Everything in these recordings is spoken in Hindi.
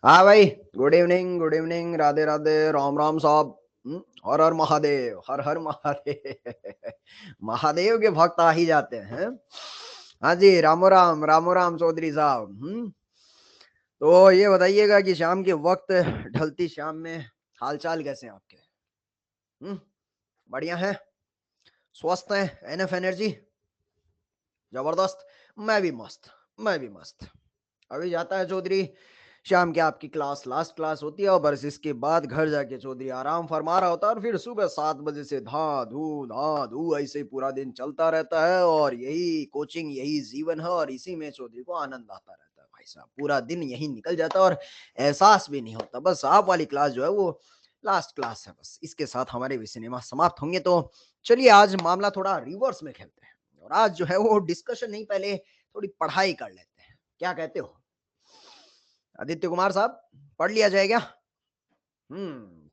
हाँ भाई, good evening, good evening, Radhe Radhe, Ram Ram साहब। हर हर महादेव, हर हर महादेव। महादेव के भक्त आ ही जाते हैं। हाँ जी, रामो राम चौधरी साहब। तो ये बताइएगा कि शाम के वक्त, ढलती शाम में हालचाल कैसे हैं आपके? हम्म बढ़िया है, स्वस्थ हैं, एनफ एनर्जी, जबरदस्त। मैं भी मस्त, मैं भी मस्त। अभी जाता है चौधरी, शाम के आपकी क्लास लास्ट क्लास होती है और बस इसके बाद घर जाके चौधरी आराम फरमा रहा होता है और फिर सुबह 7 बजे से धा धू ऐसे ही पूरा दिन चलता रहता है और यही कोचिंग, यही जीवन है और इसी में चौधरी को आनंद आता रहता है भाई साहब। पूरा दिन यही निकल जाता है और एहसास भी नहीं होता। बस आप वाली क्लास जो है वो लास्ट क्लास है, बस इसके साथ हमारे भी सिनेमा समाप्त होंगे। तो चलिए आज मामला थोड़ा रिवर्स में खेलते हैं और आज जो है वो डिस्कशन नहीं, पहले थोड़ी पढ़ाई कर लेते हैं। क्या कहते हो आदित्य कुमार साहब? पढ़ लिया जाए क्या?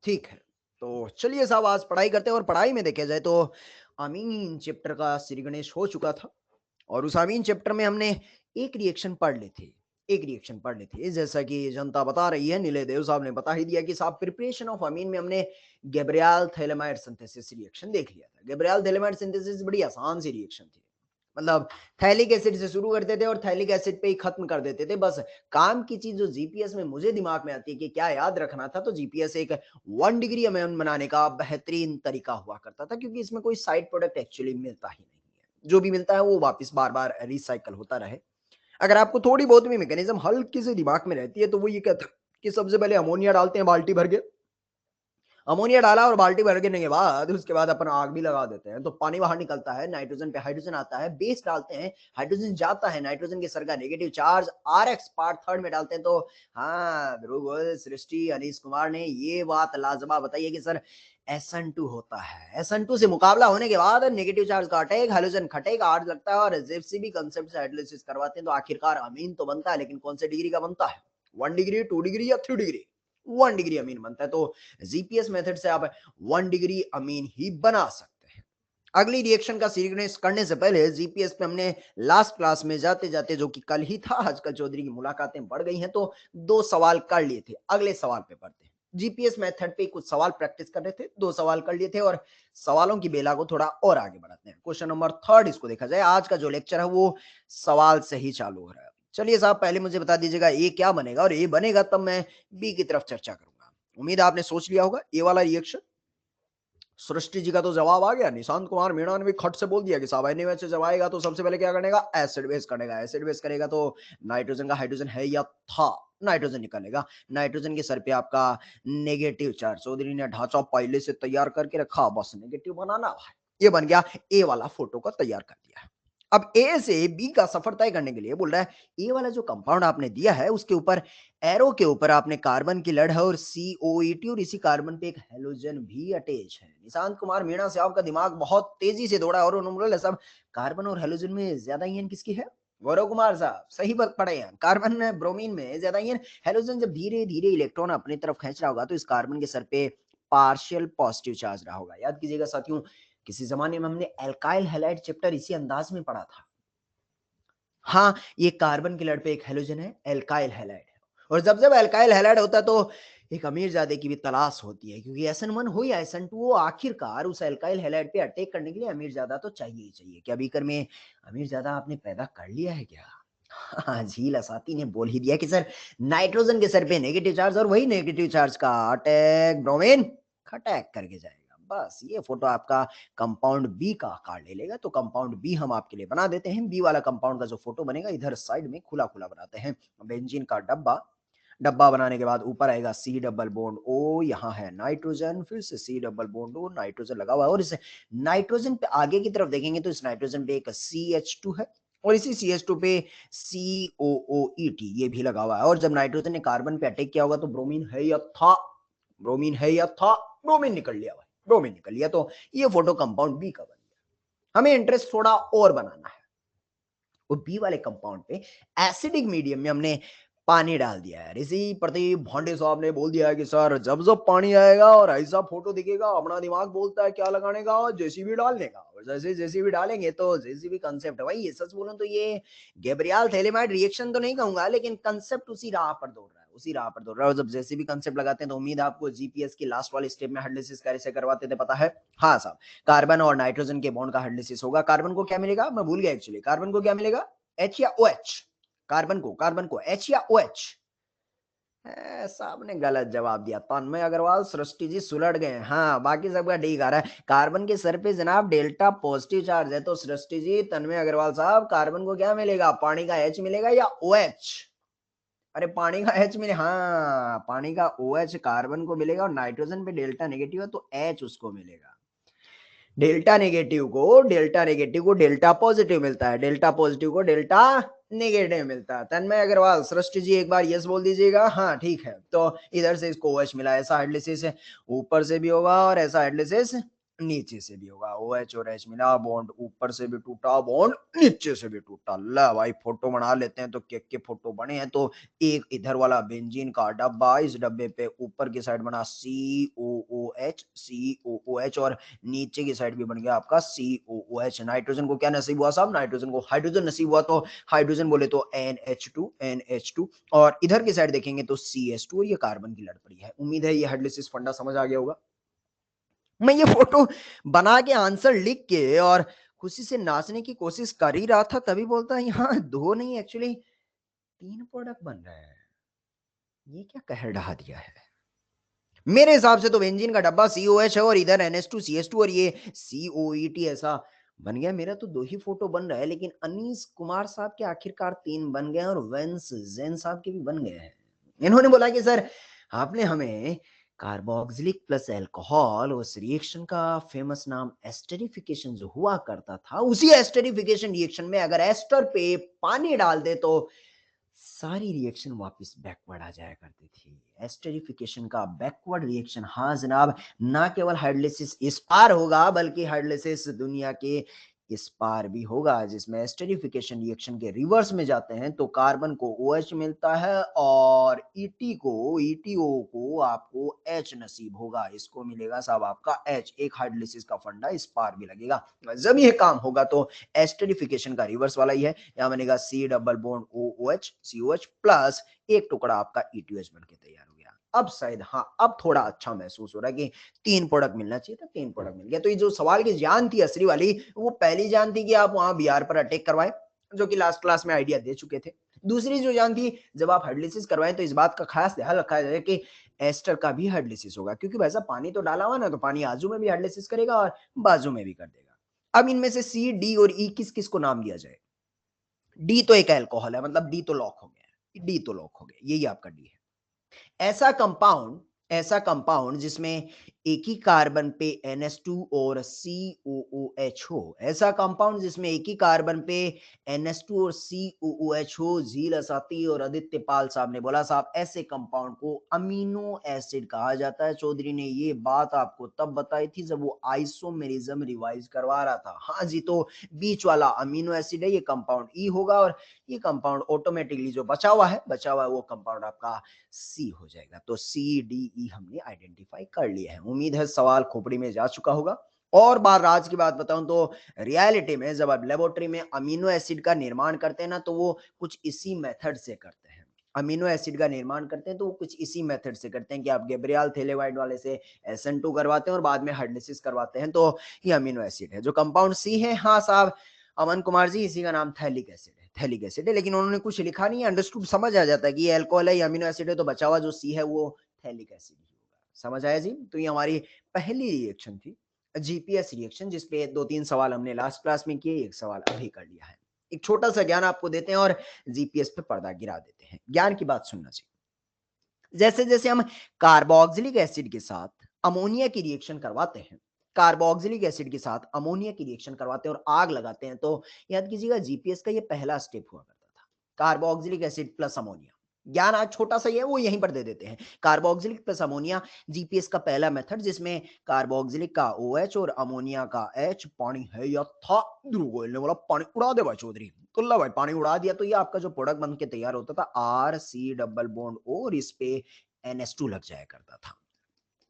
ठीक है। तो चलिए साहब आज पढ़ाई करते हैं और पढ़ाई में देखा जाए तो अमीन चैप्टर का श्री गणेश हो चुका था और उस अमीन चैप्टर में हमने एक रिएक्शन पढ़ ली थी। एक रिएक्शन पढ़ ली थी, जैसा कि जनता बता रही है, नीले देव साहब ने बता ही दिया कि साहब प्रिपरेशन ऑफ अमीन में हमने गैब्रियल थैलेमाइड सिंथेसिस रिएक्शन देख लिया था। गैब्रियल थैलेमाइड सिंथेसिस बड़ी आसान सी रिएक्शन थी। मतलब थैलिक एसिड से शुरू करते थे और थैलिक एसिड पे ही खत्म कर देते थे। बस काम की चीज जो जीपीएस में मुझे दिमाग में आती है कि क्या याद रखना था, तो जीपीएस एक 1 डिग्री अमेन बनाने का बेहतरीन तरीका हुआ करता था, क्योंकि इसमें कोई साइड प्रोडक्ट एक्चुअली मिलता ही नहीं है। जो भी मिलता है वो वापस बार बार रिसाइकल होता रहे। अगर आपको थोड़ी बहुत भी मैकेनिज्म हल्की से दिमाग में रहती है तो वो ये कहता है कि सबसे पहले अमोनिया डालते हैं बाल्टी भर के, अमोनिया डाला और बाल्टी भर के बाद उसके बाद अपन आग भी लगा देते हैं, तो पानी बाहर निकलता है, नाइट्रोजन पे हाइड्रोजन आता है, बेस डालते हैं, हाइड्रोजन जाता है, नाइट्रोजन के सर का negative charge RX part third में डालते हैं। तो हाँ, ध्रुव सृष्टि अनीश कुमार ने ये बात लाजवाब बताई है कि सर SN2 होता है। SN2 से मुकाबला होने के बाद नेगेटिव चार्ज का अटैक, हाइड्रोजन खटेगा, आर्ज लगता है और जेफसी कंसेप्ट से हाइड्रोलिसिस करवाते हैं, तो आखिरकार अमीन तो बनता है, लेकिन कौन से डिग्री का बनता है? 1 डिग्री, 2 डिग्री या 3 डिग्री? 1 डिग्री अमीन बनता है। तो जीपीएस मेथड से आप 1 डिग्री अमीन ही बना सकते हैं। अगली रिएक्शन का सीक्वेंस करने से पहले जीपीएस पे हमने लास्ट क्लास में जाते जाते, जो कि कल ही था, आजकल चौधरी की मुलाकातें बढ़ गई हैं, तो 2 सवाल कर लिए थे। अगले सवाल पे पढ़ते हैं। जीपीएस मेथड पे कुछ सवाल प्रैक्टिस कर रहे थे, 2 सवाल कर लिए थे और सवालों की बेला को थोड़ा और आगे बढ़ाते हैं। क्वेश्चन नंबर 3 इसको देखा जाए। आज का जो लेक्चर है वो सवाल से ही चालू हो रहा है। चलिए साहब, पहले मुझे बता दीजिएगा ए क्या बनेगा, और ए बनेगा तब मैं बी की तरफ चर्चा करूंगा। उम्मीद है आपने सोच लिया होगा ए वाला रिएक्शन। सृष्टि जी का तो जवाब आ गया, निशांत कुमार मीणा ने भी खट से बोल दिया कि साहब एनएच से जब आएगा तो सबसे पहले क्या करेगा? एसिड बेस करेगा। एसिड बेस करेगा तो नाइट्रोजन का हाइड्रोजन है या था, नाइट्रोजन निकलेगा। नाइट्रोजन के सर पे आपका नेगेटिव चार्ज, चौधरी ने ढांचा पहले से तैयार करके रखा, बस नेगेटिव बनाना है। ये बन गया ए वाला फोटो का, तैयार कर दिया। अब ए से बी का सफर तय करने के लिए बोल रहा है, ए वाला जो कंपाउंड आपने दिया है उसके ऊपर, एरो के ऊपर आपने कार्बन की लड़ है और COET, और इसी कार्बन पे एक हेलोजन भी अटैच है। निशांत कुमार मीणा से आपका दिमाग बहुत तेजी से दौड़ा और उन्होंने बोला साहब कार्बन और हेलोजन में ज्यादा ईएन किसकी है? गौरव कुमार साहब सही बात पढ़े हैं, कार्बन ब्रोमीन में ज्यादा ईएन। हेलोजन जब धीरे धीरे इलेक्ट्रॉन अपनी तरफ खींच रहा होगा तो इस कार्बन के सर पे पार्शियल पॉजिटिव चार्ज रहा होगा। याद कीजिएगा साथियों, किसी जमाने में हमने एल्काइल हैलाइड चैप्टर इसी अंदाज में पढ़ा था। हाँ, ये कार्बन की लड़ पे एक हेलोजन है, एल्काइल हैलाइड है। और जब जब एल्काइल हैलाइड होता है तो एक अमीरजादे की भी तलाश होती है, क्योंकि SN1 हो या SN2 हो, आखिरकार उस एल्काइल हैलाइड पे अटैक करने के लिए अमीरजादा तो चाहिए ही चाहिए। क्या बीकर में अमीरजादा आपने पैदा कर लिया है क्या? हाँ, झील असाती ने बोल ही दिया कि सर नाइट्रोजन के सर पे नेगेटिव चार्ज और वही नेगेटिव चार्ज का अटैक ब्रोमीन खटैक करके जाएगा। बस ये फोटो आपका कंपाउंड बी का आकार ले लेगा, तो कंपाउंड बी हम आपके लिए बना देते हैं। बी वाला कंपाउंड का जो फोटो बनेगा इधर साइड में खुला खुला बनाते हैं। बेंजीन का डब्बा, डब्बा बनाने के बाद ऊपर आएगा C डबल बॉन्ड O, यहाँ है नाइट्रोजन, फिर से C double bond O, nitrogen लगा हुआ है। और इस नाइट्रोजन पे आगे की तरफ देखेंगे तो इस नाइट्रोजन पे एक CH2 है और इसी CH2 पे COOET ये भी लगा हुआ है। और जब नाइट्रोजन ने कार्बन पे अटैक किया होगा तो ब्रोमीन है या था, ब्रोमीन है या था, ब्रोमीन निकल लिया भाई, ब्रोमीन निकल लिया। तो ये फोटो कंपाउंड बी का बन गया। हमें इंटरेस्ट थोड़ा और बनाना है, वो बी वाले कंपाउंड पे एसिडिक मीडियम में हमने पानी डाल दिया है। ऋषि प्रदीप भांडे साहब ने बोल दिया है कि सर जब जब पानी आएगा और ऐसा फोटो दिखेगा अपना दिमाग बोलता है क्या लगाने का, जेसीबी डालने का, और जैसे जेसीबी डालेंगे तो जेसीबी कंसेप्ट है भाई। ये सच बोलूं तो ये गैब्रियल थैलेमाइड रिएक्शन तो नहीं कहूंगा, लेकिन कंसेप्ट उसी राह पर दौड़ रहा है, उसी राह पर दौड़ रहा है। और जब जेसीबी कंसेप्ट लगाते हैं तो उम्मीद है आपको जीपीएस की लास्ट वाले स्टेप में हाइड्रोलिसिस कैसे करवाते थे पता है। हाँ साहब, कार्बन और नाइट्रोजन के बॉन्ड का हाइड्रोलिसिस होगा। कार्बन को क्या मिलेगा, मैं भूल गया एक्चुअली, कार्बन को क्या मिलेगा, एच या ओ एच। कार्बन को एच या ओ एच। साहब ने गलत जवाब दिया। तन्मय अग्रवाल सृष्टि जी सुलट गए। हाँ बाकी सबका ठीक आ रहा है। कार्बन के सर पे जनाब डेल्टा पॉजिटिव चार्ज है, तो सृष्टि जी, तन्मय अग्रवाल साहब, कार्बन को क्या मिलेगा, पानी का एच मिलेगा या ओ एच। अरे पानी का एच मिले, हाँ पानी का ओ एच कार्बन को मिलेगा, और नाइट्रोजन पे डेल्टा नेगेटिव है तो एच उसको मिलेगा। डेल्टा नेगेटिव को डेल्टा पॉजिटिव मिलता है, डेल्टा पॉजिटिव को डेल्टा नेगेटिव मिलता है। तन्मय अग्रवाल सृष्टि जी एक बार यस बोल दीजिएगा। हाँ ठीक है, तो इधर से इसको OH मिला, ऐसा हाइड्रोलिसिस ऊपर से भी होगा और ऐसा हाइड्रोलिसिस नीचे से भी होगा। OH और H मिला, बॉन्ड ऊपर से भी टूटा, बॉन्ड नीचे से भी टूटा। ला भाई फोटो बना लेते हैं, तो केक के फोटो बने हैं। तो एक इधर वाला बेंजीन का डब्बा, इस डब्बे पे ऊपर की साइड बना COOH, और नीचे की साइड भी बन गया आपका COOH। नाइट्रोजन को क्या नसीब हुआ साहब, नाइट्रोजन को हाइड्रोजन नसीब हुआ, तो हाइड्रोजन बोले तो NH2 और इधर की साइड देखेंगे तो CH2, और ये कार्बन की लड़ पड़ी है। उम्मीद है ये हाइड्रोलिसिस फंडा समझ आ गया होगा। मैं ये फोटो बना के आंसर लिख के और खुशी से नाचने की कोशिश कर ही रहा था, तभी बोलता है यहाँ दो नहीं एक्चुअली तीन प्रोडक्ट बन रहे हैं। ये क्या कहर ढहा दिया है। मेरे हिसाब से तो बेंजीन का डब्बा COH है और इधर NH2CH2 और ये COET ऐसा बन गया। मेरा तो दो ही फोटो बन रहा है, लेकिन अनीस कुमार साहब के आखिरकार तीन बन गए और वेंस जैन साहब के भी बन गए हैं। इन्होंने बोला कि सर आपने हमें कार्बोक्सिलिक प्लस अल्कोहल, उस रिएक्शन का फेमस नाम एस्टरिफिकेशन जो हुआ करता था, उसी एस्टरिफिकेशन रिएक्शन में अगर एस्टर पे पानी डाल दे तो सारी रिएक्शन वापस बैकवर्ड आ जाया करती थी। एस्टेरिफिकेशन का बैकवर्ड रिएक्शन, हाँ जनाब, ना केवल हाइड्रोलिसिस इस पार होगा बल्कि हाइड्रोलिसिस दुनिया के इस पार भी होगा, जिसमें एस्टेरिफिकेशन रिएक्शन के रिवर्स में जाते हैं तो कार्बन को OH मिलता है और ETO को आपको H नसीब होगा। इसको मिलेगा साहब आपका H। एक हाइड्रोलिसिस का फंडा इस पार भी लगेगा। जब ये काम होगा तो एस्टेरिफिकेशन का रिवर्स वाला ही है, यहाँ बनेगा C double bond OOH COH plus एक टुकड़ा आपका ETOH बन के तैयार हो गया। अब शायद, हाँ अब थोड़ा अच्छा महसूस हो रहा है कि तीन प्रोडक्ट मिलना चाहिए था, तीन प्रोडक्ट मिल गया। तो ये जो सवाल की जान थी असली वाली, वो पहली जान थी कि आप वहां बिहार पर अटैक करवाएं, जो कि लास्ट क्लास में आइडिया दे चुके थे। दूसरी जो जान थी, जब आप हाइड्रोलिसिस करवाएं तो इस बात का खास ध्यान रखा जाए कि एस्टर का भी हाइड्रोलिसिस होगा, क्योंकि वैसा पानी तो डाला हुआ ना, तो पानी आजू में भी हाइड्रोलिसिस करेगा और बाजू में भी कर देगा। अब इनमें से C D और E किस किस को नाम दिया जाए। डी तो एक अल्कोहल है, मतलब डी तो लॉक हो गया, डी तो लॉक हो गया, यही आपका डी है। ऐसा कंपाउंड जिसमें एक ही कार्बन पे NH2 और COOH हो, ऐसा कंपाउंड जिसमें एक ही कार्बन पे NH2 और COOH हो। झील असाती और आदित्य पाल साहब ने बोला साहब ऐसे कंपाउंड को अमीनो एसिड कहा जाता है। चौधरी ने ये बात आपको तब बताई थी जब वो आइसोमेरिज्म रिवाइज करवा रहा था। हाँ जी, तो बीच वाला अमीनो एसिड है, ये कंपाउंड ई होगा, और ये कंपाउंड ऑटोमेटिकली जो बचा हुआ है वो कंपाउंड आपका सी हो जाएगा। तो CDE हमने आइडेंटिफाई कर लिया है। उम्मीद है सवाल खोपड़ी में जा चुका होगा। और बार राज की बात बताऊं तो रियलिटी में जब आप लेबोरेटरी में अमीनो एसिड का निर्माण करते हैं ना, तो वो कुछ इसी मेथड से करते हैं। अमीनो एसिड का निर्माण करते हैं तो वो कुछ इसी मेथड से करते हैं कि आप गैब्रियल थैलेमाइड वाले से SN2 करवाते हैं और बाद में हाइड्रोलिसिस करवाते हैं, तो ये अमीनो एसिड है। जो कंपाउंड सी है, हाँ साहब अमन कुमार जी, इसी का नाम थैलिक एसिड है, थैलिक एसिड है। लेकिन उन्होंने कुछ लिखा नहीं है, अंडरस्टूड समझ आ जाता है कि ये अल्कोहल है, ये अमीनो एसिड है, तो बचा हुआ जो सी है वो थैलिक एसिड ही होगा। समझ आया जी। तो ये हमारी पहली रिएक्शन थी, जीपीएस रिएक्शन, जिसपे दो तीन सवाल हमने लास्ट क्लास में किए, एक सवाल अभी कर लिया है। एक छोटा सा ज्ञान आपको देते हैं और जीपीएस पे पर्दा गिरा देते हैं। ज्ञान की बात सुनना चाहिए। जैसे जैसे हम कार्बोक्सिलिक एसिड के साथ अमोनिया की रिएक्शन करवाते हैं, कार्बोक्सिलिक एसिड के साथ अमोनिया की रिएक्शन करवाते हैं और आग लगाते हैं, तो याद कीजिएगा जीपीएस का ये पहला स्टेप हुआ करता था, कार्बोक्सिलिक एसिड प्लस अमोनिया। ज्ञान आज छोटा सा ही है, वो यहीं पर दे देते हैं। कार्बोक्सिलिक प्लस अमोनिया जीपीएस का पहला मेथड, जिसमें कार्बोक्सिलिक का OH और अमोनिया का H पानी है या था। ध्रुव गोयल ने बोला पानी उड़ा दे भाई चौधरी, तो ला भाई पानी उड़ा दिया, तो ये आपका जो प्रोडक्ट बन के तैयार होता था RC डबल बॉन्ड O और इस पे NH2 लग जाया करता था।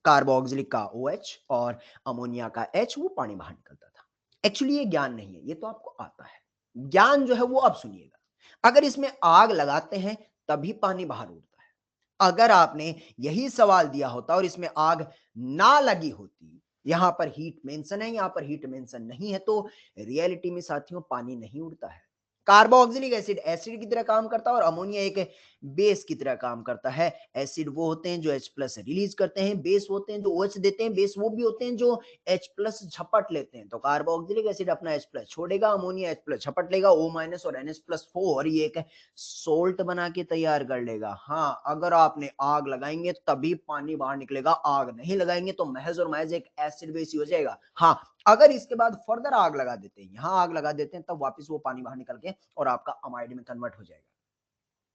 कार्बोक्सिलिक का OH और अमोनिया का H, वो पानी बाहर निकलता था। एक्चुअली ये ज्ञान नहीं है, ये तो आपको आता है। ज्ञान जो है वो अब सुनिएगा, अगर इसमें आग लगाते हैं तभी पानी बाहर उड़ता है। अगर आपने यही सवाल दिया होता और इसमें आग ना लगी होती, यहां पर हीट मेंशन है, यहां पर हीट मेंशन नहीं है, तो रियलिटी में साथियों पानी नहीं उड़ता है। कार्बोक्सिलिक एसिड एसिड की तरह काम करता है और अमोनिया एक बेस की तरह काम करता है। एसिड वो होते हैं जो H प्लस रिलीज करते हैं, बेस होते हैं जो OH देते हैं, बेस वो भी होते हैं जो H प्लस झपट लेते हैं। तो कार्बोक्सिलिक एसिड अपना H प्लस छोड़ेगा, अमोनिया H प्लस झपट लेगा, O माइनस और NH+4 ये एक सोल्ट बना के तैयार कर लेगा। हाँ, अगर आपने आग लगाएंगे तभी पानी बाहर निकलेगा, आग नहीं लगाएंगे तो महज और महज एक एसिड बेस ही हो जाएगा। हाँ, अगर इसके बाद फर्दर आग लगा देते हैं, यहां आग लगा देते हैं, तब वापस वो पानी बाहर निकल के और आपका अमाइड में कन्वर्ट हो जाएगा।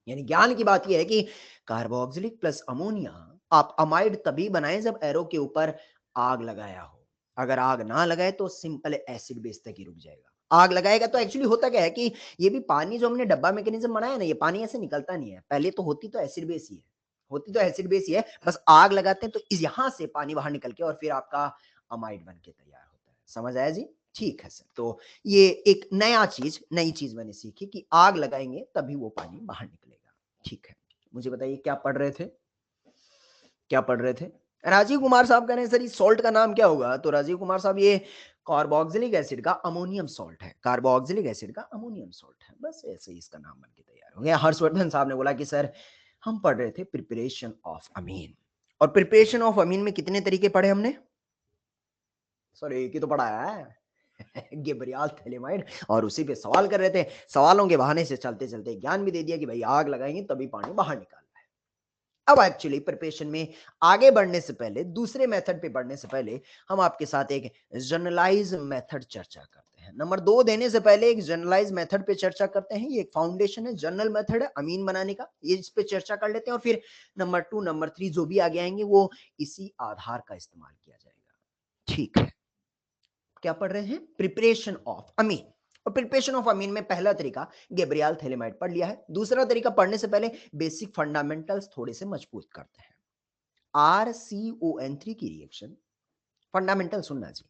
यानी ज्ञान की बात यह है कि कार्बोक्सिलिक प्लस अमोनिया आप अमाइड तभी बनाएं जब एरो के ऊपर आग लगाया हो। अगर आग ना लगाए तो सिंपल एसिड बेस तक ही रुक जाएगा। आग लगाएगा तो एक्चुअली होता क्या है कि ये भी पानी जो हमने डब्बा मैकेनिज्म बनाया ना, ये पानी ऐसे निकलता नहीं है। पहले तो होती तो एसिड बेस ही है, होती तो एसिड बेस ही है, बस आग लगाते हैं तो यहां से पानी बाहर निकल के और फिर आपका अमाइड बन के तैयार होता है। समझ आया जी? ठीक है सर। तो ये एक नई चीज मैंने सीखी कि आग लगाएंगे तभी वो पानी बाहर निकलेगा। ठीक है, मुझे बताइए क्या पढ़ रहे थे, क्या पढ़ रहे थे? राजीव कुमार साहब कह रहे हैं सर इस सॉल्ट का नाम क्या होगा? तो राजीव कुमार साहब ये कार्बोक्सिलिक एसिड का अमोनियम सॉल्ट है, कार्बोक्सिलिक एसिड का अमोनियम सॉल्ट है, बस ऐसे ही इसका नाम बन के तैयार हो गया। हर्षवर्धन साहब ने बोला कि सर हम पढ़ रहे थे प्रिपरेशन ऑफ अमीन, और प्रिपरेशन ऑफ अमीन में कितने तरीके पढ़े हमने? सर एक ही तो पढ़ाया है गेब्रियाल थैलेमाइड, और उसी पे सवाल कर रहे थे। सवालों के बहाने से चलते चलते ज्ञान भी दे दिया कि भाई आग लगाएंगे तभी पानी बाहर निकालना है। अब एक्चुअली प्रिपरेशन में आगे बढ़ने से पहले, दूसरे मेथड पे बढ़ने से पहले, हम आपके साथ एक जनरलाइज मेथड चर्चा करते हैं। नंबर 2 देने से पहले एक जनरलाइज मेथड पे चर्चा करते हैं। ये एक फाउंडेशन है, जनरल मेथड है अमीन बनाने का, ये इस पे चर्चा कर लेते हैं, और फिर नंबर 2 नंबर 3 जो भी आगे आएंगे वो इसी आधार का इस्तेमाल किया जाएगा। ठीक है, क्या पढ़ रहे हैं? प्रिपरेशन ऑफ अमीन। और प्रिपरेशन ऑफ अमीन में पहला तरीका गैब्रियल थैलेमाइड पढ़ लिया है। दूसरा तरीका पढ़ने से पहले बेसिक फंडामेंटल्स थोड़े से मजबूत करते हैं। RCON3 की रिएक्शन, फंडामेंटल सुनना जी।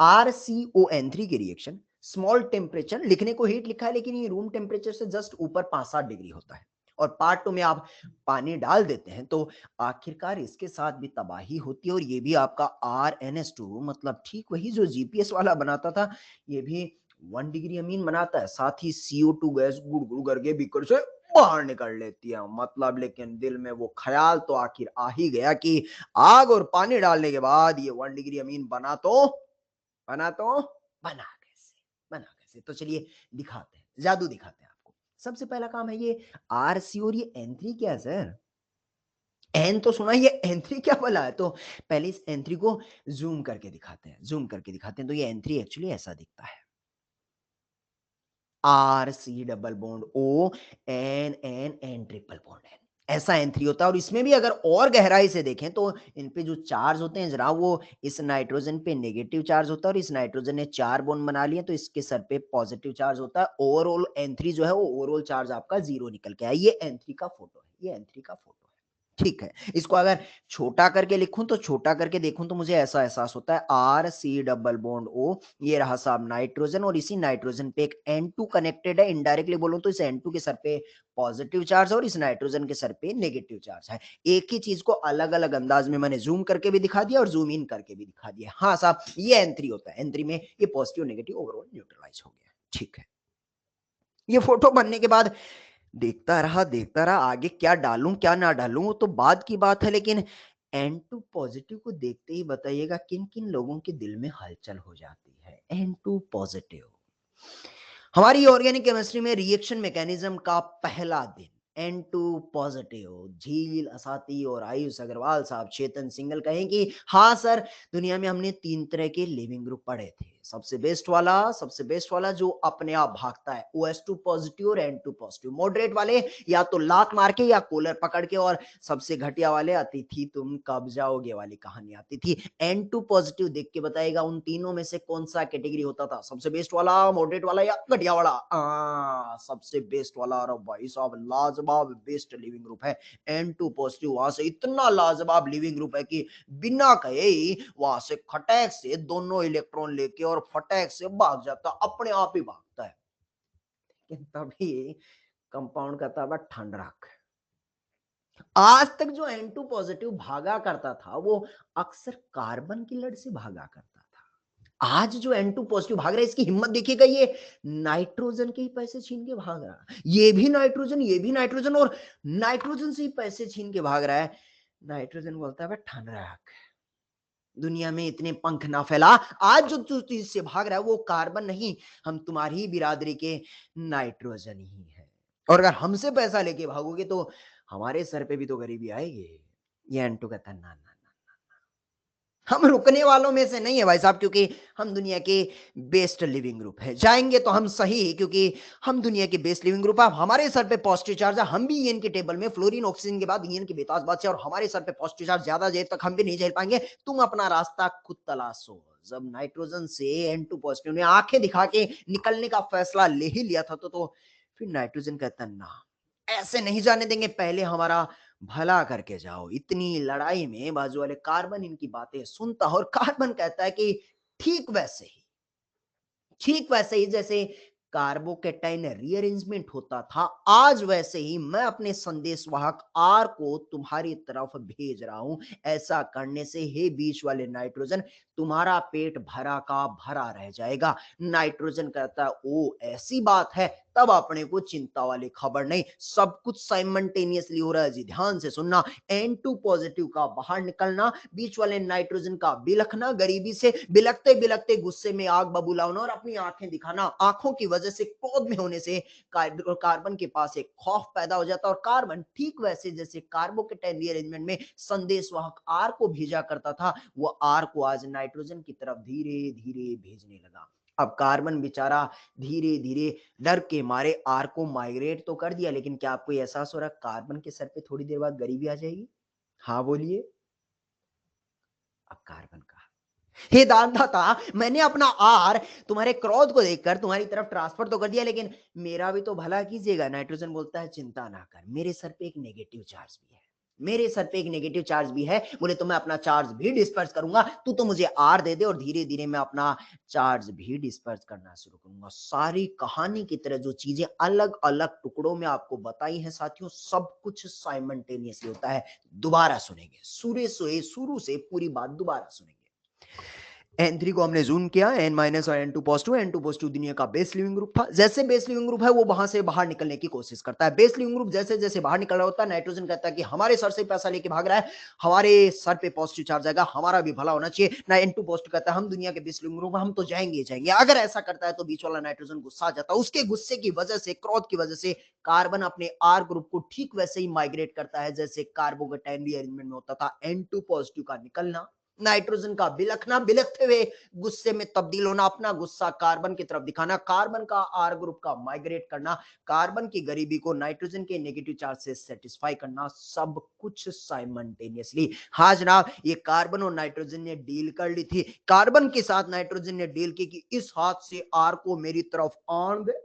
RCON3 की रिएक्शन स्मॉल टेम्परेचर, लिखने को हीट लिखा है लेकिन ये रूम टेम्परेचर से जस्ट ऊपर 5-7 डिग्री होता है, और पार्ट 2 में आप पानी डाल देते हैं तो आखिरकार इसके साथ भी तबाही होती है, और ये भी आपका RNS2, मतलब ठीक वही जो जीपीएस वाला बनाता था, ये भी 1 डिग्री अमीन बनाता है, साथ ही CO2 गैस गुड़ गुड़ करके बीकर से बाहर निकल लेती है। मतलब लेकिन दिल में वो ख्याल तो आखिर आ ही गया कि आग और पानी डालने के बाद ये 1 डिग्री अमीन बना तो बना कैसे? तो चलिए दिखाते हैं, जादू दिखाते हैं आपको। सबसे पहला काम है ये RC, और ये N3 क्या है सर? एन तो सुना, ये N3 क्या बोला है? तो पहले इस N3 को जूम करके दिखाते हैं, जूम करके दिखाते हैं। तो ये N3 एक्चुअली ऐसा दिखता है, RC double bond O N triple bond N, ऐसा N3 होता है। और इसमें भी अगर और गहराई से देखें तो इन पे जो चार्ज होते हैं जरा, वो इस नाइट्रोजन पे नेगेटिव चार्ज होता है, और इस नाइट्रोजन ने 4 बॉन्ड बना लिए तो इसके सर पे पॉजिटिव चार्ज होता है। ओवरऑल N3 जो है वो ओवरऑल चार्ज आपका 0 निकल के आया। ये N3 का फोटो है, ये N3 का फोटो है। ठीक है, इसको अगर छोटा करके लिखूं तो छोटा करके देखूं तो मुझे ऐसा एहसास होता है RC डबल बॉन्ड O, ये रहा साहब नाइट्रोजन, और इसी नाइट्रोजन पे एक N2 कनेक्टेड है। इनडायरेक्टली बोलूं तो इस N2 के सर पे पॉजिटिव चार्ज है और इस नाइट्रोजन के सर पे नेगेटिव चार्ज है। एक ही चीज को अलग अलग अंदाज में मैंने जूम करके भी दिखा दिया और जूम इन करके भी दिखा दिया। हाँ साहब, ये N3 होता है, N3 में ये पॉजिटिव नेगेटिव ओवरऑल न्यूट्रलाइज हो गया। ठीक है, ये फोटो बनने के बाद देखता रहा आगे क्या डालूं क्या ना डालूं, वो तो बाद की बात है, लेकिन N2 पॉजिटिव को देखते ही बताइएगा किन किन लोगों के दिल में हलचल हो जाती है। N2 पॉजिटिव, हमारी ऑर्गेनिक केमिस्ट्री में रिएक्शन मैकेनिज्म का पहला दिन। N2 पॉजिटिव, झील असाती और आयुष अग्रवाल साहब, चेतन सिंगल कहें कि हाँ सर, दुनिया में हमने 3 तरह के लिविंग ग्रुप पढ़े थे। सबसे बेस्ट वाला जो अपने आप भागता है, OH2 पॉजिटिव और N2 पॉजिटिव। मॉडरेट वाले या तो लात मार के या कॉलर पकड़ के, और सबसे घटिया वाले अतिथि तुम कब जाओगे वाली कहानी आती थी। N2 पॉजिटिव देख के बताएगा उन तीनों में से कौन सा कैटेगरी होता था, सबसे बेस्ट वाला, मॉडरेट वाला या घटिया वाला। सबसे बेस्ट वाला। और भाई साहब लाजवाब बेस्ट लिविंग ग्रुप है N2 पॉजिटिव। वहां से इतना लाजवाब लिविंग ग्रुप है कि बिना कहे ही वहां से खटैक से दोनों इलेक्ट्रॉन लेके और फटैक से भाग जाता, अपने आप ही भागता है। लेकिन तभी कंपाउंड कहता है ठंड रख। आज तक जो N2 पॉजिटिव भागा करता था वो अक्सर कार्बन की लड़ से भागा करता था। आज जो N2 पॉजिटिव भाग रहा है, इसकी हिम्मत देखिएगा, ये नाइट्रोजन के ही पैसे छीन के भाग रहा है। ये भी नाइट्रोजन, ये भी नाइट्रोजन, और नाइट्रोजन से ही पैसे छीन के भाग रहा है। नाइट्रोजन बोलता है ठंड रख, दुनिया में इतने पंख ना फैला। आज जो चीज से भाग रहा है वो कार्बन नहीं, हम तुम्हारी बिरादरी के नाइट्रोजन ही है। और अगर हमसे पैसा लेके भागोगे तो हमारे सर पे भी तो गरीबी आएगी। ये एंटू कहता है ना ना, हम रुकने वालों में से नहीं है भाई साहब, क्योंकि हम दुनिया के बेस्ट लिविंग ग्रुप है। जाएंगे तो हम सही, क्योंकि हम दुनिया के बेस्ट लिविंग ग्रुप है। हमारे सर पे पॉजिटिव चार्ज है, हम भी ईएन के टेबल में फ्लोरीन ऑक्सीजन के बाद ईएन के बेताज बादशाह, और हमारे सर पे पॉजिटिव चार्ज ज्यादा देर तक हम भी नहीं झेल पाएंगे। तुम अपना रास्ता खुद तलाशो। जब नाइट्रोजन से N2 पॉजिटिव ने आंखें दिखा के निकलने का फैसला ले ही लिया था, तो फिर नाइट्रोजन कहता ना, ऐसे नहीं जाने देंगे, पहले हमारा भला करके जाओ। इतनी लड़ाई में बाजू वाले कार्बन इनकी बातें सुनता, और कार्बन कहता है कि ठीक वैसे ही, ठीक वैसे ही जैसे कार्बोकेटाइन रीअरेंजमेंट होता था, आज वैसे ही मैं अपने संदेशवाहक आर को तुम्हारी तरफ भेज रहा हूं। ऐसा करने से हे बीच वाले नाइट्रोजन, तुम्हारा पेट भरा का भरा रह जाएगा। नाइट्रोजन कहता है ओ ऐसी बात है, तब अपने को चिंता वाली खबर नहीं, सब कुछ साइमल्टेनियसली हो रहा है जी, ध्यान से सुनना। N2 पॉजिटिव का बाहर निकलना, बीच वाले नाइट्रोजन का बिलखना, गरीबी से बिलखते बिलखते गुस्से में आग बबूला होना और अपनी आंखें दिखाना। आंखों की वजह से, क्रोध में होने से कार्बन के पास एक खौफ पैदा हो जाता, और कार्बन ठीक वैसे जैसे कार्बोकेटाइन रीअरेंजमेंट में संदेशवाहक आर को भेजा करता था, वो आर को आज नाइट्रोजन की तरफ धीरे धीरे भेजने लगा। अब कार्बन बेचारा धीरे धीरे डर के मारे आर को माइग्रेट तो कर दिया, लेकिन क्या आपको एहसास हो रहा है कार्बन के सर पे थोड़ी देर बाद गरीबी आ जाएगी? हाँ बोलिए। अब कार्बन का हे दानदाता, मैंने अपना आर तुम्हारे क्रोध को देखकर तुम्हारी तरफ ट्रांसफर तो कर दिया, लेकिन मेरा भी तो भला कीजिएगा। नाइट्रोजन बोलता है चिंता ना कर, मेरे सर पे एक नेगेटिव चार्ज भी है, मेरे सर पे एक नेगेटिव चार्ज भी है। बोले तो मैं अपना चार्ज भी डिस्पर्स करूंगा, तू तो मुझे आर दे दे, और धीरे धीरे मैं अपना चार्ज भी डिस्पर्स करना शुरू करूंगा। सारी कहानी की तरह जो चीजें अलग अलग टुकड़ों में आपको बताई हैं साथियों, सब कुछ साइमल्टेनियसली होता है। दोबारा सुनेंगे, शुरू से पूरी बात दोबारा सुनेंगे। N3 को हमने जूम किया, N माइनस और N2 पॉजिटिव दुनिया का बेस लिविंग ग्रुप था। जैसे बेस लिविंग ग्रुप है वो वहां से बाहर निकलने की कोशिश करता है। बेस लिविंग ग्रुप जैसे जैसे बाहर निकल रहा होता है, नाइट्रोजन कहता है कि हमारे सर से पैसा लेके भाग रहा है, हमारे सर पे पॉजिटिव चार्ज आएगा, हमारा भी भला होना चाहिए ना। N2 पॉजिटिव कहता है हम दुनिया के बेस लिविंग ग्रुप, हम तो जाएंगे जाएंगे। अगर ऐसा करता है तो बीच वाला नाइट्रोजन गुस्सा आ जाता है। उसके गुस्से की वजह से, क्रोध की वजह से कार्बन अपने आर ग्रुप को ठीक वैसे ही माइग्रेट करता है जैसे कार्बोकेटाइन रीअरेंजमेंट में होता था। N2 पॉजिटिव का निकलना, नाइट्रोजन का बिलखना, बिलखते हुए गुस्से में तब्दील होना, अपना गुस्सा कार्बन की तरफ दिखाना, कार्बन का आर ग्रुप का माइग्रेट करना, कार्बन की गरीबी को नाइट्रोजन के नेगेटिव चार्ज से सेटिस्फाई करना, सब कुछ साइमल्टेनियसली। हाँ जनाब, ये कार्बन और नाइट्रोजन ने डील कर ली थी। कार्बन के साथ नाइट्रोजन ने डील की कि इस हाथ से आर को मेरी तरफ आन दे,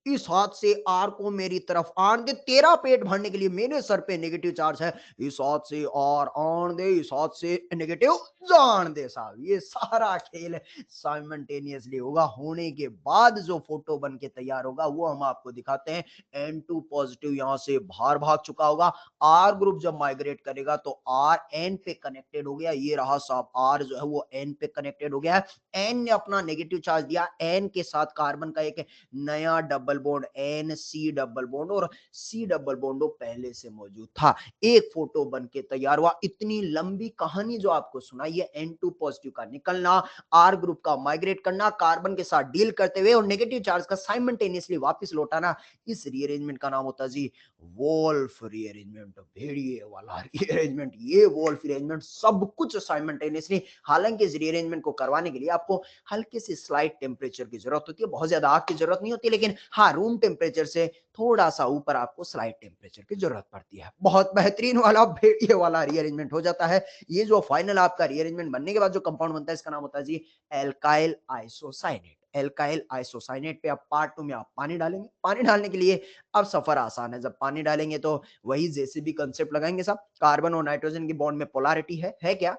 इस हाथ से आर को मेरी तरफ आन दे, तेरा पेट भरने के लिए मेरे सर पे नेगेटिव चार्ज है, इस हाथ से आर आन दे, इस हाथ से नेगेटिव जान दे। साहब ये सारा खेल साइमल्टेनियसली होगा, होने के बाद जो फोटो बन के तैयार होगा वो हम आपको दिखाते हैं। N2 पॉजिटिव यहां से बाहर भाग चुका होगा, आर ग्रुप जब माइग्रेट करेगा तो आर एन पे कनेक्टेड हो गया, ये रहा साहब आर जो है वो एन पे कनेक्टेड हो गया है। एन ने अपना नेगेटिव चार्ज दिया, एन के साथ कार्बन का एक नया double double bond, N C double bond और सी डबल बॉन्ड वो पहले से मौजूद था, एक फोटो बन के तैयार हुआ। इतनी लंबी कहानी जो आपको सुनाई है, N2 पॉजिटिव का निकलना, आर ग्रुप का माइग्रेट करना, कार्बन के साथ डील करते हुए और नेगेटिव चार्ज का साइमल्टेनियसली वापस लौटाना, इस रीअरेंजमेंट का नाम होता है जी वोल्फ रीअरेंजमेंट, भेड़िए वाला रीअरेंजमेंट। ये वोल्फ रीअरेंजमेंट सब कुछ साइमल्टेनियसली, हालांकि इस रीअरेंजमेंट को करवाने के लिए आपको हल्के से स्लाइट टेम्परेचर की जरूरत होती है, बहुत ज्यादा आग की जरूरत नहीं होती, लेकिन हाँ रूम टेम्परेचर से थोड़ा सा ऊपर आपको स्लाइट टेम्परेचर की जरूरत पड़ती है। बहुत बेहतरीन वाला भेड़िए वाला रीअरेंजमेंट हो जाता है। ये जो फाइनल आपका रीअरेंजमेंट बनने के बाद जो कंपाउंड बनता है, इसका नाम होता है जी एल्काइल आइसोसाइनेट। एल्काइल आइसोसाइनेट पे आप पार्ट 2 में आप पानी डालेंगे। पानी डालने के लिए अब सफर आसान है, जब पानी डालेंगे तो वही जैसे भी कंसेप्ट लगाएंगे साहब, कार्बन और नाइट्रोजन की बॉन्ड में पोलैरिटी है क्या?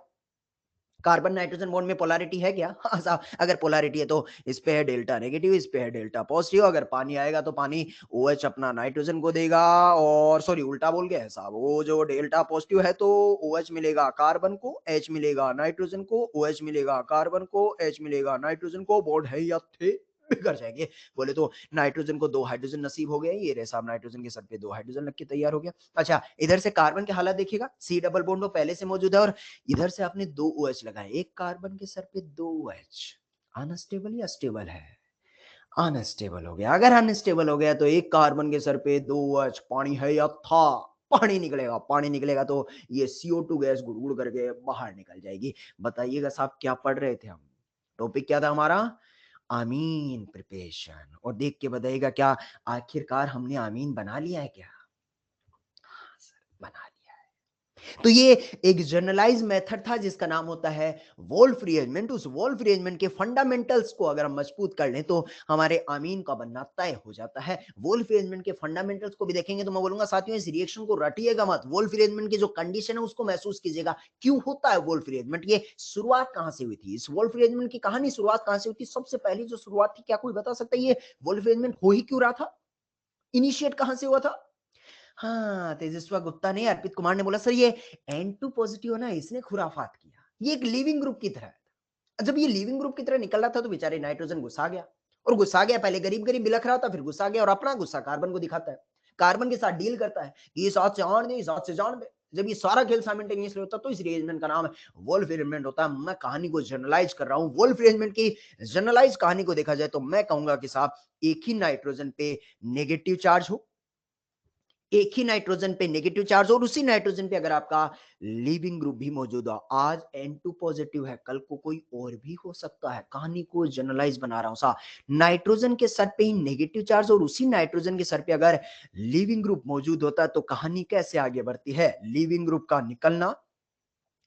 कार्बन नाइट्रोजन बॉन्ड में पोलैरिटी है क्या? हाँ साहब, अगर पोलैरिटी है तो इस पे है डेल्टा नेगेटिव, इस पे है डेल्टा पॉजिटिव। अगर पानी आएगा तो पानी OH अपना नाइट्रोजन को देगा, और सॉरी उल्टा बोल गया है साहब, वो जो डेल्टा पॉजिटिव है तो OH मिलेगा कार्बन को, H मिलेगा नाइट्रोजन को, OH मिलेगा कार्बन को, H मिलेगा नाइट्रोजन को, बॉन्ड है या थे बिगड़ जाएंगे। बोले तो नाइट्रोजन को 2 हाइड्रोजन नसीब हो गए, ये रहे साहब नाइट्रोजन के सर पे 2 हाइड्रोजन लग के तैयार हो गया। अच्छा, इधर से कार्बन के हालत देखिएगा, सी डबल बॉन्ड तो पहले से मौजूद है और इधर से आपने 2 OH लगाए, एक कार्बन के सर पे 2 OH। अनस्टेबल या स्टेबल है? अनस्टेबल हो गया। अगर अनस्टेबल हो गया तो एक कार्बन के सर पे 2 OH, पानी है या था? पानी निकलेगा। पानी निकलेगा तो ये CO2 गैस गुड़-गुड़ करके बाहर निकल जाएगी। बताइएगा साहब क्या पढ़ रहे थे हम? टॉपिक क्या था हमारा? आमीन प्रिपरेशन। और देख के बताइएगा क्या आखिरकार हमने आमीन बना लिया है क्या? हाँ सर, बना लिया। तो ये एक जनरलाइज मेथड था जिसका नाम होता है वोल्फ रीअरेंजमेंट। उस वोल्फ रीअरेंजमेंट के फंडामेंटल्स को अगर हम मजबूत कर लें तो हमारे अमीन का बनना तय हो जाता है। वोल्फ रीअरेंजमेंट के फंडामेंटल्स को भी देखेंगे तो मैं बोलूंगा साथियों इस रिएक्शन को रटिएगा मत, वोल्फ रीअरेंजमेंट की जो कंडीशन है उसको महसूस कीजिएगा। क्यों होता है वोल्फ रीअरेंजमेंट, ये शुरुआत कहां से हुई थी, इस वोल्फ रीअरेंजमेंट की कहानी शुरुआत कहां से हुई थी? सबसे पहली जो शुरुआत थी, क्या कोई बता सकता है ये वोल्फ रीअरेंजमेंट हो ही क्यों रहा था? इनिशिएट कहां से हुआ था? हाँ, तेजस्वा गुप्ता ने, अर्पित कुमार ने बोला सर ये N2 पॉजिटिव है ना, इसने खुराफात किया, ये एक लिविंग ग्रुप की तरह है। जब ये लिविंग ग्रुप की तरह निकल रहा था तो बेचारे नाइट्रोजन गुस्सा गया, और गुस्सा गया, पहले गरीब गरीब बिलख रहा था, फिर गुस्सा गया और अपना गुस्सा कार्बन को दिखाता है, कार्बन के साथ डील करता है कि इस हाथ से आन दे, इस हाथ से जान दे। जब ये सारा खेल साइमल्टेनियसली होता है तो इस रीअरेंजमेंट का नाम है वोल्फ रीअरेंजमेंट होता है। मैं कहानी को जनरलाइज कर रहा हूँ, वोल्फ रीअरेंजमेंट की जनरलाइज कहानी को देखा जाए तो मैं कहूंगा कि साहब एक ही नाइट्रोजन पे नेगेटिव चार्ज हो, एक ही नाइट्रोजन पे नेगेटिव चार्ज और उसी नाइट्रोजन पे अगर आपका लिविंग ग्रुप भी मौजूद हो, आज N2 पॉजिटिव है, कल को कोई और भी हो सकता है। कहानी को जनरलाइज बना रहा हूं सा, नाइट्रोजन के सर पे ही नेगेटिव चार्ज और उसी नाइट्रोजन के सर पे अगर लिविंग ग्रुप मौजूद होता है तो कहानी कैसे आगे बढ़ती है? लिविंग ग्रुप का निकलना,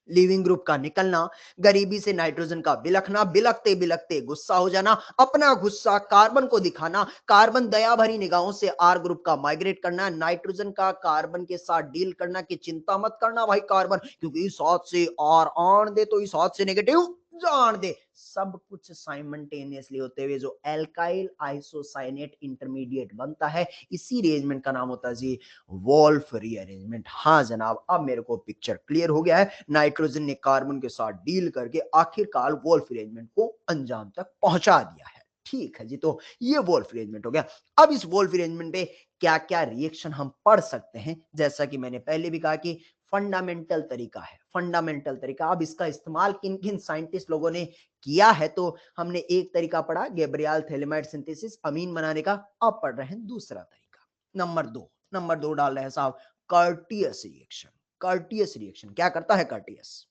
लिविंग ग्रुप का निकलना, गरीबी से नाइट्रोजन का बिलखना, बिलखते बिलखते गुस्सा हो जाना, अपना गुस्सा कार्बन को दिखाना, कार्बन दया भरी निगाहों से आर ग्रुप का माइग्रेट करना, नाइट्रोजन का कार्बन के साथ डील करना कि चिंता मत करना भाई कार्बन, क्योंकि इस हाथ से आर आन दे तो इस हाथ से नेगेटिव जान दे। सब कुछ साइमल्टेनियसली होते हुए जो एल्काइल आइसोसाइनेट इंटरमीडिएट बनता है, इसी अरेंजमेंट का नाम होता है जी वोल्फ रीअरेंजमेंट। हाँ जनाब, अब मेरे को पिक्चर क्लियर हो गया है। नाइट्रोजन ने कार्बन के साथ डील करके आखिरकार वोल्फ अरेंजमेंट को अंजाम तक पहुंचा दिया है। ठीक है जी, तो ये वोल्फ अरेंजमेंट हो गया। अब इस वोल्फ अरेंजमेंट पे क्या क्या रिएक्शन हम पढ़ सकते हैं, जैसा कि मैंने पहले भी कहा कि फंडामेंटल तरीका है, फंडामेंटल तरीका। अब इसका इस्तेमाल किन किन साइंटिस्ट लोगों ने किया है, तो हमने एक तरीका पढ़ा गैब्रियल थैलेमाइड सिंथेसिस अमीन बनाने का, अब पढ़ रहे हैं दूसरा तरीका। नंबर 2 डाल रहे हैं साहब कर्टियस रिएक्शन। कर्टियस रिएक्शन क्या करता है? कर्टियस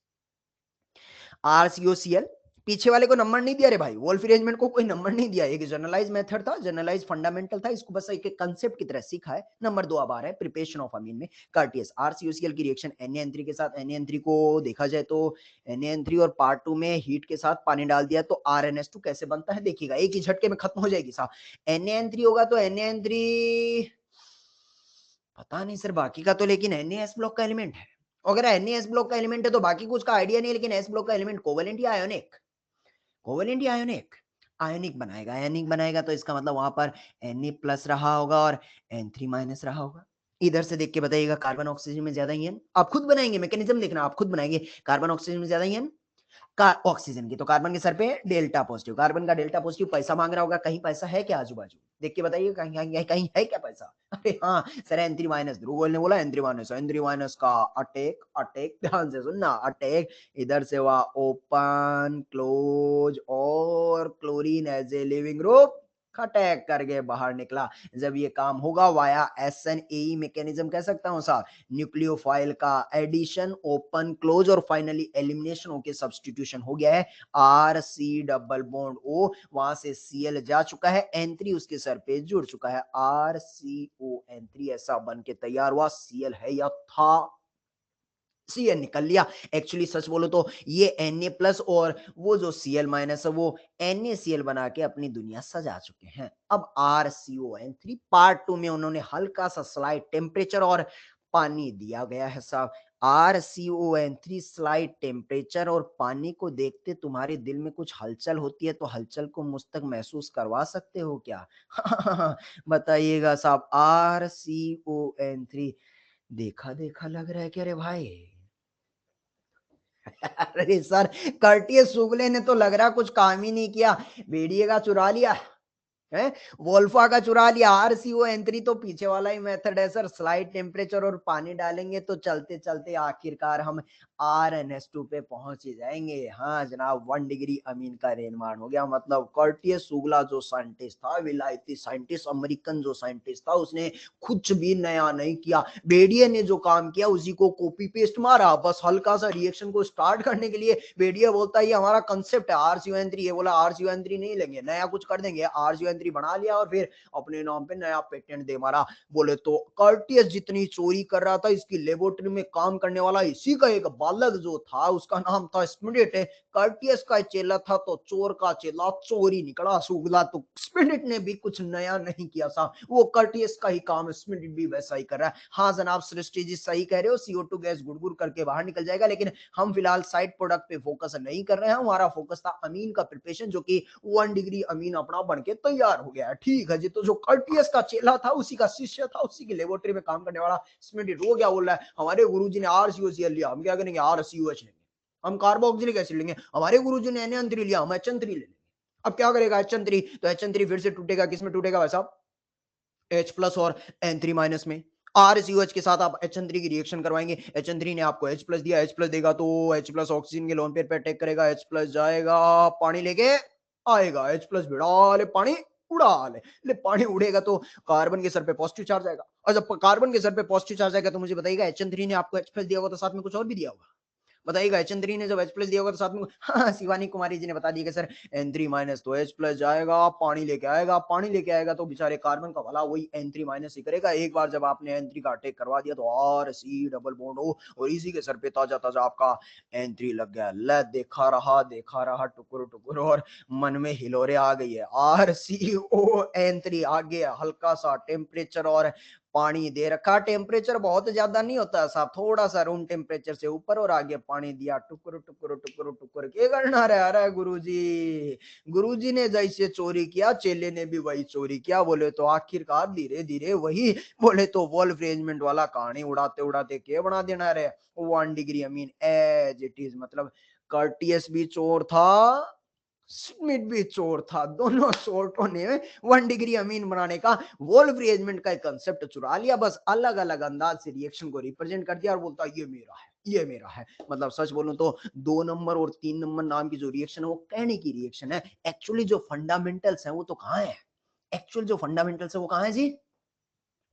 RCOCl, पीछे वाले को नंबर नहीं दिया रे भाई, वोल्फ अरेंजमेंट को कोई नंबर नहीं दिया, एक जनरलाइज मेथड था, जनरलाइज फंडामेंटल था, इसको बस एक कंसेप्ट की तरह सीखा है। नंबर 2 अब आ रहा है प्रिपरेशन ऑफ अमीन में कर्टियस। RCOCl की रिएक्शन Na3 के साथ, Na3 को देखा जाए तो Na3 और पार्ट 2 में हीट के साथ पानी डाल दिया तो RNS2 कैसे बनता है देखिएगा, एक ही झटके में खत्म हो जाएगी साहब। Na3 होगा तो Na3 पता नहीं सर बाकी का तो, लेकिन NaS ब्लॉक का एलिमेंट है। अगर NaS ब्लॉक का एलिमेंट है तो बाकी कुछ का आइडिया नहीं है, लेकिन S ब्लॉक का एलिमेंट कोवेलेंट या आयोनिक, कोवेलेंट या आयोनिक, आयोनिक बनाएगा। आयोनिक बनाएगा तो इसका मतलब वहां पर Na प्लस रहा होगा और N3 माइनस रहा होगा। इधर से देख के बताइएगा कार्बन ऑक्सीजन में ज्यादा ईएन, आप खुद बनाएंगे, मैकेनिज्म देखना आप खुद बनाएंगे। कार्बन ऑक्सीजन में ज्यादा ईएन का ऑक्सीजन की, तो कार्बन के सर पे डेल्टा पॉजिटिव, कार्बन का डेल्टा पॉजिटिव पैसा मांग रहा होगा, कहीं पैसा है क्या आजू बाजू? देख के बताइए कहीं कहीं कहीं है क्या पैसा? अरे हाँ सर N3 माइनस ध्रुव ने बोला N3 माइनस का अटैक अटैक ध्यान से सुनना अटैक इधर से हुआ ओपन क्लोज और chlorine as a leaving group attack करके बाहर निकला। जब ये काम होगा वाया SNAE मैकेनिज्म कह सकता हूँ साहब न्यूक्लियोफाइल का एडिशन ओपन क्लोज और फाइनली एलिमिनेशन होके सब्स्टिट्यूशन हो गया है R C double bond O वहां से Cl जा चुका है N3 उसके सर पे जुड़ चुका है RCON3 ऐसा बन के तैयार हुआ Cl है या था Cl निकल लिया एक्चुअली सच बोलो तो ये Na प्लस और वो जो Cl माइनस है वो NaCl बना के अपनी दुनिया सजा चुके हैं। अब RCON3 पार्ट 2 में उन्होंने हल्का सा स्लाइड टेम्परेचर और पानी दिया गया है साहब RCON3 स्लाइड टेम्परेचर और पानी को देखते तुम्हारे दिल में कुछ हलचल होती है तो हलचल को मुझ तक महसूस करवा सकते हो क्या? बताइएगा साहब RCON3 देखा देखा लग रहा है कि अरे भाई अरे सर कर्टियस सुगले ने तो लग रहा कुछ काम ही नहीं किया भेड़िए का चुरा लिया है वोल्फा का चुरा लिया RCON3 तो पीछे वाला ही मेथड है सर स्लाइड टेम्परेचर और पानी डालेंगे तो चलते चलते आखिरकार हम RnH2 पे पहुंच ही जाएंगे। हाँ जनाब 1 डिग्री अमीन का निर्माण हो गया मतलब कर्टियस सुगला जो साइंटिस्ट था विलायती साइंटिस्ट अमेरिकन जो साइंटिस्ट था उसने कुछ भी नया नहीं किया बेडिया ने जो काम किया उसी को कॉपी पेस्ट मारा बस हल्का सा रिएक्शन को स्टार्ट करने के लिए बेडिया बोलता है ये हमारा कंसेप्ट है RCON3 ये बोला RCON3 नहीं लेंगे नया कुछ कर देंगे RCON3 बना लिया और फिर अपने नाम पे नया पेटेंट दे मारा बोले तो कर्टियस जितनी चोरी कर रहा था इसकी लेबोरेटरी में काम करने वाला इसी का एक बालक जो था उसका नाम था स्मिडिट कर्टियस का चेला था तो चोर का चेला चोरी निकला सुगला तो स्मिडिट ने भी कुछ नया नहीं किया था वो कर्टियस का ही काम स्मिडिट भी वैसा ही कर रहा है। हाँ जनाब सृष्टि जी सही कह रहे हो CO2 गैस गुड़गुड़ करके बाहर निकल जाएगा लेकिन हम फिलहाल साइड प्रोडक्ट पे फोकस नहीं कर रहे हैं हमारा फोकस था अमीन का प्रिपरेशन जो कि 1 डिग्री अमीन अपना बन के तैयार हो गया है ठीक है जी तो जो कर्टियस का चेला था उसी का शिष्य था उसी की लेबोरेटरी में काम करने वाला स्मिडिट वो क्या बोल रहा है हमारे गुरुजी ने RCOCl लिया हम क्या करेंगे RCOH लेंगे हम कार्बोक्सिलिक एसिड लेंगे हमारे गुरुजी ने Na3 लिया हम HN3 ले लेंगे अब क्या करेगा HN3 तो HN3 फिर से टूटेगा किसमें टूटेगा वैसा H प्लस और N3 माइनस में RCOH के साथ आप HN3 की रिएक्शन करवाएंगे HN3 ने आपको H प्लस दिया H प्लस देगा तो H प्लस ऑक्सीजन के लोन पेयर पे अटैक करेगा H प्लस जाएगा पानी लेके आएगा H प्लस भिड़ा ले पानी उड़ा ले पानी उड़ेगा तो कार्बन के सर पे पॉजिटिव चार्ज आएगा और जब कार्बन के सर पे पॉजिटिव चार्ज आएगा तो मुझे बताइएगा HN3 ने आपको H प्लस दिया होगा तो साथ में कुछ और भी दिया होगा बताइएगा HN3 ने जब H प्लस दिया होगा तो साथ में हाँ शिवानी कुमारी जी ने बता दिया कि सर N3 माइनस तो H प्लस जाएगा पानी लेके आएगा तो बेचारे कार्बन का भला वही N3 माइनस ही करेगा एक बार जब आपने N3 का अटैक करवा दिया तो RC डबल बॉन्ड हो और इसी के सर पे ताजा ताजा आपका N3 लग गया ले देखा रहा टुकुर टुकुर और मन में हिलोरे आ गई है RCON3 आ गया हल्का सा टेम्परेचर और पानी दे रखा टेम्परेचर बहुत ज्यादा नहीं होता साहब थोड़ा सा रूम टेम्परेचर से ऊपर और आगे पानी दिया टुकुर टुकुर टुकुर टुकुर के करना रहा रहा गुरुजी ने जैसे चोरी किया चेले ने भी वही चोरी किया बोले तो आखिरकार धीरे धीरे वही बोले तो वॉल्फ अरेंजमेंट वाला कहानी उड़ाते उड़ाते के बना देना रहे 1 degree amine as it is मतलब कर्टियस भी चोर था स्मिथ भी चोर था दोनों चोरों ने 1 डिग्री अमीन बनाने का वोल्फ रिएजमेंट का एक कंसेप्ट चुरा लिया बस अलग अलग अंदाज से रिएक्शन को रिप्रेजेंट कर दिया और बोलता ये मेरा है मतलब सच बोलूं तो 2 नंबर और 3 नंबर नाम की जो रिएक्शन है वो कहने की रिएक्शन है एक्चुअली जो फंडामेंटल्स है वो तो कहाँ है एक्चुअल जो फंडामेंटल्स है वो कहाँ है जी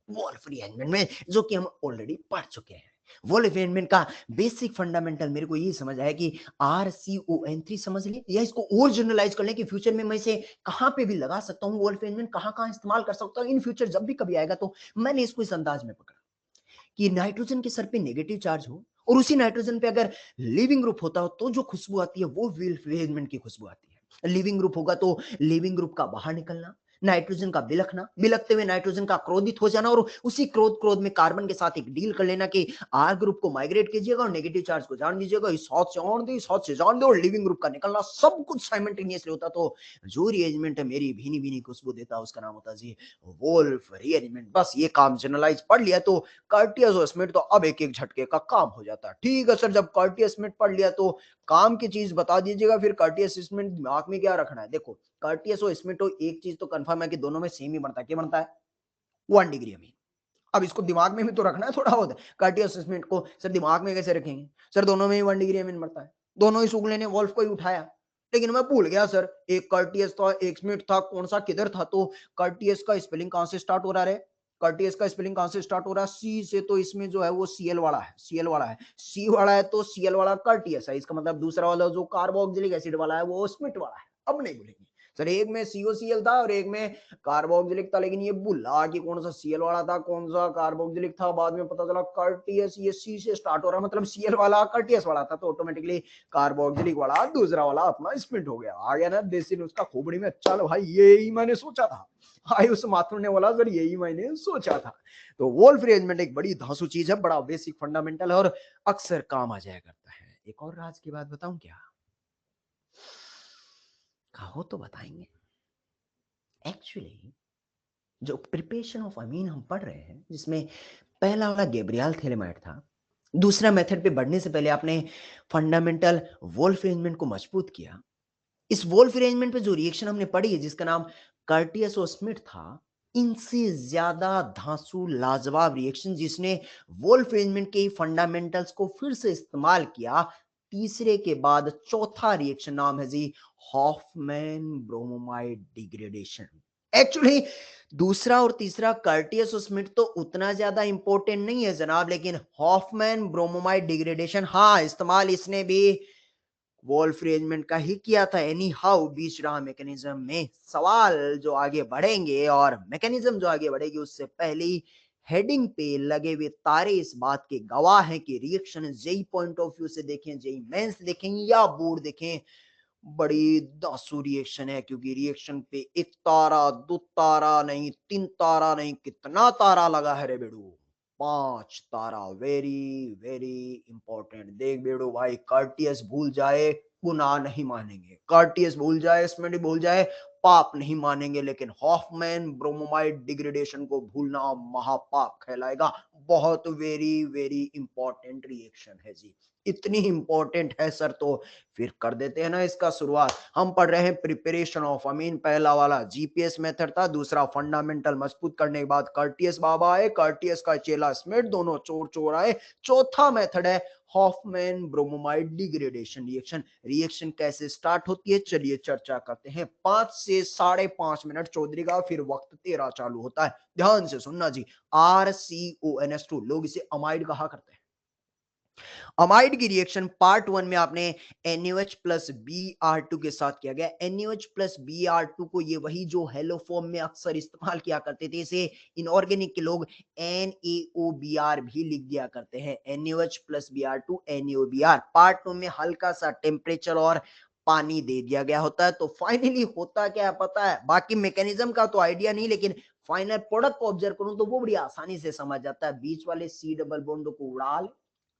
वोल्फ रिएजमेंट में जो कि हम ऑलरेडी पढ़ चुके हैं वोल्फ रिएजमेंट का बेसिक फंडामेंटल मेरे को ये समझ आया कि RCON3 समझ ले या इसको और जनरलाइज कर ले कि फ्यूचर में मैं इसे कहां पे भी लगा सकता हूं वोल्फ रिएजमेंट कहां कहां इस्तेमाल कर सकता हूं इन फ्यूचर जब भी कभी आएगा तो मैंने इसको इस अंदाज में पकड़ा कि नाइट्रोजन के सर पे नेगेटिव चार्ज हो और उसी नाइट्रोजन पे अगर लिविंग ग्रुप होता हो तो जो खुशबू आती है वो वोल्फ रिएजमेंट की खुशबू आती है लिविंग ग्रुप होगा तो लिविंग ग्रुप का बाहर निकलना नाइट्रोजन का बिलखना बिलखते हुए नाइट्रोजन का क्रोधित हो जाना और उसी क्रोध में कार्बन के साथ एक डील कर लेना कि आर ग्रुप को माइग्रेट कीजिएगा और नेगेटिव चार्ज को जान दीजिएगा इस हाथ से ऑन दे इस हाथ से जान दो और लिविंग ग्रुप का निकलना सब कुछ साइमल्टेनियसली होता तो जो रिएजमेंट है मेरी भीनी भीनी खुशबू देता उसका नाम होता जी वोल्फ रिएजमेंट बस ये काम जनरलाइज पढ़ लिया तो कर्टियस और स्मिथ तो अब एक एक झटके का काम हो जाता है ठीक है सर जब कर्टियस स्मिथ पढ़ लिया तो काम की चीज बता दीजिएगा फिर कर्टियस स्मिथ दिमाग में क्या रखना है देखो कर्टियस और स्मिथ हो, एक चीज तो कंफर्म है कि दोनों में सेम ही बनता है। क्या बनता है? 1 डिग्री अमीन। अब इसको दिमाग में भी तो रखना है थोड़ा बहुत। कर्टियस स्मिथ को सर दिमाग में कैसे रखेंगे? सर दोनों में ही 1 डिग्री अमीन बनता है। दोनों ही शुक्ल ने वोल्फ को ही उठाया। लेकिन मैं भूल गया सर, एक कर्टियस था, एक स्मिथ था, कौन सा किधर था? तो कर्टियस का स्पेलिंग कहां से स्टार्ट हो रहा है? कर्टियस का स्पेलिंग कहां से स्टार्ट हो रहा है? सी से। तो इसमें जो है वो सीएल वाला है, सीएल वाला है, सी वाला है तो सीएल वाला कर्टियस है। इसका मतलब दूसरा वाला जो कार्बोक्सिलिक एसिड वाला है वो स्मिथ वाला है। अब नहीं भूलेंगे सर, एक में सीओसीएल था और एक में कार्बोक्सिलिक था, लेकिन ये भूला कि कौन सा सीएल वाला था, कौन सा कार्बोक्सिलिक था। बाद में पता चला कर्टियस, ये सी से स्टार्ट हो रहा है, मतलब सीएल वाला कर्टियस वाला था, तो ऑटोमेटिकली कार्बोक्सिलिक वाला दूसरा वाला अपना स्प्लिट हो गया। आ गया ना देसी नुस्खा खोपड़ी में। चलो भाई, यही मैंने सोचा था। आयुष माथुर ने बोला सर यही मैंने सोचा था। तो वोल्फ अरेंजमेंट एक बड़ी धांसू चीज है, बड़ा बेसिक फंडामेंटल है और अक्सर काम आ जाया करता है। एक और राज की बात बताऊं क्या? कहो तो बताएंगे। एक्चुअली जो प्रिपरेशन ऑफ अमीन हम पढ़ रहे हैं, जिसमें पहला वाला गैब्रियल थेलेमाइड था, दूसरा मेथड पे बढ़ने से पहले आपने फंडामेंटल वोल्फ अरेंजमेंट को मजबूत किया। इस वोल्फ अरेंजमेंट पे जो रिएक्शन हमने पढ़ी है, जिसका नाम कर्टियस और स्मिथ था, इनसे ज्यादा धांसू लाजवाब रिएक्शन जिसने वोल्फ अरेंजमेंट के फंडामेंटल्स को फिर से इस्तेमाल किया, तीसरे के बाद चौथा रिएक्शन नाम है जी हॉफमैन ब्रोमोमाइड डिग्रेडेशन। एक्चुअली दूसरा और तीसरा कर्टियस और स्मिथ तो उतना ज्यादा इंपॉर्टेंट नहीं है जनाब, लेकिन हॉफमैन ब्रोमोमाइड डिग्रेडेशन हाँ, इस्तेमाल इसने भी वोल्फ अरेंजमेंट का ही किया था। एनी हाउ बीच रहा मैकेनिज्म में। सवाल जो आगे बढ़ेंगे और मैकेनिज्म जो आगे बढ़ेगी, उससे पहले हेडिंग पे लगे हुए तारे इस बात के गवाह हैं कि reaction JEE point of view से देखें, जेई मेंस देखें या बोर्ड देखें, बड़ी दासू रिएक्शन है। क्योंकि रिएक्शन पे एक तारा, दो तारा नहीं, तीन तारा नहीं, कितना तारा लगा है रे बेड़ू? 5 तारा। Very very important. देख बेड़ू भाई, कर्टियस भूल जाए गुनाह नहीं मानेंगे, कर्टियस भूल जाए, स्मिथ भूल जाए पाप नहीं मानेंगे, लेकिन हॉफमैन ब्रोमोमाइड डिग्रेडेशन को भूलना महापाप कहलाएगा। बहुत वेरी वेरी इंपॉर्टेंट रिएक्शन है जी। इतनी इंपॉर्टेंट है सर, तो फिर कर देते हैं ना इसका शुरुआत। हम पढ़ रहे हैं प्रिपरेशन ऑफ अमीन। पहला वाला जीपीएस मेथड था, दूसरा फंडामेंटल मजबूत करने के बाद कर्टियस बाबा आए, कर्टियस का चेला स्मिथ, दोनों चोर चोर आए। चौथा मेथड है Hoffmann bromamide degradation reaction. Reaction कैसे स्टार्ट होती है, चलिए चर्चा करते हैं। 5 से 5.5 मिनट चौधरी का, फिर वक्त 13 चालू होता है। ध्यान से सुनना जी। RCONS2 लोग इसे अमाइड कहा करते हैं। अमाइड की रिएक्शन पार्ट 1 में आपने NaOH प्लस Br2 के साथ किया गया। NaOH प्लस Br2 को ये वही जो हेलो फॉर्म में अक्सर इस्तेमाल किया करते थे, इसे इनऑर्गेनिक के लोग NaOBr भी लिख दिया करते हैं। NaOH plus Br2 NaOBr। Part 2 में हल्का सा टेम्परेचर और पानी दे दिया गया होता है। तो फाइनली होता क्या है पता है? बाकी मैकेनिज्म का तो आइडिया नहीं, लेकिन फाइनल प्रोडक्ट को ऑब्जर्व करूं तो वो बड़ी आसानी से समझ जाता है। बीच वाले सी डबल बॉन्ड को उड़ा ले,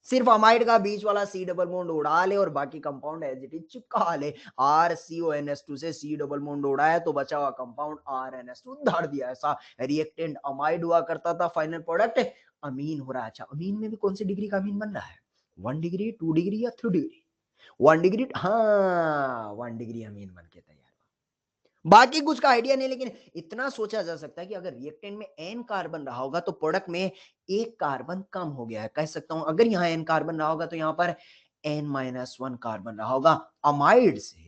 सिर्फ अमाइड का बीच वाला सी डबल बॉन्ड उड़ा ले और बाकी कंपाउंड एज इट इज चिपका ले। RCONS2 से सी डबल बॉन्ड उड़ाया तो बचा हुआ कंपाउंड RNS2 धर दिया। ऐसा रिएक्टेंट अमाइड हुआ करता था। फाइनल प्रोडक्ट अमीन हो रहा है। अच्छा, अमीन में भी कौन सी डिग्री का अमीन बन रहा है? 1 डिग्री, 2 डिग्री या 3 डिग्री? 1 डिग्री, हाँ 1 डिग्री अमीन बन के तैयार। बाकी कुछ का आइडिया नहीं, लेकिन इतना सोचा जा सकता है कि अगर रिएक्टेंट में n कार्बन रहा होगा तो प्रोडक्ट में एक कार्बन कम हो गया है। कह सकता हूं अगर यहाँ n कार्बन रहा होगा तो यहाँ पर n-1 कार्बन रहा होगा। अमाइड से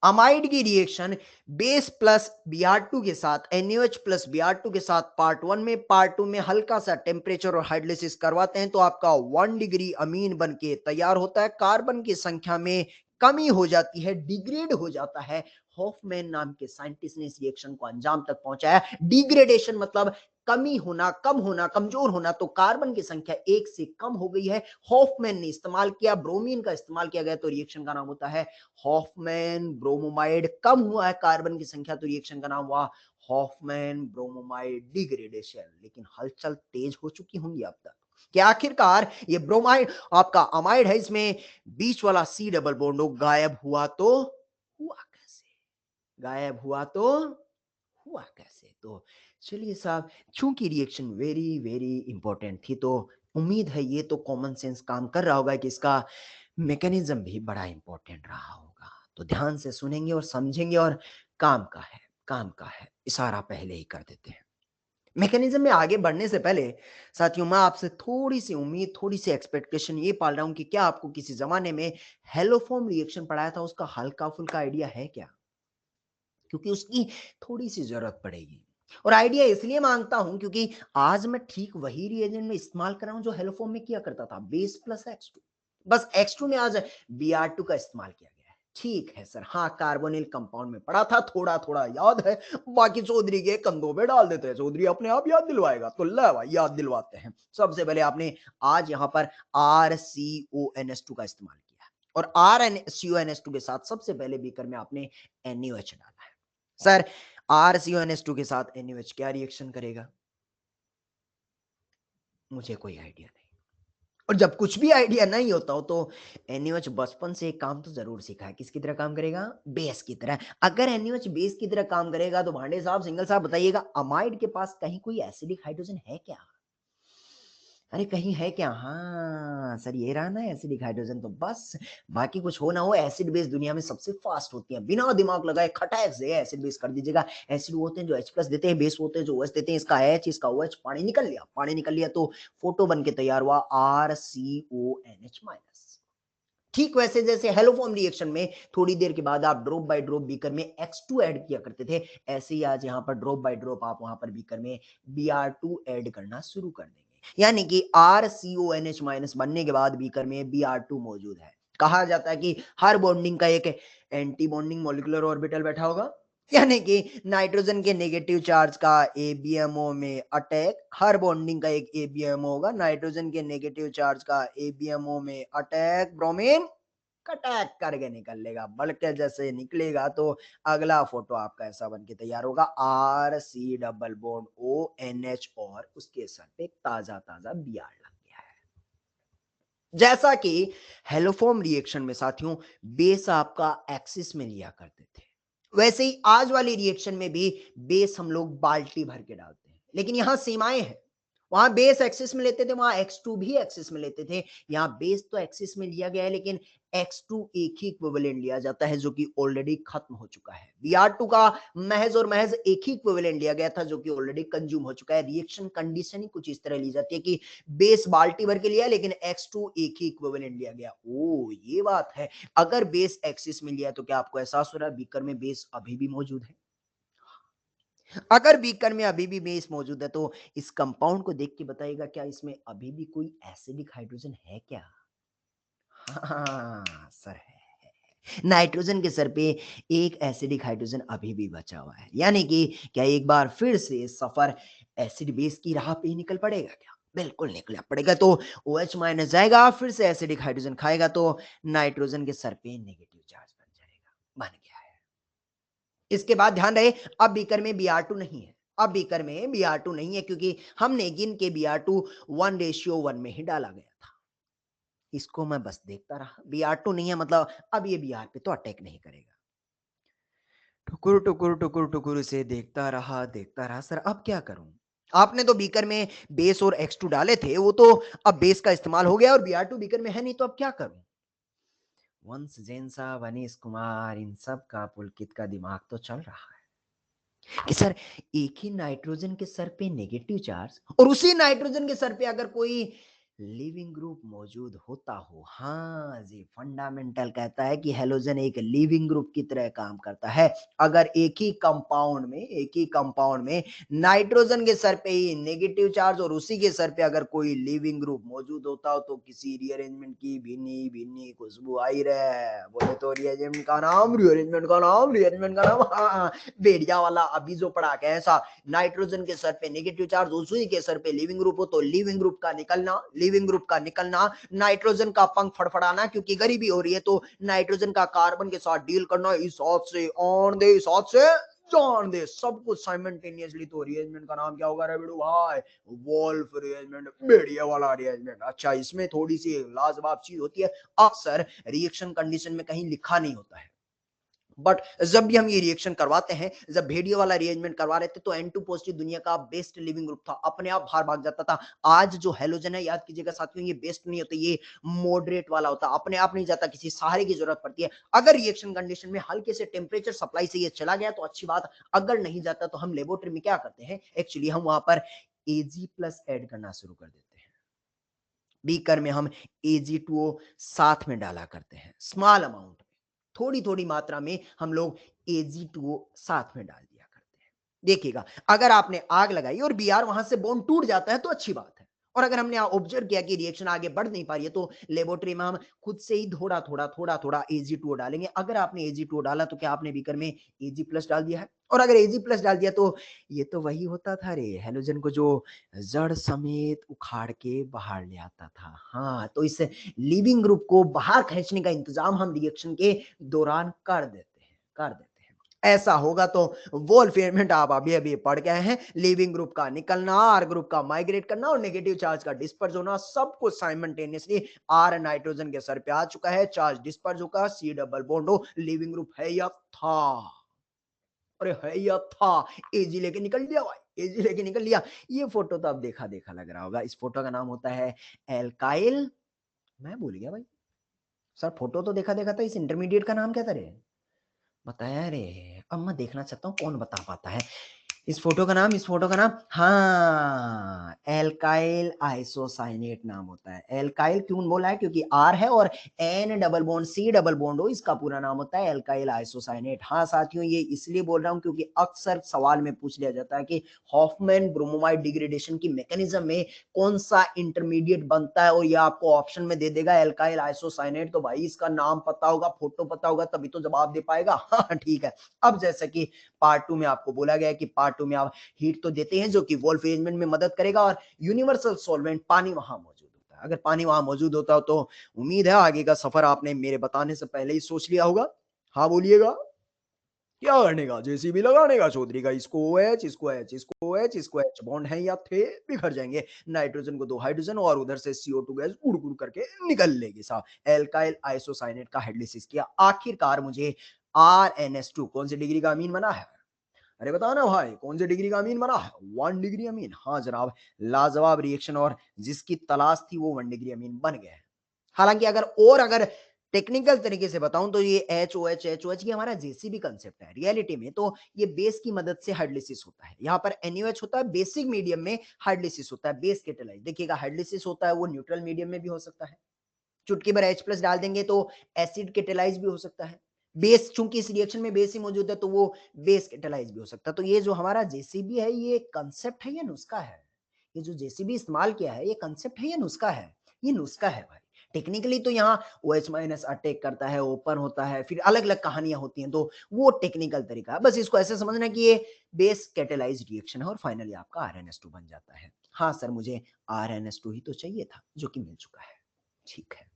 अमाइड की रिएक्शन बेस प्लस Br2 के साथ, NaOH प्लस Br2 के साथ पार्ट 1 में, पार्ट 2 में हल्का सा टेम्परेचर और हाइड्रोलिसिस करवाते हैं तो आपका 1 डिग्री अमीन बन के तैयार होता है। कार्बन की संख्या में कमी हो जाती है, डिग्रेड हो जाता है। हॉफमैन नाम के साइंटिस्ट ने इस रिएक्शन को अंजाम तक पहुंचाया। डिग्रेडेशन मतलब कमी होना, कम होना, कमजोर होना। तो कार्बन की संख्या 1 से कम हो गई है। हॉफमैन ने इस्तेमाल किया, ब्रोमीन का इस्तेमाल किया गया, तो रिएक्शन का नाम होता है हॉफमैन ब्रोमोमाइड। कम हुआ है कार्बन की संख्या तो रिएक्शन का नाम हुआ हॉफमैन ब्रोमोमाइड डिग्रेडेशन। लेकिन हलचल तेज हो चुकी होंगी अब तक कि आखिरकार ये ब्रोमाइड आपका अमाइड है, इसमें बीच वाला सी डबल बॉन्ड गायब हुआ तो हुआ कैसे? गायब हुआ तो हुआ कैसे? तो चलिए साहब, चूंकि रिएक्शन वेरी वेरी इंपॉर्टेंट थी तो उम्मीद है ये तो कॉमन सेंस काम कर रहा होगा कि इसका मैकेनिज्म भी बड़ा इंपॉर्टेंट रहा होगा। तो ध्यान से सुनेंगे और समझेंगे और काम का है, काम का है, इशारा पहले ही कर देते हैं। मैकेनिज्म में आगे बढ़ने से पहले साथियों मैं आपसे थोड़ी-सी उम्मीद, थोड़ी-सी एक्सपेक्टेशन ये पाल रहा हूँ कि क्या आपको किसी ज़माने में हेलोफोर्म रिएक्शन पढ़ाया था, उसका हल्का-फुल्का आइडिया है क्या? क्योंकि उसकी थोड़ी-सी ज़रूरत पड़ेगी। और आइडिया इसलिए माँगता हूँ क्योंकि आज मैं ठीक वही रिएजेंट में इस्तेमाल कर रहा हूँ जो हेलोफोर्म में किया करता था, बेस प्लस X2। बस X2 में आज Br2 का इस्तेमाल किया गया है। ठीक है सर, हाँ, कार्बोनिल कंपाउंड में पढ़ा था, थोड़ा-थोड़ा याद है, बाकी चौधरी के कंधों पे डाल देते हैं, चौधरी अपने आप याद दिलवाएगा, तो ला भाई याद दिलवाते हैं। सबसे पहले आपने आज यहाँ पर RCONS2 का इस्तेमाल किया है और RnCONS2 के साथ सबसे पहले बीकर में आपने NaOH डाला है। सर RCONS2 के साथ NaOH क्या रिएक्शन करेगा? मुझे कोई आइडिया नहीं। और जब कुछ भी आइडिया नहीं होता हो तो NaOH बचपन से एक काम तो ज़रूर सीखा है, किसकी तरह काम करेगा? बेस की तरह। अगर NaOH बेस की तरह काम करेगा तो भांडे साहब, सिंघल साहब बताइएगा अमाइड के पास कहीं कोई एसिडिक हाइड्रोजन है क्या? अरे कहीं है क्या? हाँ, सर ये रहा ना एसिडिक हाइड्रोजन तो बस बाकी कुछ हो ना हो एसिड बेस दुनिया में सबसे फास्ट होती हैं। बिना दिमाग लगाए खटाक से एसिड बेस कर दीजिएगा। एसिड वो होते हैं जो H+ देते हैं, बेस होते हैं जो OH देते हैं। इसका H, इसका OH पानी निकल लिया तो फोटो बन के तैयार हुआ RCONH-। ठीक वैसे जैसे हेलोफोर्म रिएक्शन में थोड़ी देर के बाद आप ड्रॉप बाय ड्रॉप बीकर में X2 ऐड किया करते थे, ऐसे ही आज यहाँ पर ड्रॉप बाय ड्रॉप आप वहां पर बीकर में Br2 ऐड करना शुरू कर देंगे। यानी कि RCONH- बनने के बाद बीकर में Br2 मौजूद है। कहा जाता है कि हर बॉन्डिंग का एक एंटी बॉन्डिंग मॉलिक्यूलर ऑर्बिटल बैठा होगा, यानी कि नाइट्रोजन के नेगेटिव चार्ज का ABMO में अटैक, हर बॉन्डिंग का एक ABMO होगा, नाइट्रोजन के नेगेटिव चार्ज का ABMO में अटैक, ब्रोमीन कटैक करके निकल लेगा, बल्कि जैसे निकलेगा तो अगला फोटो आपका ऐसा बन के तैयार होगा RC डबल बॉन्ड ONH और उसके सर पे ताजा ताजा Br लग गया है। जैसा कि हेलोफोर्म रिएक्शन में साथियों बेस आपका एक्सिस में लिया करते थे, वैसे ही आज वाली रिएक्शन में भी बेस हम लोग बाल्टी भर के डालते हैं, लेकिन यहां सीमाएं हैं। वहां बेस एक्सिस में लेते थे, वहां X2 भी एक्सिस में लेते थे। यहाँ बेस तो एक्सिस में लिया गया है लेकिन X2 एक ही इक्विवेलेंट लिया जाता है जो कि ऑलरेडी खत्म हो चुका है। Br2 का महज और महज एक ही इक्विवेलेंट लिया गया था जो कि ऑलरेडी कंज्यूम हो चुका है। रिएक्शन कंडीशन ही कुछ इस तरह ली जाती है कि बेस बाल्टी भर के लिया लेकिन X2 एक ही इक्विवेलेंट लिया गया। ओ ये बात है। अगर बेस एक्सिस में लिया तो क्या आपको एहसास हो रहा है बीकर में बेस अभी भी मौजूद है? अगर बीकर में अभी भी बेस मौजूद है तो इस कंपाउंड को देख के बताइएगा क्या इसमें अभी भी कोई एसिडिक हाइड्रोजन है क्या? हाँ सर है। नाइट्रोजन के सर पे एक एसिडिक हाइड्रोजन अभी भी बचा हुआ है, यानी कि क्या एक बार फिर से सफर एसिड बेस की राह पे ही निकल पड़ेगा क्या? बिल्कुल निकलना पड़ेगा। तो OH- जाएगा, फिर से एसिडिक हाइड्रोजन खाएगा तो नाइट्रोजन के सर पे नेगेटिव चार्ज बन जाएगा। बन गया है। इसके बाद ध्यान रहे अब बीकर में Br2 नहीं है। अब बीकर में Br2 नहीं है क्योंकि हमने गिन के Br2 1:1 में ही डाला गया था। इसको मैं बस देखता रहा। Br2 नहीं है मतलब अब ये Br पे तो अटैक नहीं करेगा। टुकुर टुकुर टुकुर टुकुर इसे देखता रहा सर अब क्या करूं? आपने तो बीकर में बेस और X2 डाले थे, वो तो अब बेस का इस्तेमाल हो गया और Br2 बीकर में है नहीं, तो अब क्या करूं? वंश जैन साहब, अनीश कुमार, इन सब का पुलकित का दिमाग तो चल रहा है कि सर एक ही नाइट्रोजन के सर पे नेगेटिव चार्ज और उसी नाइट्रोजन के सर पे अगर कोई लिविंग ग्रुप मौजूद होता हो। हाँ जी, फंडामेंटल कहता है कि हेलोजन एक लिविंग ग्रुप की तरह काम करता है। अगर एक ही कंपाउंड में नाइट्रोजन के सर पे ही नेगेटिव चार्ज और उसी के सर पे अगर कोई लिविंग ग्रुप मौजूद होता हो तो किसी रीअरेंजमेंट की भिन्नी भिन्नी खुशबू आई रहे। बोले तो रीअरेंजमेंट का नाम, हाँ भेड़िया वाला अभी जो पढ़ा के ऐसा नाइट्रोजन के सर पे नेगेटिव चार्ज, उसी के सर पे लिविंग ग्रुप हो तो लिविंग ग्रुप का निकलना, नाइट्रोजन का पंख फड़फड़ाना क्योंकि गरीबी हो रही है तो नाइट्रोजन का कार्बन के साथ डील करना, इस हाथ से ऑन दे, इस हाथ से जान दे, सब कुछ साइमल्टेनियसली। तो रिएजमेंट का नाम क्या होगा रे बेड़ू भाई? वोल्फ रिएजमेंट, भेड़िया वाला रिएजमेंट। अच्छा, इसमें थोड़ी सी लाजवाब चीज होती है, अक्सर रिएक्शन कंडीशन में कहीं लिखा नहीं होता है। बट जब भी हम ये रिएक्शन करवाते हैं, जब भेड़िए वाला अरेंजमेंट करवा रहे थे तो N2 पॉजिटिव दुनिया का बेस्ट लिविंग ग्रुप था, अपने आप बाहर भाग जाता था। आज जो हेलोजन है, याद कीजिएगा साथियों, ये बेस्ट नहीं होता, ये मॉडरेट वाला होता, अपने आप नहीं जाता, किसी सहारे की जरूरत पड़ती है। अगर रिएक्शन कंडीशन में हल्के से टेम्परेचर सप्लाई से ये चला गया तो अच्छी बात, अगर नहीं जाता तो हम लेबोरेटरी में क्या करते हैं, एक्चुअली हम वहां पर Ag प्लस ऐड करना शुरू कर देते हैं। बीकर में हम Ag2O साथ में डाला करते हैं, स्मॉल अमाउंट में, थोड़ी थोड़ी मात्रा में हम लोग Ag2O साथ में डाल दिया करते हैं। देखिएगा, अगर आपने आग लगाई और Br वहां से बॉन्ड टूट जाता है तो अच्छी बात है, और अगर हमने ऑब्जर्व किया कि रिएक्शन आगे बढ़ नहीं पा रही है तो लेबोरेटरी में हम खुद से ही थोड़ा थोड़ा Ag2O डालेंगे। अगर आपने Ag2O डाला तो क्या आपने बीकर में Ag प्लस डाल दिया है, और अगर Ag प्लस डाल दिया तो ये तो वही होता था रे, हेलोजन को जो जड़ समेत उखाड़ के बाहर ले आता था। हाँ, तो इस लिविंग ग्रुप को बाहर खींचने का इंतजाम हम रिएक्शन के दौरान कर देते हैं। ऐसा होगा तो वोल्फ एलिमेंट आप अभी अभी पढ़ गए हैं, लिविंग ग्रुप का निकलना, आर ग्रुप का माइग्रेट करना और नेगेटिव चार्ज का डिस्पर्स होना, सब कुछ साइमल्टेनियसली। आर नाइट्रोजन के सर पे आ चुका है, चार्ज डिस्पर्स होगा, सी डबल बॉन्ड हो, लिविंग ग्रुप है या था, अरे है या था, एजी लेके निकल लिया भाई, एजी लेके निकल लिया। ये फोटो तो अब देखा देखा लग रहा होगा, इस फोटो का नाम होता है एल्काइल, मैं भूल गया भाई सर, फोटो तो देखा देखा था, इस इंटरमीडिएट का नाम क्या था रे, बताया रे, अब मैं देखना चाहता हूँ कौन बता पाता है इस फोटो का नाम, हाँ, एल्काइल आइसोसाइनेट नाम होता है। एल्काइल क्यों बोला है, क्योंकि आर है और N double bond C double bond हो, इसका पूरा नाम होता है एल्काइल आइसोसाइनेट। हाँ साथियों, ये इसलिए बोल रहा हूं क्योंकि अक्सर सवाल में पूछ लिया जाता है कि हॉफमैन ब्रोमोमाइड डिग्रेडेशन की मैकेनिज्म में कौन सा इंटरमीडिएट बनता है, और ये आपको ऑप्शन में दे देगा एल्काइल आइसोसाइनेट। तो भाई इसका नाम पता होगा, फोटो पता होगा, तभी तो जवाब दे पाएगा। हाँ ठीक है। अब जैसा कि पार्ट 2 में आपको बोला गया है कि पार्ट 2 में आप हीट तो देते हैं जो कि वोल्फ अरेंजमेंट में मदद करेगा, और यूनिवर्सल सॉल्वेंट पानी वहां मौजूद होता है। अगर पानी वहां मौजूद होता हो तो उम्मीद है आगे का सफर आपने मेरे बताने से पहले ही सोच लिया होगा। हाँ बोलिएगा, क्या करने का, जेसीबी लगाने का चौधरी का, इसको OH, इसको H, इसको OH, इसको H, बॉन्ड है या थे बिखर जाएंगे, नाइट्रोजन को 2 हाइड्रोजन और उधर से CO2 गैस उड़ उड़ करके निकल लेगी साहब। एल्काइल आइसोसाइनेट का हाइड्रोलिसिस किया, आखिरकार मुझे RNS2 कौन सी डिग्री का अमीन बना है, अरे बताओ ना भाई, कौन सी डिग्री का अमीन बना है, 1 डिग्री अमीन। हाँ जनाब, लाजवाब रिएक्शन, और जिसकी तलाश थी वो 1 डिग्री अमीन बन गया है। हालांकि अगर टेक्निकल तरीके से बताऊं तो ये एच ओ एच ये हमारा जेसीबी कंसेप्ट है, रियलिटी में तो ये बेस की मदद से हाइड्रोलिसिस होता है। यहाँ पर NaOH होता है, बेसिक मीडियम में हाइड्रोलिसिस होता है, बेस केटालाइज। देखिएगा हाइड्रोलिसिस होता है वो न्यूट्रल मीडियम में भी हो सकता है, चुटकी भर H प्लस डाल देंगे तो एसिड केटेलाइज भी हो सकता है। बेस, चूंकि इस रिएक्शन में बेस ही मौजूद है तो वो बेस केटेलाइज भी हो सकता है। तो ये जो हमारा जेसीबी है, ये कंसेप्ट है या नुस्खा है, ये जो जेसीबी इस्तेमाल किया है ये कंसेप्ट है या नुस्खा है, ये नुस्खा है भाई। टेक्निकली तो यहाँ OH माइनस अटैक करता है, ओपन होता है, फिर अलग अलग कहानियां होती हैं, तो वो टेक्निकल तरीका है। बस इसको ऐसे समझना कि ये बेस कैटेलाइज रिएक्शन है और फाइनली आपका RNS2 बन जाता है। हाँ सर, मुझे RNS2 ही तो चाहिए था, जो कि मिल चुका है। ठीक है,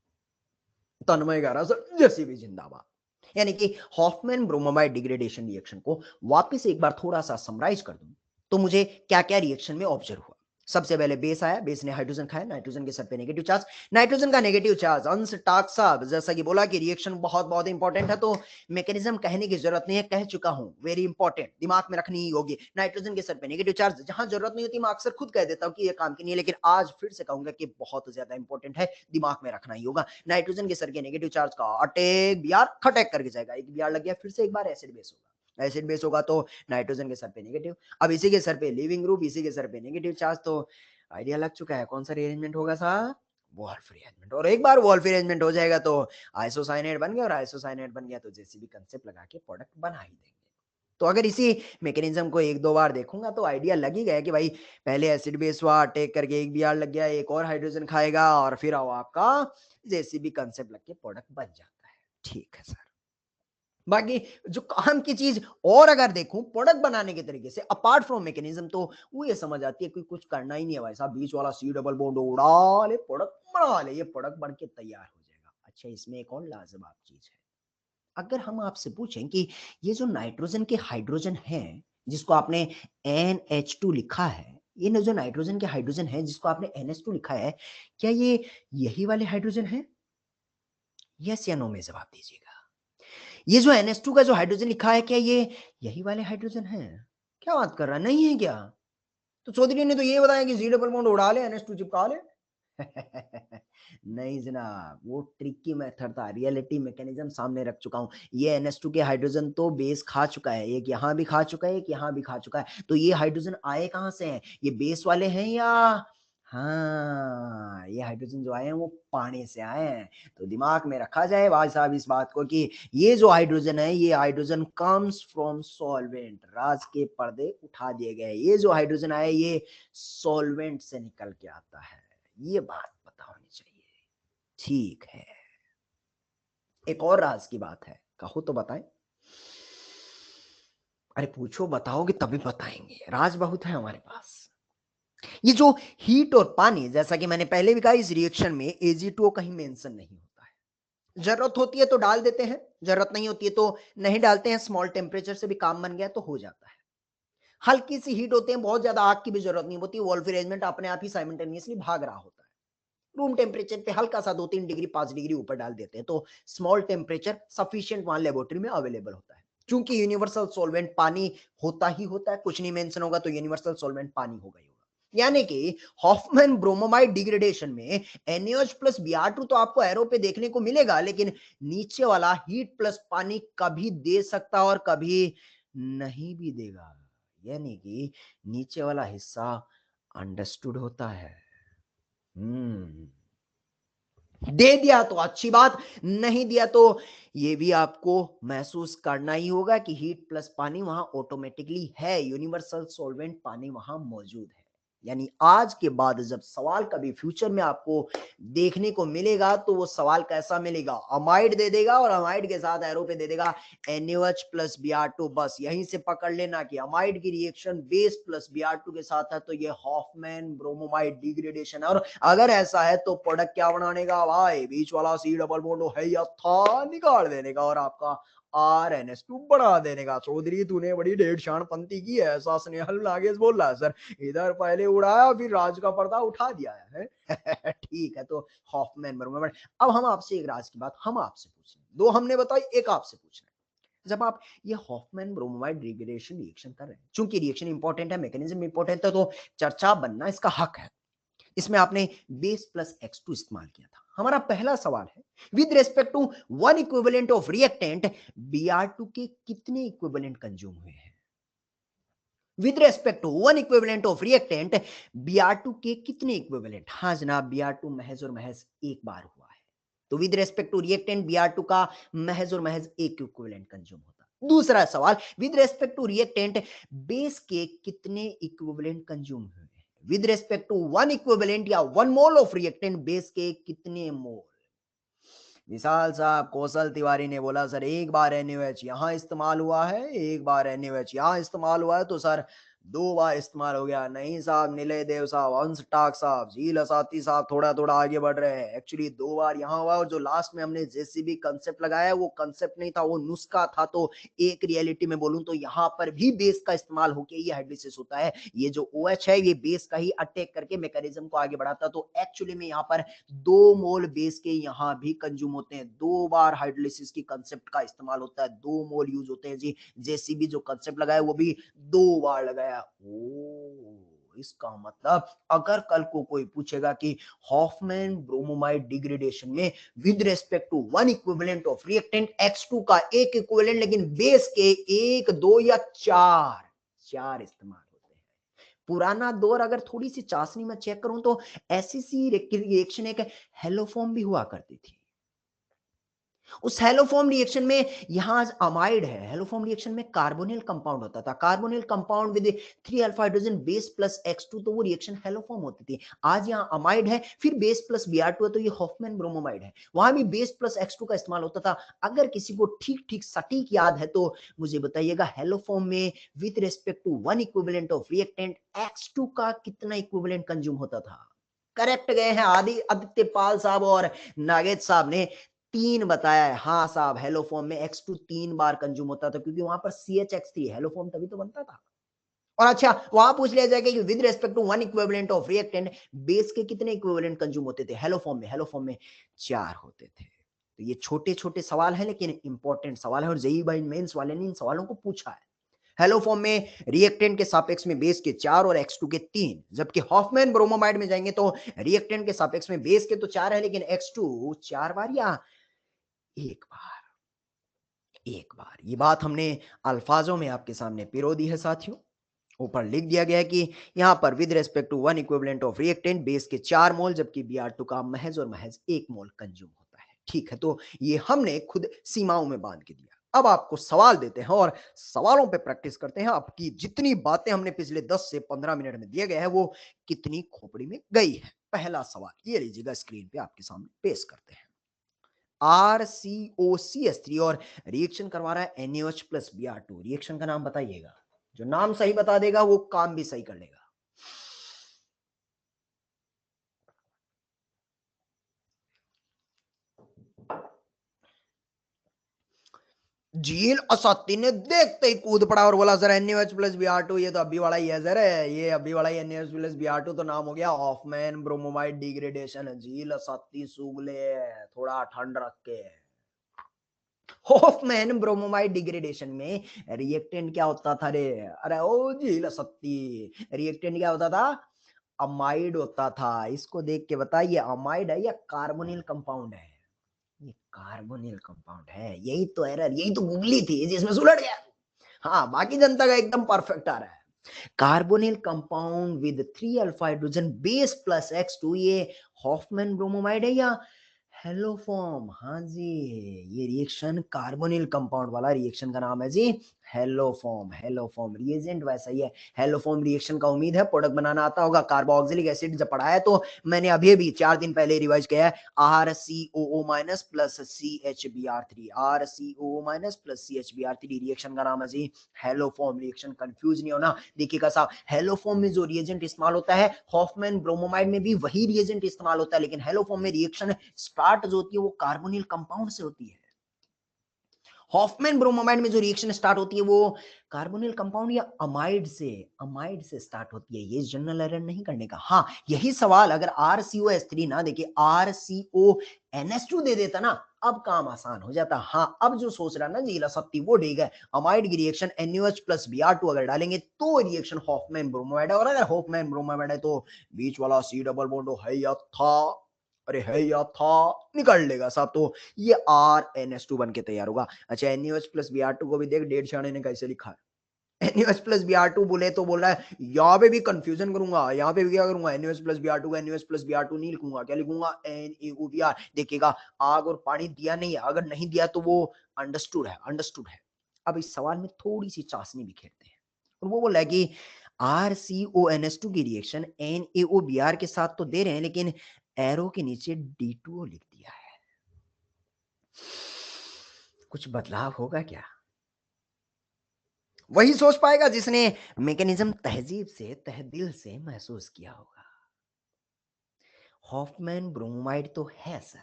तन्मय कह रहा सर जैसी भी जिंदाबाद। यानी कि हॉफमैन ब्रोमोमाइड डिग्रेडेशन रिएक्शन को वापस एक बार थोड़ा सा समराइज कर दूं तो मुझे क्या क्या रिएक्शन में ऑब्जर्व हुआ। सबसे पहले बेस आया, बेस ने हाइड्रोजन खाया, नाइट्रोजन के सर पे नेगेटिव चार्ज, नाइट्रोजन का नेगेटिव चार्ज अंश टाक साहब, जैसा कि बोला कि रिएक्शन बहुत बहुत इंपॉर्टेंट है, तो मैकेनिज्म कहने की जरूरत नहीं है, कह चुका हूं, वेरी इंपॉर्टेंट, दिमाग में रखनी ही होगी। नाइट्रोजन के सर पे नेगेटिव चार्ज, जहां जरूरत नहीं होती मैं अक्सर खुद कह देता हूं कि ये काम की नहीं है, लेकिन आज फिर से कहूंगा कि बहुत ज्यादा इंपॉर्टेंट है, दिमाग में रखना ही होगा। नाइट्रोजन के सर के नेगेटिव चार्ज का अटैक बियार खटैक करके जाएगा, एक बियार लग गया, फिर से एक बार एसिड बेस होगा, एसिड बेस होगा तो नाइट्रोजन के सर पे नेगेटिव, अब इसी के सर पे लिविंग ग्रुप, इसी के सर पे नेगेटिव चार्ज, तो आइडिया लग चुका है कौन सा रीअरेंजमेंट होगा साहब, वॉल्फ रीअरेंजमेंट। और एक बार वॉल्फ रीअरेंजमेंट हो जाएगा तो आइसोसाइनेट बन गया, और आइसोसाइनेट बन गया तो जेसीबी कंसेप्ट लगा के प्रोडक्ट बना ही देंगे। तो अगर इसी मैकेनिज्म को एक दो बार देखूंगा तो आइडिया लग ही गया कि भाई पहले एसिड बेस हुआ, अटैक करके एक बियार लग गया, एक और हाइड्रोजन खाएगा, और फिर आओ आपका जेसीबी कंसेप्ट लग के प्रोडक्ट बन जाता है। ठीक है सर। बाकी जो काम की चीज और अगर देखूं प्रोडक्ट बनाने के तरीके से अपार्ट फ्रॉम मैकेनिज्म, तो वो ये समझ आती है कि कुछ करना ही नहीं है भाई साहब, बीच वाला सी डबल बॉन्ड उड़ा ले, प्रोडक्ट बना ले, ये प्रोडक्ट बन के तैयार हो जाएगा। अच्छा, इसमें एक और लाजवाब चीज है, अगर हम आपसे पूछें कि ये जो नाइट्रोजन के हाइड्रोजन हैं जिसको आपने NH2 लिखा है, ये जो नाइट्रोजन के हाइड्रोजन है जिसको आपने NH2 लिखा है, क्या ये यही वाले हाइड्रोजन है? यस या नो में जवाब दीजिएगा। ये जो NH2 का जो हाइड्रोजन लिखा है, क्या ये यही वाले हाइड्रोजन है? क्या बात कर रहा है? नहीं है क्या? तो चौधरी ने तो ये बताया कि जी डबल बॉन्ड उड़ा ले, NH2 चिपका ले। नहीं जनाब, वो ट्रिकी मेथड था, रियलिटी मैकेनिज्म सामने रख चुका हूँ। ये NH2 के हाइड्रोजन तो बेस खा चुका है, एक यहाँ भी खा चुका है, एक यहाँ भी खा चुका है। तो ये हाइड्रोजन आए कहाँ से हैं? ये बेस वाले हैं या हाँ, ये हाइड्रोजन जो आए हैं वो पानी से आए हैं। तो दिमाग में रखा जाए भाई साहब इस बात को कि ये जो हाइड्रोजन है, ये हाइड्रोजन कम्स फ्रॉम सॉल्वेंट। राज के पर्दे उठा दिए गए। ये जो हाइड्रोजन आया ये सॉल्वेंट से निकल के आता है। ये बात पता होनी चाहिए। ठीक है, एक और राज की बात है, कहो तो बताएं। अरे पूछो, बताओगे तभी बताएंगे, राज बहुत है हमारे पास। ये जो हीट और पानी, जैसा कि मैंने पहले भी कहा, इस रिएक्शन में Ag2O कहीं मेंशन नहीं होता है। जरूरत होती है तो डाल देते हैं, जरूरत नहीं होती है तो नहीं डालते हैं। स्मॉल टेम्परेचर से भी काम बन गया तो हो जाता है। हल्की सी हीट होते हैं, बहुत ज्यादा आग की भी जरूरत नहीं होती। वॉल्फ अरेंजमेंट अपने आप ही साइमल्टेनियसली भाग रहा होता है। रूम टेम्परेचर पे हल्का सा 2-3 डिग्री 5 डिग्री ऊपर डाल देते हैं तो स्मॉल टेम्परेचर सफिशिएंट वहां लेबोरेटरी में अवेलेबल होता है। क्योंकि यूनिवर्सल सॉल्वेंट पानी होता ही होता है, कुछ नहीं मेंशन होगा तो यूनिवर्सल सॉल्वेंट पानी होगा ही होगा। यानी कि हॉफमैन ब्रोमोमाइड डिग्रेडेशन में NaOH प्लस Br2 तो आपको एरो पे देखने को मिलेगा, लेकिन नीचे वाला हीट प्लस पानी कभी दे सकता और कभी नहीं भी देगा। यानी कि नीचे वाला हिस्सा अंडरस्टूड होता है। हम्म, दे दिया तो अच्छी बात, नहीं दिया तो ये भी आपको महसूस करना ही होगा कि हीट प्लस पानी वहां ऑटोमेटिकली है, यूनिवर्सल सॉल्वेंट पानी वहां मौजूद है। यानी आज के बाद जब सवाल कभी फ्यूचर में आपको देखने को मिलेगा तो वो सवाल कैसा मिलेगा? अमाइड दे देगा और अमाइड के साथ एरो पे दे देगा NaOH प्लस Br2। बस यहीं से पकड़ लेना कि अमाइड की रिएक्शन बेस प्लस Br2 के साथ है तो ये हॉफमैन ब्रोमोमाइड डिग्रेडेशन है। और अगर ऐसा है तो प्रोडक्ट क्या बनाने का भाई? बीच वाला C डबल बॉन्ड है या था निकाल देने का और आपका RNH2 बढ़ा देने का। चौधरी तूने बड़ी डेढ़ शान पंती की है, ऐसा स्नेहल नागेश बोल रहा है सर। इधर पहले उड़ाया फिर राज का पर्दा उठा दिया है। ठीक है, तो हॉफमैन ब्रोमोमाइड। अब हम आपसे एक राज की बात हम आपसे पूछ रहे हैं, दो हमने बताई, एक आपसे पूछ रहे हैं। जब आप ये हॉफमैन ब्रोमोमाइड डिग्रेडेशन रिएक्शन कर रहे हैं, चूंकि रिएक्शन इंपॉर्टेंट है, मैकेनिज्म इंपॉर्टेंट है, तो चर्चा बनना इसका हक है। इसमें आपने बेस प्लस X2 इस्तेमाल किया था। हमारा पहला सवाल है, with respect to one equivalent of reactant Br2 के कितने इक्विवेलेंट कंज्यूम हुए हैं? With respect to one equivalent of reactant Br2 के कितने इक्विवेलेंट? हाँ जनाब, Br2 महज और महज एक बार हुआ है। तो with respect to reactant Br2 का महज और महज एक इक्विवेलेंट कंज्यूम होता। दूसरा सवाल, with respect to reactant base के कितने इक्विवेलेंट कंज्यूम हुए? With respect to one equivalent या one mole of reactant base के कितने मोल? विशाल साहब, कौशल तिवारी ने बोला सर एक बार NaOH यहाँ इस्तेमाल हुआ है, एक बार NaOH यहाँ इस्तेमाल हुआ है, तो सर दो बार इस्तेमाल हो गया। नहीं साहब, निलय देव साहब, हंस टाक साहब, झील असाती साहब थोड़ा थोड़ा आगे बढ़ रहे हैं। एक्चुअली दो बार यहाँ हुआ और जो लास्ट में हमने जेसीबी कंसेप्ट लगाया वो कंसेप्ट नहीं था, वो नुस्खा था। तो एक रियलिटी में बोलूं तो यहाँ पर भी बेस का इस्तेमाल होकर ये हाइड्रोलिसिस होता है। ये जो OH है ये बेस का ही अटैक करके मैकेनिज्म को आगे बढ़ाता। तो एक्चुअली में यहाँ पर 2 मोल बेस के यहाँ भी कंज्यूम होते हैं। दो बार हाइड्रोलिसिस की कंसेप्ट का इस्तेमाल होता है, 2 मोल यूज होते हैं जी। जेसीबी जो कंसेप्ट लगाया वो भी 2 बार लगाया। ओ, इसका मतलब अगर कल को कोई पूछेगा कि हॉफमैन ब्रोमोमाइड डिग्रेडेशन में with respect to one equivalent of reactant X2 का एक इक्विवेलेंट, लेकिन बेस के 1, 2 या 4 इस्तेमाल होते हैं। पुराना दौर अगर थोड़ी सी चाशनी में चेक करूं तो ऐसी सी रिएक्शन एक हेलोफॉर्म भी हुआ करती थी। उस हेलोफॉर्म रिएक्शन में यहां अमाइड है, हेलोफॉर्म रिएक्शन में कार्बोनिल कंपाउंड होता था। Carbonyl compound with 3 alpha hydrogen base plus X2, तो वो रिएक्शन हेलोफॉर्म होती थी। आज यहां अमाइड है, फिर बेस प्लस Br2 है, तो ये हॉफमैन ब्रोमोमाइड है। वहां भी बेस प्लस X2 का इस्तेमाल होता था। अगर किसी को ठीक ठीक सटीक याद है तो मुझे बताइएगा, हेलोफॉर्म में with respect to one equivalent of reactant X2 का कितना इक्विवेलेंट कंज्यूम होता था? करेक्ट गए हैं आदि आदित्य पाल साहब और नागेश साहब ने, 3 बताया है। हाँ साहब, हेलोफॉर्म में X2 3 बार कंज्यूम होता था क्योंकि वहां पर CHX3 हेलोफॉर्म तभी तो बनता था। और अच्छा, वहां पूछ लिया जाएगा कि with respect to one equivalent of reactant base के कितने इक्विवेलेंट कंज्यूम होते थे? हेलोफॉर्म में 4 होते थे। तो ये छोटे छोटे सवाल है लेकिन इंपॉर्टेंट सवाल है और जेईई मेंस वाले ने इन सवालों को पूछा है। हेलो फॉर्म में रिएक्टेंट के सापेक्ष में बेस के 4 और X2 के 3, जबकि हॉफमैन ब्रोमोमाइड में जाएंगे तो रिएक्टेंट के सापेक्ष में बेस के तो 4 है लेकिन X2 4 बार या एक बार। एक बार ये बात हमने अल्फाजों में आपके सामने पिरो दी है साथियों। ऊपर लिख दिया गया है कि यहाँ पर with respect to one equivalent of reactant base के 4 मोल जबकि Br2 का महज और महज 1 मोल कंज्यूम होता है। ठीक है, तो ये हमने खुद सीमाओं में बांध के दिया। अब आपको सवाल देते हैं और सवालों पे प्रैक्टिस करते हैं आपकी जितनी बातें हमने पिछले 10 से 15 मिनट में दिए गए हैं वो कितनी खोपड़ी में गई है। पहला सवाल ये लीजिएगा, स्क्रीन पे आपके सामने पेश करते हैं। RCOCH3 और रिएक्शन करवा रहा है NaOH प्लस Br2। रिएक्शन का नाम बताइएगा, जो नाम सही बता देगा वो काम भी सही कर लेगा। झील असत्ती ने देखते ही कूद पड़ा और बोला सर NaOH प्लस Br2, ये तो अभी वाला ही है सर, ये अभी वाला ही NaOH प्लस Br2 तो नाम हो गया हॉफमैन ब्रोमोमाइड डिग्रेडेशन। झील असत्ती सूगले थोड़ा ठंड रख के। हॉफमैन ब्रोमोमाइड डिग्रेडेशन में रिएक्टेंट क्या होता था रे? अरे ओ झील असत्ती, रिएक्टेंट क्या होता था? अमाइड होता था। इसको देख के बता ये अमाइड है या कार्बोनिल कंपाउंड है? ये कार्बोनिल कंपाउंड है। यही तो एरर, यही तो गूगली थी जिसमें सुलझ गया। हाँ, बाकी जनता का एकदम परफेक्ट आ रहा है। Carbonyl compound with 3 alpha hydrogen base plus X2, ये हॉफमैन ब्रोमोमाइड है या हेलोफॉर्म? हाँ जी, ये रिएक्शन कार्बोनिल कंपाउंड वाला रिएक्शन का नाम है जी हेलोफॉर्म। हेलोफॉर्म रिएजेंट वैसा ही है। हेलोफॉर्म रिएक्शन का उम्मीद है प्रोडक्ट बनाना आता होगा। कार्बोक्सिलिक एसिड जब पढ़ा है तो मैंने अभी 4 दिन पहले रिवाइज किया है। RCOO minus plus CHBr3, RCOO minus plus CHBr3 reaction का नाम है जी हेलोफॉर्म रिएक्शन। कंफ्यूज नहीं होना। देखिएगा साहब, हेलोफॉर्म में जो रिएजेंट इस्तेमाल होता है हॉफमैन ब्रोमोमाइड में भी वही रिएजेंट इस्तेमाल होता है, लेकिन हेलोफॉर्म में रिएक्शन स्टार्ट जो होती है वो कार्बोनिल कंपाउंड से होती है। हॉफमैन ब्रोमोमाइड में जो रिएक्शन स्टार्ट होती है वो कार्बोनिल कंपाउंड या अमाइड से स्टार्ट होती है। ये जनरल एरर नहीं करने का। हाँ, यही सवाल अगर RCOH3 ना देके RCONH2 दे देता ना, अब काम आसान हो जाता। हाँ, अब जो सोच रहा ना जीला सत्ती वो ठीक है। अमाइड की रिएक्शन NaOH प्लस Br2 अगर डालेंगे तो रिएक्शन हॉफमैन ब्रोमोमाइड है, और अगर हॉफमैन ब्रोमोमाइड है तो बीच वाला C डबल बॉन्ड है या था, अरे है या था, निकल लेगा साहब। तो ये RNH2 बन के तैयार होगा। अच्छा, NaOH प्लस Br2 को भी देख, डेढ़ छाने ने कैसे लिखा है। NaOH प्लस Br2 बोले तो बोल रहा है यहाँ पे भी कंफ्यूजन करूंगा, यहाँ पे भी क्या करूंगा, NaOH प्लस Br2 को NaOH प्लस Br2 नहीं लिखूंगा, क्या लिखूंगा NaOBr। देखिएगा आग और पानी दिया नहीं है, अगर नहीं दिया तो वो अंडरस्टूड है, अंडरस्टूड है। अब इस सवाल में थोड़ी सी चाशनी बिखेरते हैं और वो बोला है कि RCONH2 की रिएक्शन NaOBr के साथ तो दे रहे हैं लेकिन एरो के नीचे D2O लिख दिया है। कुछ बदलाव होगा क्या? वही सोच पाएगा जिसने मैकेनिज्म तहजीब से तहदिल से महसूस किया होगा। हॉफमैन ब्रोमोमाइड तो है सर,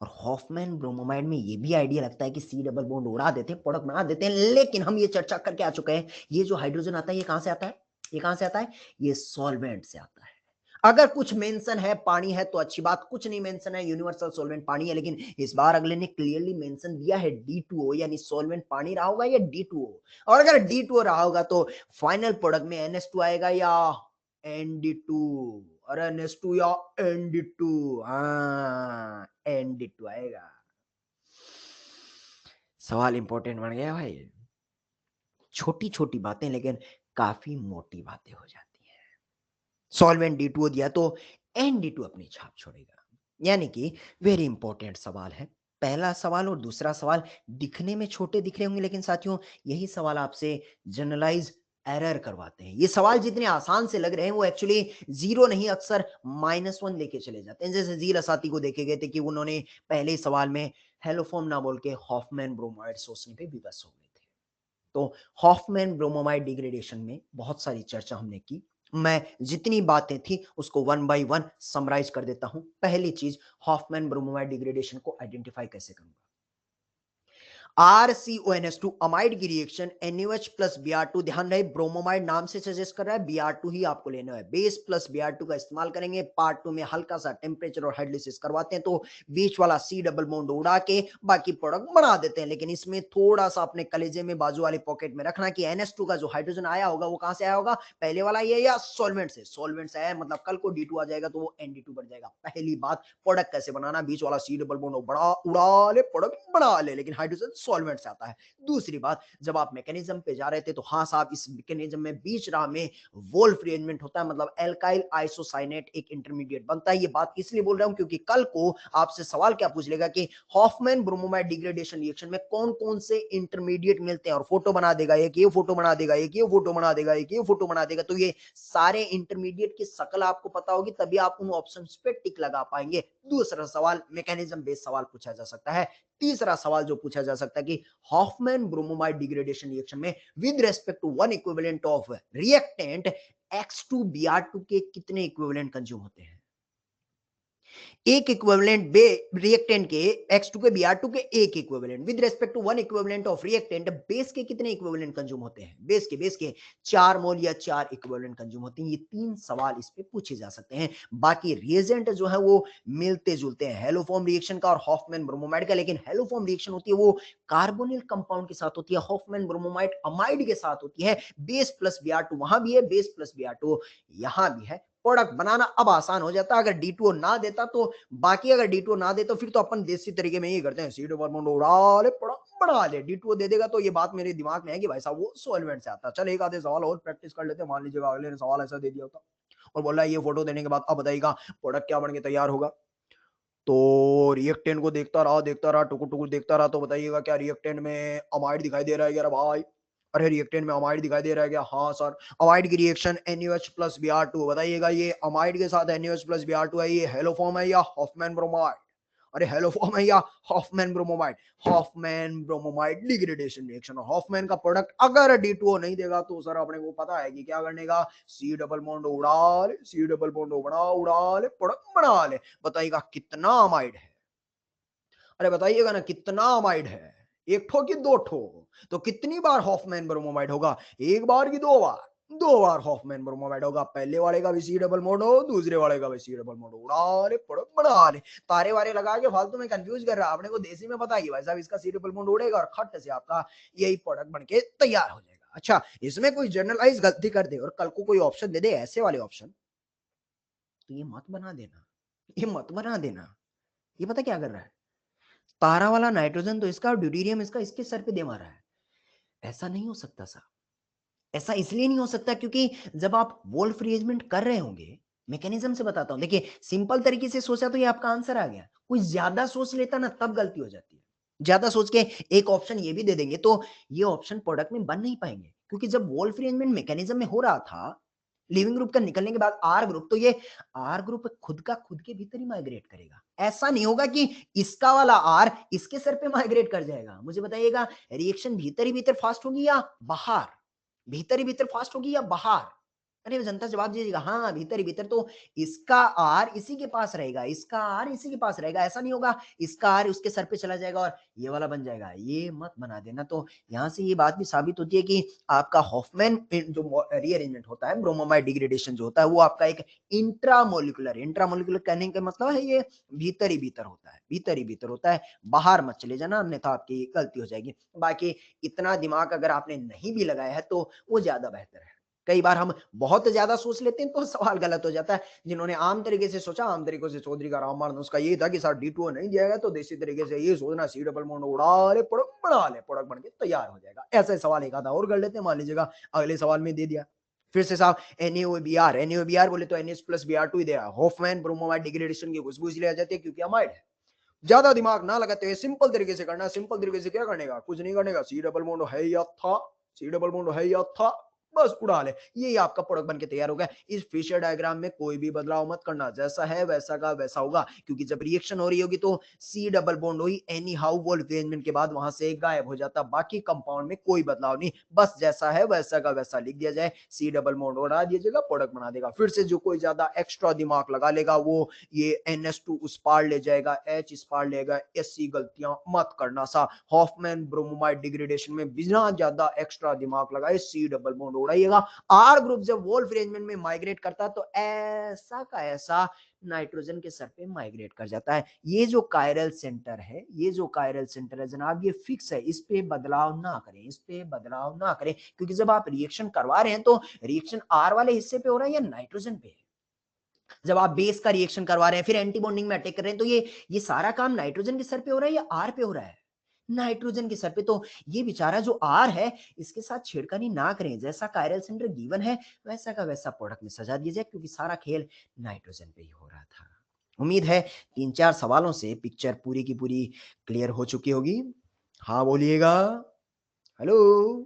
और हॉफमैन ब्रोमोमाइड में ये भी आइडिया लगता है कि C डबल बॉन्ड उड़ा देते हैं, प्रोडक्ट बना देते हैं, लेकिन हम ये चर्चा करके आ चुके हैं ये जो हाइड्रोजन आता है ये कहां से आता है? ये कहां से आता है? ये सॉल्वेंट से आता है। अगर कुछ मेंशन है पानी है तो अच्छी बात, कुछ नहीं मेंशन है यूनिवर्सल सॉल्वेंट पानी है, लेकिन इस बार अगले ने क्लियरली मेंशन दिया है D2O, यानी सॉल्वेंट पानी रहा होगा या D2O। और अगर D2O रहा होगा तो फाइनल प्रोडक्ट में NH2 आएगा या ND2, अरे NH2 या ND2, हाँ ND2 आएगा। सवाल इंपॉर्टेंट बन गया भाई। छोटी छोटी बातें लेकिन काफी मोटी बातें हो जाती है। सॉल्वेंट D2O दिया तो ND2 अपनी छाप छोड़ेगा, यानी कि वेरी इंपॉर्टेंट सवाल है। पहला सवाल और दूसरा सवाल दिखने में छोटे दिख रहे होंगे, लेकिन साथियों यही सवाल आपसे जनरलाइज एरर करवाते हैं। ये सवाल जितने आसान से लग रहे हैं वो एक्चुअली जीरो नहीं, अक्सर -1 लेके चले जाते हैं। जैसे जील असाती को देखे गए थे कि उन्होंने पहले सवाल में हेलोफॉर्म ना बोल के हॉफमैन ब्रोमाइड सोचने पे विवश हो गए थे। तो हॉफमैन ब्रोमोमाइड डिग्रेडेशन में बहुत सारी चर्चा हमने की। मैं जितनी बातें थी उसको 1 बाय 1 समराइज कर देता हूं। पहली चीज, हॉफमैन ब्रोमोमाइड डिग्रेडेशन को आइडेंटिफाई कैसे करूंगा? RCONS2 अमाइड की रिएक्शन NaOH प्लस Br2, ध्यान रहे ब्रोमोमाइड नाम से सजेस्ट कर रहा है, Br2 ही आपको लेना है। बेस प्लस Br2 का इस्तेमाल करेंगे। पार्ट 2 में हल्का सा टेम्परेचर और हाइड्रोलिसिस करवाते हैं, तो बीच वाला C डबल बॉन्ड उड़ा के बाकी प्रोडक्ट बना देते हैं। लेकिन इसमें थोड़ा सा अपने कलेजे में बाजू वाले पॉकेट में रखना कि NH2 का जो हाइड्रोजन आया होगा वो कहां से आया होगा, पहले वाला ये या सॉल्वेंट से। सॉल्वेंट से आया मतलब कल को D2 आ जाएगा तो वो ND2 बन जाएगा। पहली बात, प्रोडक्ट कैसे बनाना, बीच वाला C डबल बॉन्ड बड़ा उड़ा ले, प्रोडक्ट बना ले, लेकिन हाइड्रोजन सॉल्वेंट से आता है। दूसरी बात, जब आप मैकेनिज्म पे जा रहे थे तो हाँ साहब, इस मैकेनिज्म में बीच राह में वोल्फ रिएरेंजमेंट होता है, मतलब एल्काइल आइसोसाइनेट एक इंटरमीडिएट बनता है। ये बात इसलिए बोल रहा हूं क्योंकि कल को आपसे सवाल क्या पूछ लेगा कि हॉफमैन ब्रोमोमाइड डिग्रेडेशन रिएक्शन में कौन कौन से इंटरमीडिएट मिलते हैं, और फोटो बना देगा, एक ये फोटो बना देगा, एक ये फोटो बना देगा, एक ये फोटो बना देगा। तो ये सारे इंटरमीडिएट की शकल आपको पता होगी, तभी आप उन ऑप्शंस पे टिक लगा पाएंगे। दूसरा सवाल मैकेनिज्म बेस्ड सवाल पूछा जा सकता है। तीसरा सवाल जो पूछा जा सकता है कि हॉफमैन ब्रोमोमाइड डिग्रेडेशन रिएक्शन में with respect to one equivalent of reactant X2Br2 के कितने इक्विवेलेंट कंज्यूम होते हैं। एक इक्विवेलेंट बे रिएक्टेंट के X2 के Br2 के एक equivalent with respect to one equivalent of reactant base के कितने इक्विवेलेंट कंज्यूम होते हैं। बेस के 4 मोल या 4 इक्विवेलेंट कंज्यूम होते हैं। ये 3 सवाल इस पे पूछे जा सकते हैं। बाकी रिएजेंट जो है वो मिलते जुलते हैं, हेलोफॉर्म रिएक्शन का और हॉफमैन ब्रोमोमाइड का, लेकिन हेलोफॉर्म रिएक्शन होती है वो कार्बोनिल कंपाउंड के साथ होती है, हॉफमैन ब्रोमोमाइड अमाइड के साथ होती है। बेस प्लस Br2 वहां भी है, बेस प्लस Br2 यहां भी है। प्रोडक्ट बनाना अब आसान हो जाता है। अगर D2O ना देता तो बाकी, अगर D2O ना दे तो फिर तो अपन देसी तरीके में ही करते हैं, सीड बॉन्ड उड़ा ले, बना ले। D2O दे देगा तो ये बात मेरे दिमाग में है कि भाई साहब वो सॉल्वेंट से आता है। चल एक आधे सवाल और प्रैक्टिस कर लेते हैं। मान लीजिएगा अगले ने सवाल ऐसा दे दिया होता और बोला ये फोटो देने के बाद अब बताइएगा प्रोडक्ट क्या बन के तैयार होगा। तो रिएक्टेंट को देखता रहा टुकुर टुकुर देखता रहा, तो बताइएगा क्या रिएक्टेंट में अमाइड दिखाई दे रहा है क्या भाई। अरे रिएक्टेंट में अमाइड दिखाई दे रहा है क्या, हाँ सर। अमाइड की रिएक्शन NaOH प्लस Br2, बताइएगा ये अमाइड के साथ NaOH प्लस Br2 है, ये हेलो फॉर्म है या हॉफमैन ब्रोमाइड। अरे हेलो फॉर्म है या Hofmann bromamide. Hofmann bromamide degradation reaction, Hofmann का प्रोडक्ट अगर D2O नहीं देगा तो सर अपने को पता है कि क्या करने का, C डबल बॉन्ड उड़ा ले, C डबल बॉन्ड उड़ा ले, प्रोडक्ट बना ले। बताइएगा कितना अमाइड है। अरे बताइएगा ना कितना अमाइड है, एक ठो कि दो ठो। तो कितनी बार हॉफमैन ब्रोमोमाइड होगा, एक बार की दो बार, दो बार हॉफमैन ब्रोमोमाइड होगा। पहले वाले का भी C डबल बॉन्ड हो, दूसरे वाले का भी C डबल बॉन्ड उड़ा ले, प्रोडक्ट बना ले। तारे वारे लगा के फालतू में कंफ्यूज कर रहा है, आपने को देसी में पता है कि भाई साहब इसका C डबल बॉन्ड उड़ेगा और खट से आपका यही प्रोडक्ट बन के तैयार हो जाएगा। अच्छा, इसमें कोई जनरलाइज गलती कर दे और कल को कोई ऑप्शन दे दे ऐसे वाले ऑप्शन, तो ये मत बना देना, ये मत बना देना। ये पता क्या कर रहा है, तारा वाला नाइट्रोजन तो इसका और ड्यूटेरियम इसका, इसके सर पे दे मारा है। ऐसा नहीं हो सकता साहब। ऐसा इसलिए नहीं हो सकता क्योंकि जब आप वोल्फ रिएरेंजमेंट कर रहे होंगे, मैकेनिज्म से बताता हूं, देखिए सिंपल तरीके से सोचा तो ये आपका आंसर आ गया। कोई ज्यादा सोच लेता ना तब गलती हो जाती है। ज्यादा सोच के एक ऑप्शन ये भी दे देंगे तो ये ऑप्शन प्रोडक्ट में बन नहीं पाएंगे, क्योंकि जब वोल्फ रिएरेंजमेंट मैकेनिज्म में हो रहा था लिविंग ग्रुप का निकलने के बाद आर ग्रुप, तो ये आर ग्रुप खुद का खुद के भीतर ही माइग्रेट करेगा। ऐसा नहीं होगा कि इसका वाला आर इसके सर पे माइग्रेट कर जाएगा। मुझे बताइएगा रिएक्शन भीतर ही भीतर फास्ट होगी या बाहर, भीतर ही भीतर फास्ट होगी या बाहर। अरे जनता जवाब दीजिएगा, हाँ भीतर ही भीतर। तो इसका आर इसी के पास रहेगा, इसका आर इसी के पास रहेगा। ऐसा नहीं होगा इसका आर उसके सर पे चला जाएगा और ये वाला बन जाएगा। ये मत बना देना। तो यहां से ये बात भी साबित होती है कि आपका हॉफमैन जो रीअरेंजमेंट होता है, ब्रोमोमाइड डिग्रेडेशन जो होता है, वो आपका एक इंट्रामोलिकुलर कहने का मतलब है ये भीतर ही भीतर होता है, भीतर ही भीतर होता है। बाहर मत चले जाना, अन्यथा आपकी गलती हो जाएगी। बाकी इतना दिमाग अगर आपने नहीं भी लगाया है तो वो ज्यादा बेहतर है। कई बार हम बहुत ज्यादा सोच लेते हैं तो सवाल गलत हो जाता है। जिन्होंने आम तरीके से सोचा, आम तरीके से चौधरी का रामबाण उसका ये था कि सर D2O नहीं दिया गया तो देसी तरीके से ये सोचना C डबल बॉन्ड उड़ा ले, प्रोडक्ट बना ले, प्रोडक्ट बन के तैयार हो जाएगा। ऐसा सवाल एक आधा और कर लेते हैं। मान लीजिएगा अगले सवाल में दे दिया फिर से साहब NaOBr बोले तो NH प्लस Br2 ही दे रहा है। हॉफमैन ब्रोमोमाइड डिग्रेडेशन की खुशबू इसलिए आ जाती है क्योंकि अमाइड है। ज्यादा दिमाग ना लगाते हुए सिंपल तरीके से करना। सिंपल तरीके से क्या करने का, कुछ नहीं करने का। C डबल बॉन्ड है या था, C डबल बॉन्ड है या था, बस उड़ा ले, यही आपका प्रोडक्ट बन के तैयार हो गया। इस फिशर डायग्राम में कोई भी बदलाव मत करना, जैसा है वैसा का वैसा होगा, क्योंकि जब रिएक्शन हो रही होगी तो सी डबल बॉन्ड हुई, एनी हाउ वोल्फ अरेंजमेंट के बाद वहां से गायब हो जाता, बाकी कंपाउंड में कोई बदलाव नहीं, बस जैसा है वैसा का वैसा लिख दिया जाए, सी डबल बॉन्ड उड़ा दीजिएगा, प्रोडक्ट बना देगा। फिर से जो कोई ज्यादा एक्स्ट्रा दिमाग लगा लेगा वो ये NS2 उस पार ले जाएगा, H इस पार लेगा, ऐसी गलतियां मत करना सा। हॉफमैन ब्रोमोमाइड डिग्रेडेशन में बिना ज्यादा एक्स्ट्रा दिमाग लगाए सी डबल बॉन्ड उड़ाइएगा। आर ग्रुप जब वोल्फ अरेंजमेंट में माइग्रेट करता है तो ऐसा का ऐसा नाइट्रोजन के सर पे माइग्रेट कर जाता है। ये जो कायरल सेंटर है, ये जो कायरल सेंटर है जनाब, ये फिक्स है, इस पे बदलाव ना करें, इस पे बदलाव ना करें, क्योंकि जब आप रिएक्शन करवा रहे हैं तो रिएक्शन आर वाले हिस्से पे हो रहा है या नाइट्रोजन पे। जब आप बेस का रिएक्शन करवा रहे हैं फिर एंटी बॉन्डिंग में अटैक कर रहे हैं तो ये सारा काम नाइट्रोजन के सर पे हो रहा है या आर पे हो रहा है, नाइट्रोजन के सर पे। तो ये बेचारा जो आर है इसके साथ छेड़खानी ना करें, जैसा कायरल सेंटर गिवन है वैसा का वैसा प्रोडक्ट में सजा दिया जाए, क्योंकि सारा खेल नाइट्रोजन पे ही हो रहा था। उम्मीद है 3-4 सवालों से पिक्चर पूरी की पूरी क्लियर हो चुकी होगी। हाँ बोलिएगा, हेलो।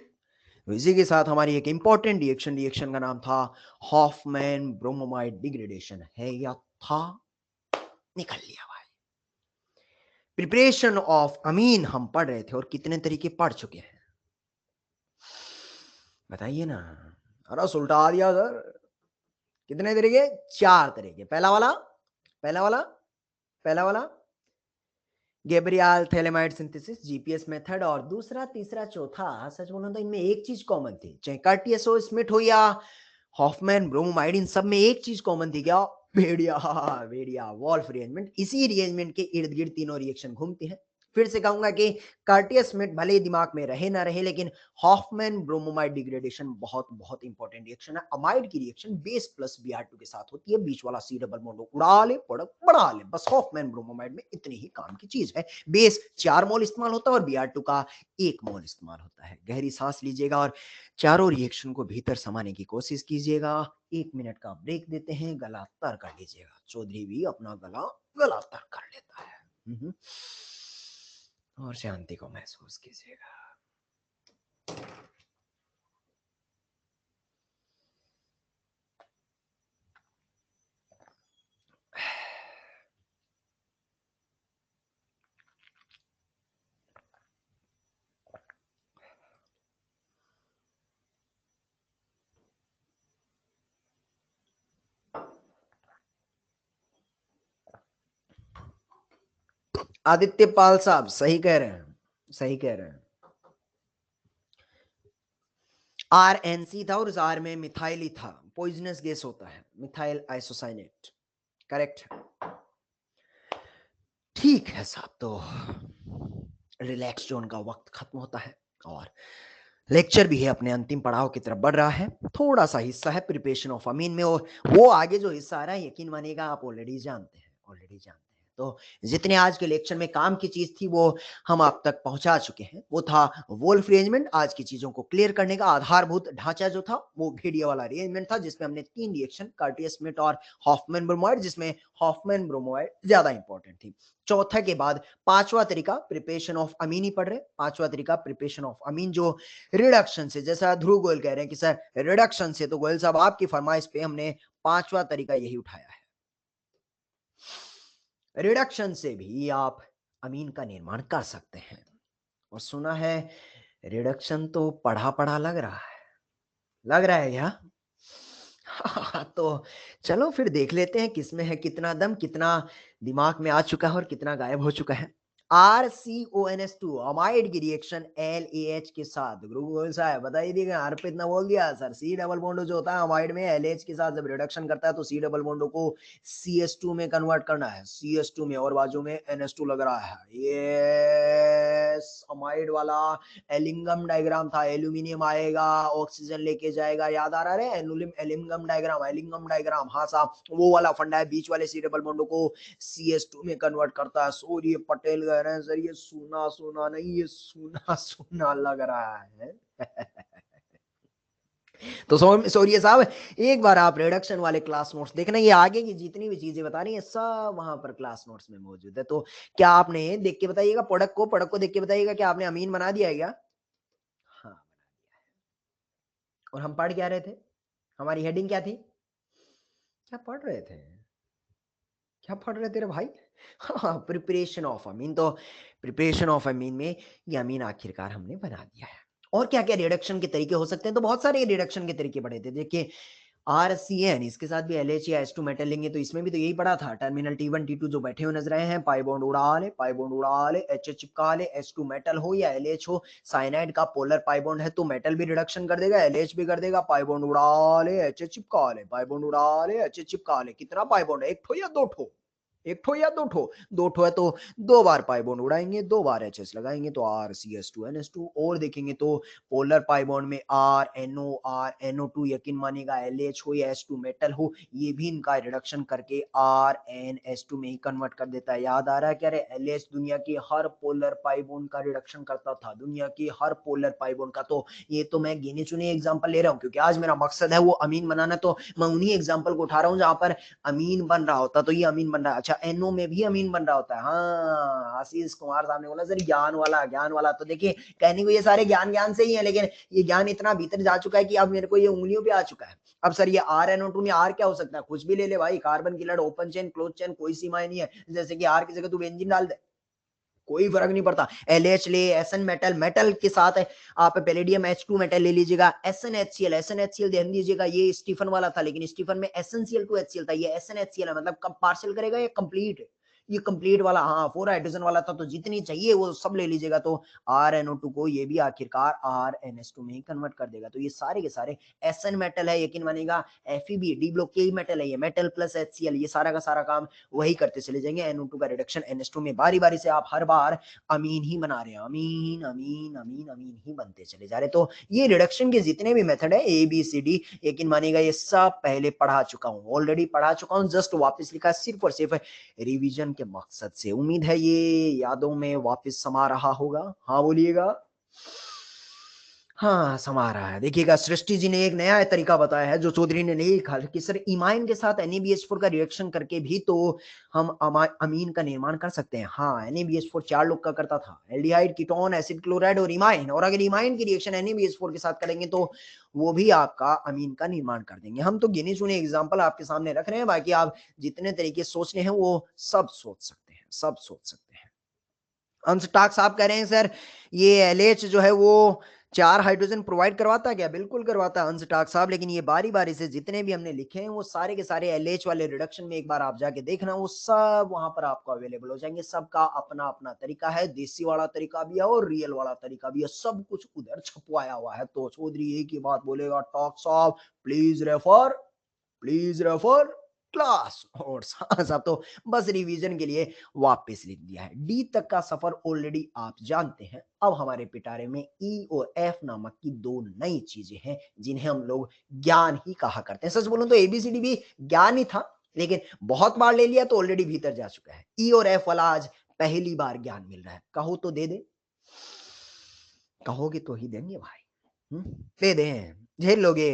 इसी के साथ हमारी एक इंपॉर्टेंट रिएक्शन का नाम था हॉफमैन ब्रोमोमाइड डिग्रेडेशन, है या था, निकल लिया भाई। प्रिपरेशन ऑफ अमीन हम पढ़ रहे थे और कितने तरीके पढ़ चुके हैं बताइए ना। अरे सुलटा दिया सर, कितने तरीके, 4 तरीके। पहला वाला Gabriel phthalimide synthesis GPS method, और दूसरा तीसरा चौथा सच बोलूं तो इनमें एक चीज कॉमन थी, चाहे कर्टियस हो, स्मिथ हो या हॉफमैन ब्रोमोमाइड, इन सब में एक चीज कॉमन थी, क्या, भेड़िया। भेड़िया वॉल्फ रिएंजमेंट, इसी रिएंजमेंट के इर्द गिर्द तीनों रिएक्शन घूमती हैं। फिर से कहूंगा कि कार्टियस स्मिथ भले ही दिमाग में रहे ना रहे, लेकिन हॉफमैन ब्रोमोमाइड डिग्रेडेशन बहुत बहुत इंपॉर्टेंट रिएक्शन है। अमाइड की रिएक्शन बेस प्लस Br2 के साथ होती है, बीच वाला सी डबल बॉन्ड उड़ा ले, प्रोडक्ट बना ले, बस हॉफमैन ब्रोमोमाइड में इतनी ही काम की चीज है। बेस 4 मोल इस्तेमाल होता है और Br2 का 1 मोल इस्तेमाल होता है। गहरी सांस लीजिएगा और चारों रिएक्शन को भीतर समाने की कोशिश कीजिएगा। 1 मिनट का ब्रेक देते हैं, गला तर कर लीजिएगा। चौधरी भी अपना गला तर कर लेता है और शांति को महसूस कीजिएगा। आदित्य पाल साहब सही कह रहे हैं, सही कह रहे हैं। RNC था और उस आर में मिथाइल ही था, पॉइजनस गैस होता है, मिथाइल आइसोसाइनेट, करेक्ट। ठीक है साहब, तो रिलैक्स जोन का वक्त खत्म होता है और लेक्चर भी है अपने अंतिम पड़ाव की तरफ बढ़ रहा है। थोड़ा सा हिस्सा है प्रिपरेशन ऑफ अमीन में, और वो आगे जो हिस्सा आ रहा है यकीन मानिएगा आप ऑलरेडी जानते हैं, तो जितने आज के लेक्चर में काम की चीज थी वो हम आप तक पहुंचा चुके हैं। वो था वोल्फ रिएंजमेंट, आज की चीजों को क्लियर करने का आधारभूत ढांचा जो था वो भेड़िया वाला रिएंजमेंट था, जिसमें हमने 3 रिएक्शन कार्टियस स्मिथ और हॉफमैन ब्रोमोइड, जिसमें हॉफमैन ब्रोमोइड ज्यादा इंपॉर्टेंट थी। चौथा के बाद 5वां तरीका प्रिपरेशन ऑफ अमीन ही पढ़ रहे। 5वां तरीका प्रिपरेशन ऑफ अमीन, जो रिडक्शन से, जैसा ध्रुव गोयल कह रहे हैं कि सर रिडक्शन से, तो गोयल साहब आपकी फरमाइश पे हमने 5वां तरीका यही उठाया है। रिडक्शन से भी आप अमीन का निर्माण कर सकते हैं। और सुना है रिडक्शन तो पढ़ा पढ़ा लग रहा है, लग रहा है क्या? तो चलो फिर देख लेते हैं किसमें है कितना दम, कितना दिमाग में आ चुका है और कितना गायब हो चुका है। RCONS2 अमाइड की रिएक्शन LAH के साथ, गुरु साहब बताइए दीजिएगा, आर पे इतना बोल दिया सर। सी डबल बॉन्ड जो होता है अमाइड में LH के साथ जब रिडक्शन करता है तो सी डबल बॉन्ड को CS2 में कन्वर्ट करना है, CS2 में, और बाजू में NS2 लग रहा है। ये अमाइड वाला एलिंगम डायग्राम था, एल्यूमिनियम आएगा ऑक्सीजन लेके जाएगा, याद आ रहा है एलिंगम डायग्राम, हाँ साहब वो वाला फंडा है, बीच वाले सी डबल बॉन्ड को CS2 में कन्वर्ट करता है। सूर्य पटेल कह रहे हैं सर ये सुना सुना नहीं, ये सुना सुना लग रहा है। तो सौर्य साहब एक बार आप रिडक्शन वाले क्लास नोट्स देखना, ये आगे की जितनी भी चीजें बता रही है सब वहां पर क्लास नोट्स में मौजूद है। तो क्या आपने देख के बताइएगा, प्रोडक्ट को देख के बताइएगा कि आपने अमीन बना दिया है क्या? हाँ, और हम पढ़ क्या रहे थे? हमारी हेडिंग क्या थी? क्या पढ़ रहे थे? क्या पढ़ रहे थे रे भाई? हाँ, प्रिपरेशन ऑफ अमीन। तो प्रिपरेशन ऑफ अमीन में ये अमीन आखिरकार हमने बना दिया है। और क्या-क्या रिडक्शन के तरीके हो सकते हैं? तो बहुत सारे रिडक्शन के तरीके पढ़े थे। देखिए आरसीएन इसके साथ भी एलएच या एच2 मेटल लेंगे तो इसमें भी तो यही पड़ा था। टर्मिनल टी1 टी2 जो बैठे हुए नजर आए हैं, पाई बॉन्ड उड़ा ले, एच चिपका ले, एच2 मेटल हो या एलएच हो, साइनाइड का पोलर पाई बॉन्ड है तो मेटल भी रिडक्शन कर देगा, एलएच भी कर देगा, पाई बॉन्ड उड़ा ले, एच चिपका ले, पाई बॉन्ड उड़ा ले, एच चिपका ले। कितना पाई बॉन्ड है? एक ठो या दो ठो? एक ठो या दो ठो? दो ठो है तो दो बार पाई बॉन्ड उड़ाएंगे, दो बार एचएस लगाएंगे तो R C S two N S two. और देखेंगे तो पोलर पाई बॉन्ड में आर एनओ टू यकीन मानेगा एल एच हो या एस टू मेटल हो, ये भी इनका रिडक्शन करके आर एन एस टू में ही कन्वर्ट कर देता है। याद आ रहा है क्या रे? एल एच दुनिया की हर पोलर पाई बॉन्ड का रिडक्शन करता था, दुनिया की हर पोलर पाई बॉन्ड का। तो ये तो मैं गिने चुने एग्जाम्पल ले रहा हूँ क्योंकि आज मेरा मकसद है वो अमीन बनाना, तो मैं उन्हीं एग्जाम्पल को उठा रहा हूँ जहां पर अमीन बन रहा होता। तो ये अमीन बन रहा है। अच्छा एनओ में भी अमीन बन रहा होता है। हाँ, आशीष कुमार साहब ने बोला सर ज्ञान वाला। तो देखिए कहने को ये सारे ज्ञान ज्ञान से ही है, लेकिन ये ज्ञान इतना भीतर जा चुका है कि अब मेरे को ये उंगलियों पे आ चुका है। अब सर ये आर एनओ टू में आर क्या हो सकता है? कुछ भी ले ले भाई, कार्बन की लड़, ओपन चेन, क्लोज चेन, कोई सीमाएं नहीं है। जैसे कि आर की जगह तू बेंजीन डाल दे, कोई फर्क नहीं पड़ता। एल एच ले, एस एन मेटल, मेटल के साथ आप पैलेडियम एच टू मेटल ले लीजिएगा, S N H C L, S N H C L ध्यान दीजिएगा ये स्टीफन वाला था, लेकिन स्टीफन में essential two H C L था, ये S N H C L है, मतलब कब पार्शियल करेगा ये कंप्लीट। ये कंप्लीट वाला, हाँ, 4 हाइड्रोजन वाला था, तो जितनी चाहिए वो सब ले लीजिएगा। तो आर एन ओ टू को ये भी आखिरकार आर एन एस टू में ही कन्वर्ट कर देगा। तो ये सारे के सारे एस एन मेटल है, यकीन मानिएगा। F E B D block के ही मेटल है, ये metal plus H C L, ये सारा का सारा काम वही करते चले जाएंगे। NO2 का रिडक्शन NH2 में बारी बारी से आप हर बार अमीन ही बना रहे हैं, अमीन अमीन अमीन अमीन ही बनते चले जा रहे। तो ये रिडक्शन के जितने भी मेथड है ए बी सी डी, यकीन मानिएगा ये सब पहले पढ़ा चुका हूं, ऑलरेडी पढ़ा चुका हूं, जस्ट वापस लिखा सिर्फ और सिर्फ रिवीजन के मकसद से। उम्मीद है ये यादों में वापस समा रहा होगा। हाँ बोलिएगा। हाँ, समा रहा है। देखिएगा सृष्टि जी ने एक नया तरीका बताया है जो चौधरी ने नहीं लिखा कि सर इमाइन के साथ NaBH4 का रिएक्शन करके भी तो हम अमीन का निर्माण कर सकते हैं। हाँ, NaBH4 चार लोग का करता था, एल्डिहाइड, कीटोन, एसिड क्लोराइड और इमाइन। और अगर इमाइन की रिएक्शन NaBH4 के साथ करेंगे तो वो भी आपका अमीन का निर्माण कर देंगे। हम तो गिने चुने एग्जाम्पल आपके सामने रख रहे हैं, बाकी आप जितने तरीके सोचने हैं वो सब सोच सकते हैं, सब सोच सकते हैं। अंशटाक साहब कह रहे हैं सर ये एलएच जो है वो 4 हाइड्रोजन प्रोवाइड करवाता है क्या? बिल्कुल करवाता है अंशटाक साहब, लेकिन ये बारी-बारी से जितने भी हमने लिखे हैं वो सारे के सारे एलएच वाले रिडक्शन में एक बार आप जाके देखना, वो सब वहां पर आपको अवेलेबल हो जाएंगे। सबका अपना-अपना तरीका है, देसी वाला तरीका भी है और रियल वाला तरीका भी है, सब कुछ उधर छपवाया हुआ है। तो चौधरी एक ही बात बोलेगा, टॉक साहब प्लीज रेफर क्लास। और साहब तो बस रिवीजन के लिए वापस लिख दिया है। डी तक का सफर ऑलरेडी आप जानते हैं। अब हमारे पिटारे में ई और एफ नामक की दो नई चीजें हैं जिन्हें हम लोग ज्ञान ही कहा करते हैं। सच बोलूं तो एबीसीडी भी ज्ञान ही था, लेकिन बहुत बार ले लिया तो ऑलरेडी भीतर जा चुका है। ई और एफ वाला आज पहली बार ज्ञान मिल रहा है। कहो तो दे दे, कहोगे तो ही देंगे भाई। दे दें, झेल लोगे,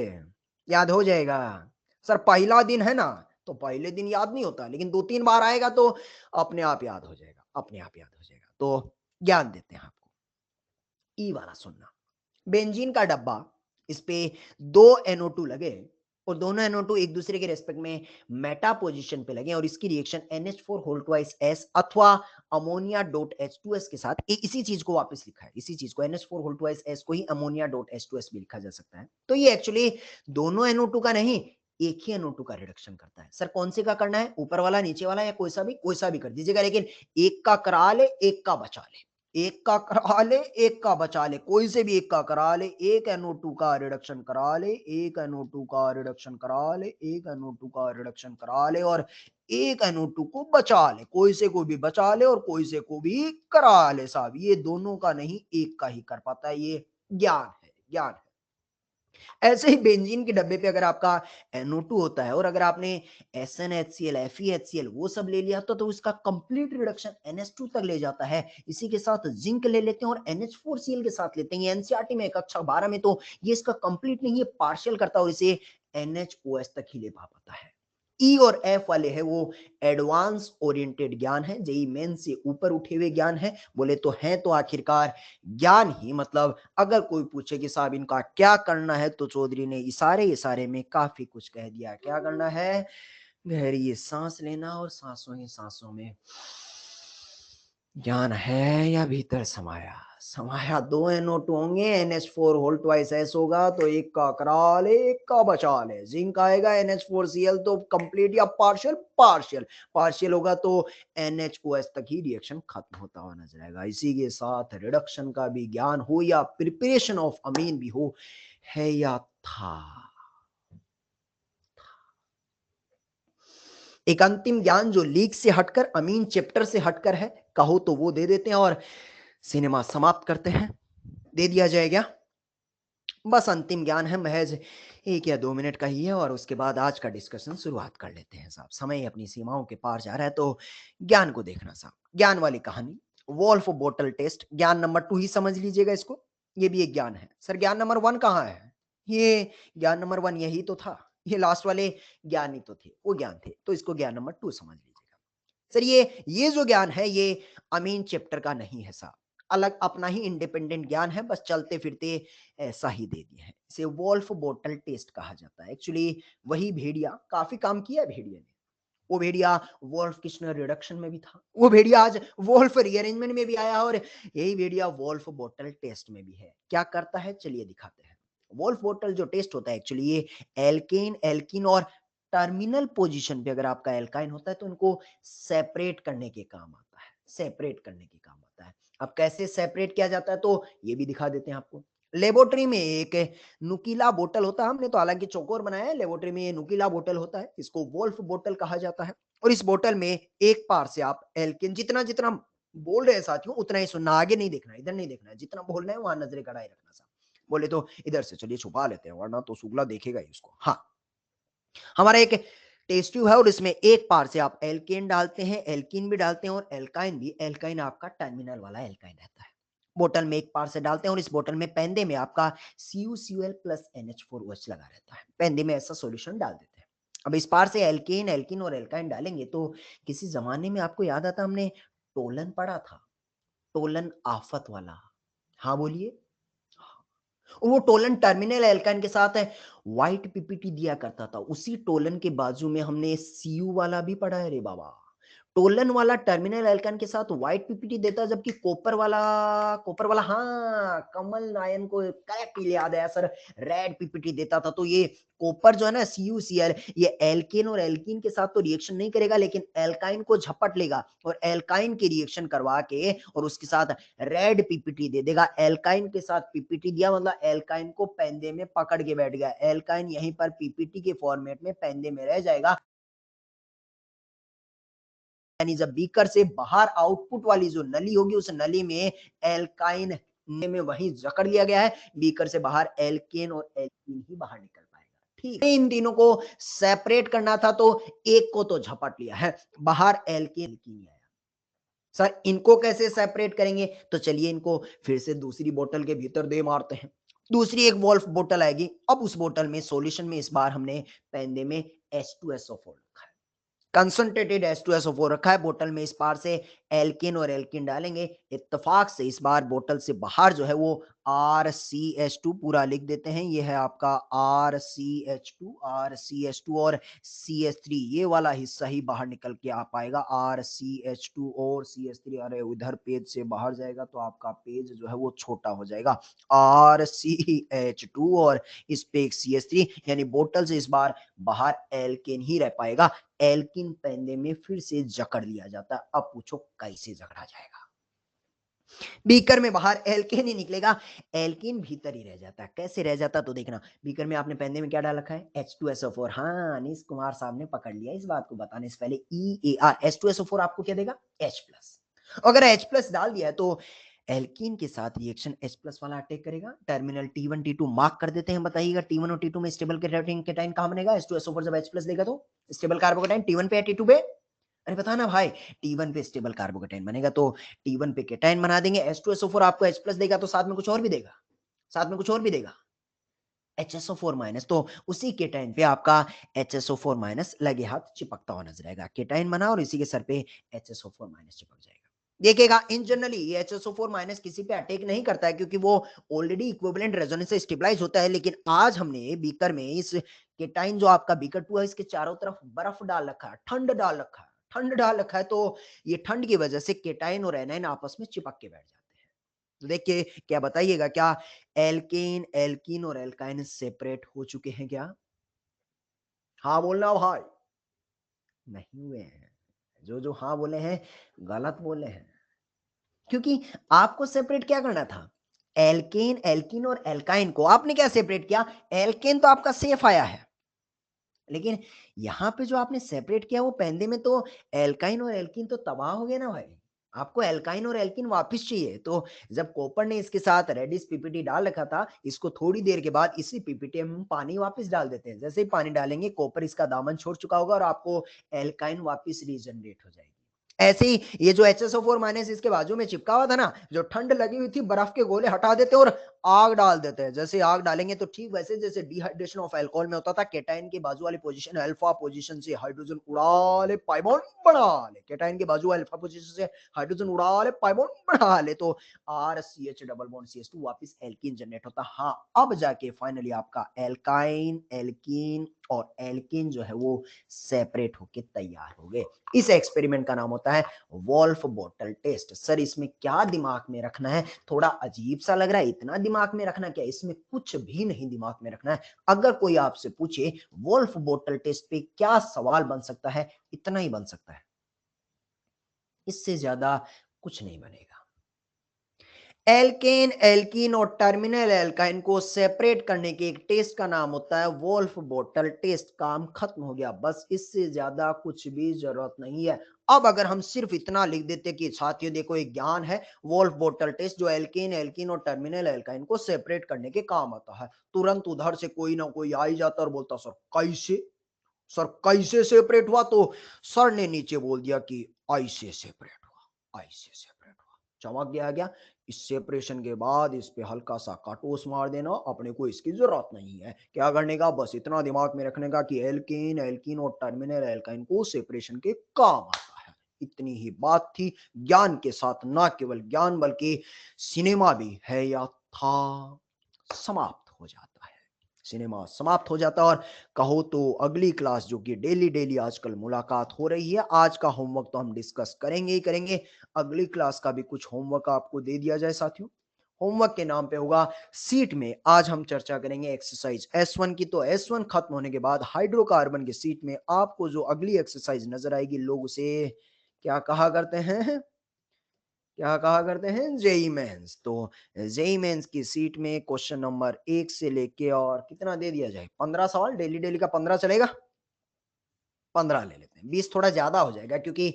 याद हो जाएगा। सर पहला दिन है ना, तो पहले दिन याद नहीं होता, लेकिन 2-3 बार आएगा तो अपने आप याद हो जाएगा, अपने आप याद हो जाएगा। तो ज्ञान देते हैं आपको। ई वाला सुनना, बेंजीन का डब्बा, इस पे 2 NO2 लगे और दोनों NO2 एक दूसरे के रेस्पेक्ट में मेटा पोजीशन पे लगे और इसकी reaction NH4 whole twice S अथवा अमोनिया डॉट H2S के साथ इसी चीज को वापस लिखा है, इसी चीज को NH4 होल ट्वाइस S को ही अमोनिया डॉट H2S भी लिखा जा सकता है। तो ये एक्चुअली दोनों NO2 का नहीं, एक ही NO2 का रिडक्शन करता है। सर कौन से का करना है? ऊपर वाला, नीचे वाला, या कोई सा भी कर दीजिएगा, लेकिन एक का करा ले, एक का बचा ले, एक का करा ले, एक का बचा ले, कोई से भी एक का करा ले। एक NO2 का रिडक्शन करा ले, एक NO2 का रिडक्शन करा ले, एक NO2 का रिडक्शन करा ले और एक NO2 को बचा ले। कोई से को भी बचा ले और कोई से को भी करा ले। साहब ये दोनों का नहीं, एक का ही कर पाता है। ये ज्ञान है, ज्ञान है। ऐसे ही बेंजीन के डब्बे पे अगर आपका NO2 होता है और अगर आपने SnHCl, FeHCl वो सब ले लिया तो इसका कंप्लीट रिडक्शन NH2 तक ले जाता है। इसी के साथ जिंक ले लेते हैं और NH4Cl के साथ लेते हैं। एनसीईआरटी में कक्षा 12 में तो ये इसका कंप्लीट नहीं, ये पार्शियल करता है और इसे NHOS तक ही ले पा पाता है। ई और एफ वाले हैं वो एडवांस ओरिएंटेड ज्ञान है, जेई मेन से ऊपर उठे हुए ज्ञान है। बोले तो हैं तो आखिरकार ज्ञान ही, मतलब अगर कोई पूछे कि साहब इनका क्या करना है, तो चौधरी ने इशारे इशारे में काफी कुछ कह दिया। क्या करना है? गहरी सांस लेना और सांसों ही सांसों में ज्ञान है या भीतर समाया। समाया दो NO2 होंगे, NH4 होल ट्वाइस एस होगा, तो एक का कराल एक का बचाल है। जिंक आएगा NH4Cl, तो कंप्लीट या पार्शियल, पार्शियल पार्शियल होगा तो NHOS तक ही रिएक्शन खत्म होता हुआ नजर आएगा। इसी के साथ रिडक्शन का भी ज्ञान हो या प्रिपरेशन ऑफ अमीन भी हो, है या था। एक अंतिम ज्ञान जो लीक से हटकर, अमीन चैप्टर से हटकर है, कहो तो वो दे देते हैं और सिनेमा समाप्त करते हैं। दे दिया जाएगा। बस अंतिम ज्ञान है, महज 1 या 2 मिनट का ही है, और उसके बाद आज का डिस्कशन शुरुआत कर लेते हैं साहब। समय अपनी सीमाओं के पार जा रहा है, तो ज्ञान को देखना साहब। ज्ञान वाली कहानी, वोल्फ बोटल टेस्ट, ज्ञान नंबर 2 ही समझ लीजिएगा इसको। ये भी एक ज्ञान है। सर ज्ञान नंबर 1 कहाँ है? ये ज्ञान नंबर 1 यही तो था। ये लास्ट वाले ज्ञान ही तो थे, वो ज्ञान थे, तो इसको ज्ञान नंबर 2 समझ लीजिएगा। सर ये जो ज्ञान है, ये अमीन चैप्टर का नहीं है साहब, अलग अपना ही इंडिपेंडेंट ज्ञान है, बस चलते फिरते ऐसा ही दे दिया है। इसे वोल्फ बोटल टेस्ट कहा जाता है। एक्चुअली वही भेड़िया, काफी काम किया है भेड़िया ने। वो भेड़िया वोल्फ किश्नर रिडक्शन में भी था, वो भेड़िया आज वोल्फ रीअरेंजमेंट में भी आया, और यही भेड़िया वोल्फ बोटल टेस्ट में भी है। क्या करता है चलिए दिखाते हैं। वोल्फ बोटल जो टेस्ट होता है, एक्चुअली ये एल्केन, एल्किन और टर्मिनल पोजीशन पे अगर आपका एल्काइन होता है, तो उनको सेपरेट करने के काम आता है, सेपरेट करने के काम आता है। अब कैसे सेपरेट किया जाता है, तो ये भी दिखा देते हैं आपको। लेबोरेटरी में एक नुकीला बोतल होता है, हमने तो हालांकि चौकोर बनाया है, लेबोरेटरी में ये नुकीला बोतल होता है, इसको वोल्फ बोतल कहा जाता है। और इस बोतल में एक पार से आप एल्केन, जितना जितना बोल रहे हैं साथियों उतना ही सुनना, आगे नहीं देखना, इधर नहीं देखना है, जितना बोलना है वहां नजरें गड़ाए रखना साहब। बोले तो इधर से चलिए छुपा लेते हैं, वरना तो शुक्ला देखेगा ही उसको। हाँ, हमारा एक टेस्ट ट्यूब है, और इसमें एक पार से आप एल्केन डालते हैं, एल्कीन भी डालते हैं और एल्काइन भी। एल्काइन आपका टर्मिनल वाला एल्काइन रहता है। बोतल में एक पार से डालते हैं, और इस बोतल में पेंदे में आपका CuCl प्लस NH4OH लगा रहता है। पेंदे में ऐसा सॉल्यूशन डाल देते हैं। अब इस पार से एल्केन, एल्किन और एल्काइन डालेंगे, तो किसी जमाने में आपको याद आता, हमने टोलन पढ़ा था, टोलन आफत वाला। हाँ बोलिए। और वो टोलन टर्मिनल एल्काइन के साथ है, व्हाइट पीपीटी दिया करता था। उसी टोलन के बाजू में हमने सीयू वाला भी पढ़ा है रे बाबा। टोलन वाला टर्मिनल एल्काइन के साथ व्हाइट पीपीटी देता, जबकि कॉपर वाला हाँ, कमल नायन को करेक्टली याद है सर, रेड पीपीटी देता था। तो ये कॉपर जो है ना, CuCl, ये एल्केन और एल्कीन के साथ तो रिएक्शन नहीं करेगा, लेकिन एल्काइन को झपट लेगा और एल्काइन की रिएक्शन करवा के और उसके साथ रेड पीपीटी दे देगा। एल्काइन के साथ पीपीटी दिया, मतलब एल्काइन को पेंदे में पकड़ के बैठ गया। एल्काइन यहीं पर पीपीटी के फॉर्मेट में पेंदे में रह जाएगा, यानी जब बीकर से बाहर आउटपुट वाली जो नली होगी, उस नली में एल्काइन में वहीं जकड़ लिया गया है, बीकर से बाहर एल्केन और एल्कीन ही बाहर निकल पाएगा। ठीक, इन तीनों को सेपरेट करना था, तो एक को तो झपट लिया है, बाहर एल्केन एल्कीन आया। सर इनको कैसे सेपरेट करेंगे, तो चलिए इनको फिर से दूसरी बोतल के भीतर दे मारते हैं। दूसरी एक वोल्फ बोतल आएगी। अब उस बोतल में सॉल्यूशन में इस बार हमने पेंदे में H2SO4 रखा है, कंसंट्रेटेड H2SO4 रखा है। बोतल में इस पार से एल्किन और एल्किन डालेंगे। इत्तेफाक से इस बार बोतल से बाहर जो है वो RCH2 पूरा लिख देते हैं। ये है आपका RCH2 और CH3, ये वाला हिस्सा ही बाहर निकल के आ पाएगा। RCH2 और CH3, अरे उधर पेज से बाहर जाएगा तो आपका पेज जो है वो छोटा हो जाएगा। RCH2 और इस पे एक CH3, यानी बोतल से इस बार बाहर एल्केन ही रह पाएगा। एल्किन पेंदे में फिर से जकड़ लिया जाता है। अब पूछो कैसे जकड़ा जाएगा। बीकर में बाहर एल्केन ही निकलेगा, एल्किन भीतर ही रह जाता है। कैसे रह जाता तो देखना, बीकर में आपने पेंदे में क्या डाल रखा है, H2SO4। हाँ, अनीस कुमार साहब ने पकड़ लिया इस बात को बताने से पहले। EAR H2SO4 आपको क्या देगा, H+। अगर H+ डाल दिया है तो एल्कीन के साथ रिएक्शन H+ वाला अटैक करेगा। टर्मिनल T1 T2 मार्क कर देते हैं। बताइएगा T1 और T2 में स्टेबल केटाइन कहां बनेगा, H2SO4 जब H+ देगा तो स्टेबल कार्बोकेटाइन T1 पे या T2 पे। अरे बता ना भाई, T1 पे स्टेबल कार्बोकेटाइन बनेगा, तो T1 पे केटाइन बना देंगे। H2SO4 आपको H+ देगा, तो साथ में कुछ और भी देगा, साथ में कुछ और भी देगा। HSO4 तो उसी केटाइन पे आपका HSO4 लगे हाथ चिपकता हुआ नजर आएगा। केटाइन बना और इसी के सर पे HSO4 चिपक जाएगा। देखिएगा इन जनरली ये HSO4 किसी पे अटैक नहीं करता है क्योंकि वो ऑलरेडी इक्विवेलेंट रेजोनेंस से स्टेबलाइज होता है। लेकिन आज हमने बीकर में इस केटाइन जो आपका बीकर 2 है इसके चारों तरफ बर्फ डाल रखा है, ठंड डाल रखा है, ठंड डाल रखा है। तो ये ठंड की वजह से केटाइन और एनाइन आपस में चिपक के बैठ जाते हैं। तो देखिए क्या बताइएगा, क्या एल्केन, एल्कीन और एल्काइन सेपरेट हो चुके हैं क्या? हाँ बोलना भाई। नहीं हुए हैं। जो हाँ बोले हैं गलत बोले हैं। क्योंकि आपको सेपरेट क्या करना था? एल्केन, एल्कीन और एल्काइन को आपने क्या सेपरेट किया? एल्केन तो आपका सेफ आया है। लेकिन यहां पे जो आपने सेपरेट किया वो पहले में तो एल्काइन और एल्कीन तो तबाह हो गए ना भाई। आपको एल्काइन और एल्कीन वापस चाहिए। तो जब कॉपर ने इसके साथ रेडिस पीपीटी डाल रखा था, इसको थोड़ी देर के बाद इसी पीपीटी में हम पानी वापस डाल देते हैं। जैसे ही पानी डालेंगे कॉपर इसका दामन छोड़ चुका होगा और आपको एल्काइन वापस रीजनरेट हो जाएगी। ऐसे ही ये जो HSO4 इसके बाजू में चिपका हुआ था ना, जो ठंड लगी हुई थी बर्फ के गोले हटा देते हैं और आग डाल देते हैं। जैसे आग डालेंगे तो ठीक वैसे जैसे डिहाइड्रेशन ऑफ अल्कोहल में होता था, केटाइन के बाजू वाली पोजीशन अल्फा पोजीशन से हाइड्रोजन उड़ा ले, पाई बॉन्ड बना ले। केटाइन के बाजू अल्फा पोजीशन से हाइड्रोजन उड़ा ले, पाई बॉन्ड बना ले, तो RCH डबल बॉन्ड CH2 वापस एल्कीन जनरेट होता। हाँ, अब जाके फाइनली आपका एल्काइन, एल्कीन और एल्कीन जो है वो सेपरेट होके तैयार हो गए। इस एक्सपेरिमेंट का नाम होता है वॉल्फ बॉटल टेस्ट। सर इसमें क्या दिमाग में रखना है? थोड़ा अजीब सा लग रहा है, इतना दिमाग में रखना क्या? इसमें कुछ भी नहीं दिमाग में रखना है। अगर कोई आपसे पूछे वॉल्फ बॉटल टेस्ट पे क्या सवाल बन सकता है, इतना ही बन सकता है, इससे ज्यादा कुछ नहीं बनेगा। एल्केन, एल्कीन और टर्मिनल एल्काइन को सेपरेट करने के एक टेस्ट का नाम होता है वोल्फ बॉटल टेस्ट। काम खत्म हो गया, बस इससे ज्यादा कुछ भी जरूरत नहीं है। अब अगर हम सिर्फ इतना लिख देते कि साथियों देखो एक ज्ञान है वोल्फ बॉटल टेस्ट जो एल्केन, एल्कीन और टर्मिनल एल्काइन को सेपरेट करने के काम आता है, तुरंत उधर से कोई ना कोई आ ही जाता और बोलता सर कैसे, सर कैसे सेपरेट हुआ? तो सर ने नीचे बोल दिया कि ऐसे सेपरेट हुआ, ऐसे सेपरेट हुआ। चमक गया। इस सेपरेशन के बाद इस पे हल्का सा काटोस मार देना, अपने को इसकी जरूरत नहीं है। क्या करने का? बस इतना दिमाग में रखने का कि एल्केन, एल्कीन और टर्मिनल एल्काइन को सेपरेशन के काम आता है। इतनी ही बात थी। ज्ञान के साथ ना केवल ज्ञान बल्कि सिनेमा भी है या था समाप्त हो जाता है। सिनेमा समाप्त हो जाता है। और कहो तो अगली क्लास जो कि डेली डेली आजकल मुलाकात हो रही है, आज का होमवर्क तो हम डिस्कस करेंगे ही करेंगे, अगली क्लास का भी कुछ होमवर्क आपको दे दिया जाए साथियों। होमवर्क के नाम पे होगा सीट में आज हम चर्चा करेंगे एक्सरसाइज S1 की। तो S1 खत्म होने के बाद हाइड्रोकार्बन की सीट में आपको जो अगली एक्सरसाइज नजर आएगी, लोग उसे क्या कहा करते हैं? क्या कहा करते हैं? JEE Mains. तो जेई मेंस की सीट में क्वेश्चन नंबर 1 से लेके और कितना दे दिया जाए? 15 सवाल। डेली डेली का 15 चलेगा? 15 ले लेते हैं। 20 थोड़ा ज्यादा हो जाएगा क्योंकि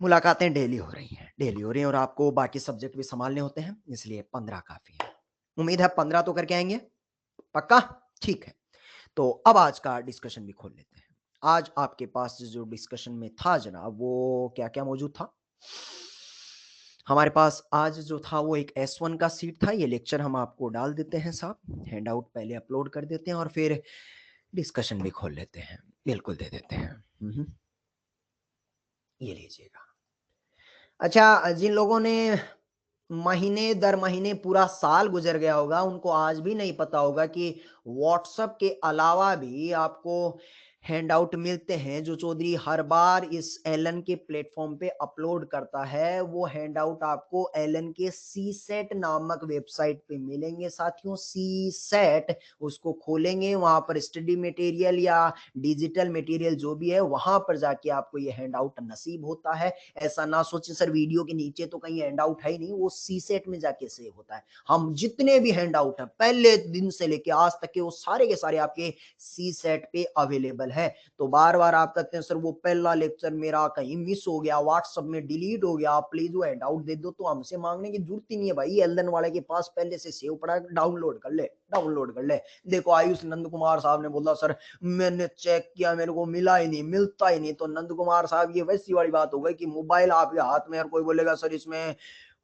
मुलाकातें डेली हो रही हैं, डेली हो रही हैं और आपको बाकी सब्जेक्ट भी संभालने होते हैं, इसलिए 15 काफी है। उम्मीद है 15 तो करके आएंगे, पक्का? ठीक है। तो अब आज का डिस्कशन भी खोल लेते हैं। आज आपके पास जो डिस्कशन में था जनाब, वो क्या क्या मौजूद था? हमारे पास आज जो था वो एक S1 का सीट था। ये लेक्चर हम आपको डाल देते हैं साहब, हैंड आउट पहले अपलोड कर देते हैं और फिर डिस्कशन भी खोल लेते हैं। बिल्कुल दे देते हैं। ये लीजिएगा। अच्छा, जिन लोगों ने महीने दर महीने पूरा साल गुजर गया होगा, उनको आज भी नहीं पता होगा कि व्हाट्सएप के अलावा भी आपको हैंडआउट मिलते हैं जो चौधरी हर बार इस एलन के प्लेटफॉर्म पे अपलोड करता है। वो हैंडआउट आपको एलन के सी सेट नामक वेबसाइट पे मिलेंगे साथियों। सी सेट, उसको खोलेंगे, वहां पर स्टडी मटेरियल या डिजिटल मटेरियल जो भी है वहां पर जाके आपको ये हैंडआउट नसीब होता है। ऐसा ना सोचे सर वीडियो के नीचे तो कहीं हैंड आउट है ही नहीं, वो सी सेट में जाके सेव होता है। हम जितने भी हैंड आउट है पहले दिन से लेके आज तक के, वो सारे के सारे आपके सी सेट पे अवेलेबल है। तो बार बार आप कहते हैं सर वो पहला लेक्चर मेरा कहीं मिस हो गया, व्हाट्सएप में डिलीट हो गया, आप प्लीज वो हैंड आउट दे दो, तो हमसे मांगने की जरूरत ही नहीं है भाई। एलन वाले के पास पहले से सेव पड़ा है, डाउनलोड कर ले, डाउनलोड कर ले। देखो आयुष नंद कुमार साहब ने बोला सर मैंने चेक किया मेरे को मिला ही नहीं, मिलता ही नहीं। तो नंद कुमार साहब ये वैसी वाली बात हो गई कि मोबाइल आपके हाथ में और कोई बोलेगा सर इसमें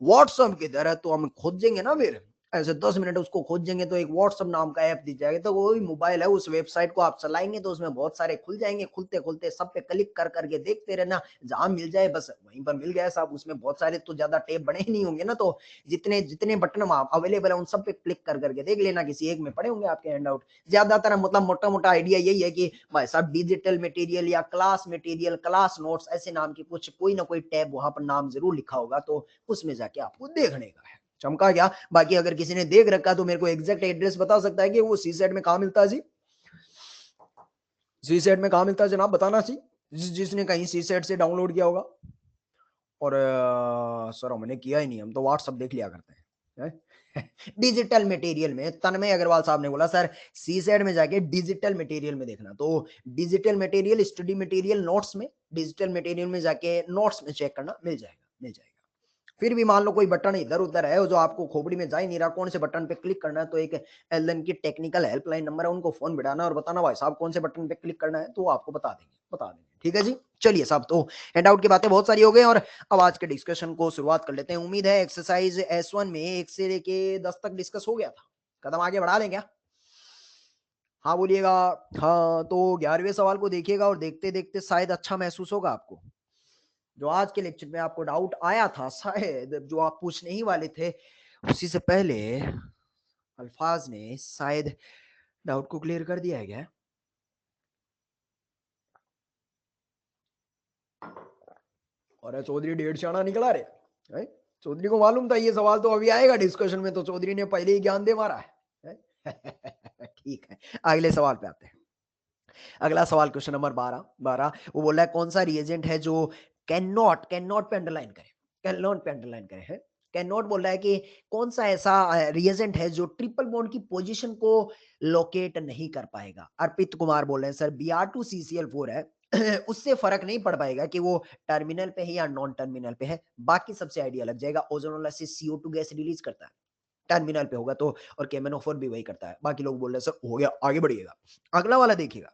व्हाट्सएप किधर है, तो हम खोजेंगे ना फिर। ऐसे 10 मिनट उसको खोजेंगे तो एक व्हाट्सएप नाम का ऐप दिख जाएगा, तो वही मोबाइल है, उस वेबसाइट को आप चलाएँगे तो उसमें बहुत सारे खुल जाएँगे, खुलते-खुलते सब पे क्लिक कर के देखते रहना, जहाँ मिल जाए बस वहीं पर मिल गया साहब, उसमें बहुत सारे तो ज़्यादा टैब बने ही नहीं होंगे ना, तो जितने जितने बटन वहाँ अवेलेबल है उन सब पे क्लिक कर के देख लेना, किसी एक में पड़े होंगे आपके हैंडआउट। ज़्यादातर मतलब मोटा-मोटा आइडिया यही है कि भाई साहब डिजिटल मटेरियल या मटेरियल, क्लास नोट्स ऐसे नाम की कुछ कोई ना कोई टैब वहाँ पर नाम ज़रूर लिखा होगा, तो उसमें जाके आपको देखने का है। चमका क्या? बाकी अगर किसी ने देख रखा है तो मेरे को एग्जैक्ट एड्रेस बता सकता है कि वो सीसेट में कहाँ मिलता है जी? सीसेट में कहाँ मिलता है जनाब बताना जी? जिसने कहीं सीसेट से डाउनलोड किया होगा। और सर हमने किया ही नहीं, हम तो व्हाट्सएप देख लिया करते हैं। हैं? डिजिटल मटेरियल में तन्मय अग्रवाल साहब ने बोला सर सीसेट में जाके डिजिटल मटेरियल में देखना, तो digital material study material notes में, डिजिटल मटेरियल में जाके नोट्स में चेक करना, मिल जाएगा, मिल जाएगा। फिर भी मान लो कोई बटन इधर-उधर है जो आपको खोपड़ी में जा ही नहीं रहा, कौन से बटन पे क्लिक करना है, तो एक एलन की टेक्निकल हेल्पलाइन नंबर है, उनको फ़ोन मिलाना और बताना भाई साहब कौन से बटन पे क्लिक करना है, तो वो आपको बता देंगे, बता देंगे। ठीक है जी? चलिए साहब तो हैंडआउट की बातें बहुत सारी हो गई और अब आज के डिस्कशन को शुरुआत कर लेते हैं। उम्मीद है एक्सरसाइज़ S1 में 1 से लेके 10 तक डिस्कस हो गया था। कदम आगे बढ़ा लें क्या? हाँ बोलिएगा। हाँ, तो 11वें सवाल को देखिएगा और देखते-देखते शायद अच्छा महसूस होगा आपको। जो आज के लेक्चर में आपको डाउट आया था शायद जो आप पूछने ही वाले थे, उसी से पहले अल्फाज ने शायद डाउट को क्लियर कर दिया है क्या? और चौधरी डेढ़ चाणा निकला रे हैं? चौधरी को मालूम था ये सवाल तो अभी आएगा डिस्कशन में, तो चौधरी ने पहले ही ज्ञान दे मारा है? ठीक है, अगले सवाल पे आते हैं। अगला सवाल क्वेश्चन नंबर 12 वो बोल रहा है कौन सा रिएजेंट है जो कैन नॉट पे अंडरलाइन करे, कैन नॉट पे अंडरलाइन करे है, कैन नॉट बोल रहा है कि कौन सा ऐसा रिएजेंट है जो ट्रिपल बॉन्ड की पोजीशन को लोकेट नहीं कर पाएगा। अर्पित कुमार बोल रहे हैं सर Br2CCl4 है उससे फर्क नहीं पड़ पाएगा कि वो टर्मिनल पे है या नॉन टर्मिनल पे है, बाकी सबसे आइडिया लग जाएगा। ओजोनोलाइसिस CO2 गैस रिलीज करता है, टर्मिनल पे होगा तो, और केमेनोफोर भी वही करता है। बाकी लोग बोल रहे हैं सर हो गया, आगे बढ़िएगा। अगला वाला देखिएगा,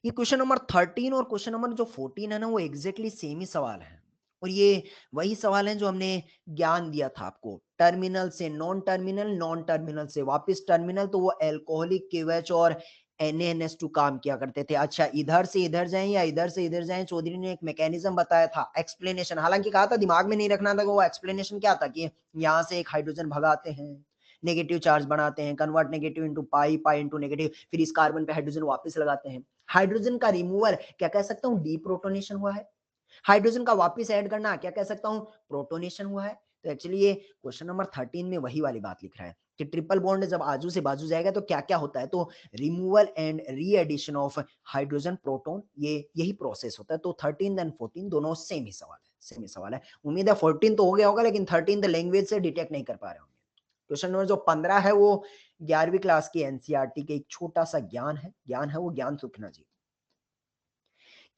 ये क्वेश्चन नंबर 13 और क्वेश्चन नंबर जो 14 है ना वो एग्जैक्टली सेम ही सवाल है, और ये वही सवाल है जो हमने ज्ञान दिया था आपको, टर्मिनल से नॉन टर्मिनल, नॉन टर्मिनल से वापस टर्मिनल, तो वो एल्कोहलिक केवेच और NaNH2 काम किया करते थे। अच्छा इधर से इधर जाएं या इधर से इधर जाएं, चौधरी ने एक मैकेनिज्म बताया था, एक्सप्लेनेशन, हालांकि कहा था दिमाग में नहीं रखना था, वो एक्सप्लेनेशन क्या था कि यहाँ से एक हाइड्रोजन भगाते हैं, नेगेटिव चार्ज बनाते हैं, convert negative into pi, pi into negative, फिर इस कार्बन पे हाइड्रोजन वापस लगाते हैं। हाइड्रोजन का रिमूवल क्या कह सकता हूँ, डीप्रोटोनेशन हुआ है। हाइड्रोजन का वापस ऐड करना क्या कह सकता हूँ, प्रोटोनेशन हुआ है। तो एक्चुअली ये क्वेश्चन नंबर 13 में वही वाली बात लिख रहा है कि ट्रिपल बॉन्ड जब आजू से बाजू जाएगा तो क्या क्या होता है, तो removal and re addition of hydrogen proton, ये यही प्रोसेस होता है। तो 13 एंड 14 दोनों सेम ही सवाल है, सेम ही सवाल है। उम्मीद है 14 तो हो गया होगा, लेकिन 13 लैंग्वेज से डिटेक्ट नहीं कर पा रहे होंगे। क्वेश्चन नंबर जो 15 है वो 11वीं क्लास की एनसीईआरटी के एक छोटा सा ज्ञान है वो ज्ञान सुखना जी।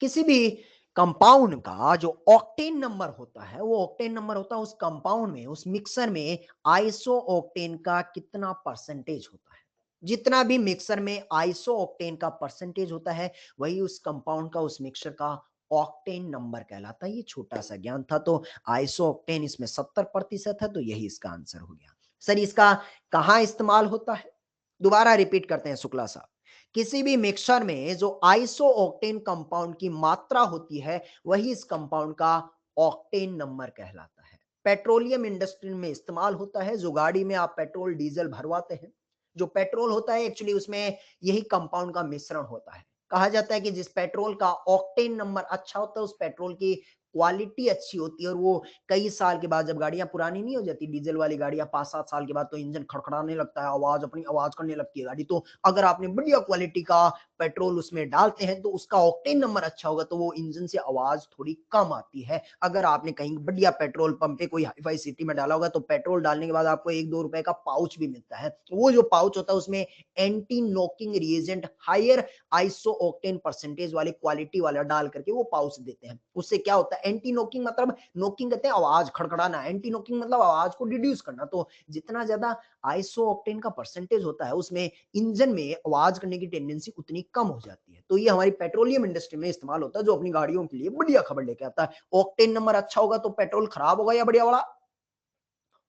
किसी भी कंपाउंड का जो ऑक्टेन नंबर होता है, वो ऑक्टेन नंबर होता है उस कंपाउंड में, उस मिक्सर में आइसो ऑक्टेन का कितना परसेंटेज होता है। जितना भी मिक्सर में आइसो ऑक्टेन का परसेंटेज होता है वही उस कंपाउंड का, उस मिक्सर का ऑक्टेन नंबर कहलाता है। ये छोटा सा ज्ञान था, तो आइसो ऑक्टेन इसमें 70% है, तो यही इसका आंसर हो गया। सर इसका कहाँ इस्तेमाल होता है, दोबारा रिपीट करते हैं शुक्ला साहब। किसी भी मिक्सचर में जो आइसो ऑक्टेन कंपाउंड की मात्रा होती है वही इस कंपाउंड का ऑक्टेन नंबर कहलाता है। पेट्रोलियम इंडस्ट्री में इस्तेमाल होता है, जो गाड़ी में आप पेट्रोल डीजल भरवाते हैं, जो पेट्रोल होता है एक्चुअली उसमें यही कंपाउंड का मिश्रण होता है। कहा जाता है कि जिस पेट्रोल का ऑक्टेन नंबर अच्छा होता है उस पेट्रोल की क्वालिटी अच्छी होती है, और वो कई साल के बाद जब गाड़ियां पुरानी नहीं हो जाती, डीजल वाली गाड़ियां 5-7 साल के बाद तो इंजन खड़खड़ाने लगता है, आवाज अपनी आवाज करने लगती है गाड़ी। तो अगर आपने बढ़िया क्वालिटी का पेट्रोल उसमें डालते हैं तो उसका ऑक्टेन नंबर अच्छा होगा, तो वो इंजन से आवाज थोड़ी कम आती है। अगर आपने कहीं बढ़िया पेट्रोल पंप पे कोई हाईफाई सिटी में डाला होगा तो पेट्रोल डालने के बाद आपको 1-2 रुपए का पाउच भी मिलता है, तो वो जो पाउच होता है उसमें anti knocking reagent higher isooctane percentage वाले क्वालिटी वाला डाल करके वो पाउच देते हैं। उससे क्या होता है, एंटी नॉकिंग मतलब, नॉकिंग कहते हैं आवाज खड़खड़ाना, एंटी नॉकिंग मतलब आवाज को रिड्यूस करना। तो जितना ज्यादा आइसो ऑक्टेन का परसेंटेज होता है उसमें इंजन में आवाज करने की टेंडेंसी उतनी कम हो जाती है। तो ये हमारी पेट्रोलियम इंडस्ट्री में इस्तेमाल होता है, जो अपनी गाड़ियों के लिए बढ़िया खबर लेके आता है। ऑक्टेन नंबर अच्छा होगा तो पेट्रोल खराब होगा या बढ़िया वाला,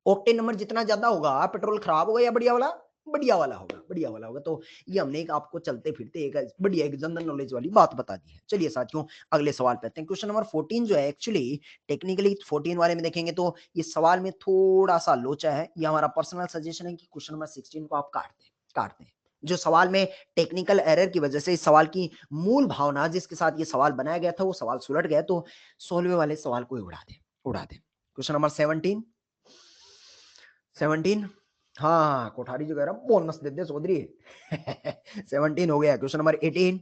ऑक्टेन नंबर जितना ज्यादा होगा पेट्रोल खराब होगा या बढ़िया वाला, बढ़िया वाला होगा, बढ़िया वाला होगा। तो ये हमने एक आपको चलते फिरते एक बढ़िया एक जनरल नॉलेज वाली बात बता दी है। चलिए साथियों अगले सवाल पे आते हैं। क्वेश्चन नंबर 14 जो है एक्चुअली टेक्निकली 14 वाले में देखेंगे तो ये सवाल में थोड़ा सा लोचा है। ये हमारा पर्सनल सजेशन है कि क्वेश्चन नंबर 16 को आप काट दें। जो सवाल में टेक्निकल एरर की वजह से इस सवाल की मूल भावना जिसके साथ ये सवाल बनाया गया था वो सवाल सुलट गया, तो 16वें वाले सवाल को उड़ा दें, उड़ा दें। क्वेश्चन नंबर 17 17 हाँ कोठारी जो कह रहा बोनस दे दे चौधरी 17 हो गया। क्वेश्चन नंबर 18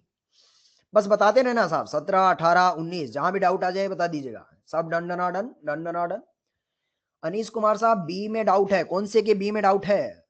बस बताते रहना साहब, 17 18 19 जहां भी डाउट आ जाए बता दीजिएगा। सब डन डना डन डन डना डन। अनीश कुमार साहब बी में डाउट है, कौन से के बी में डाउट है?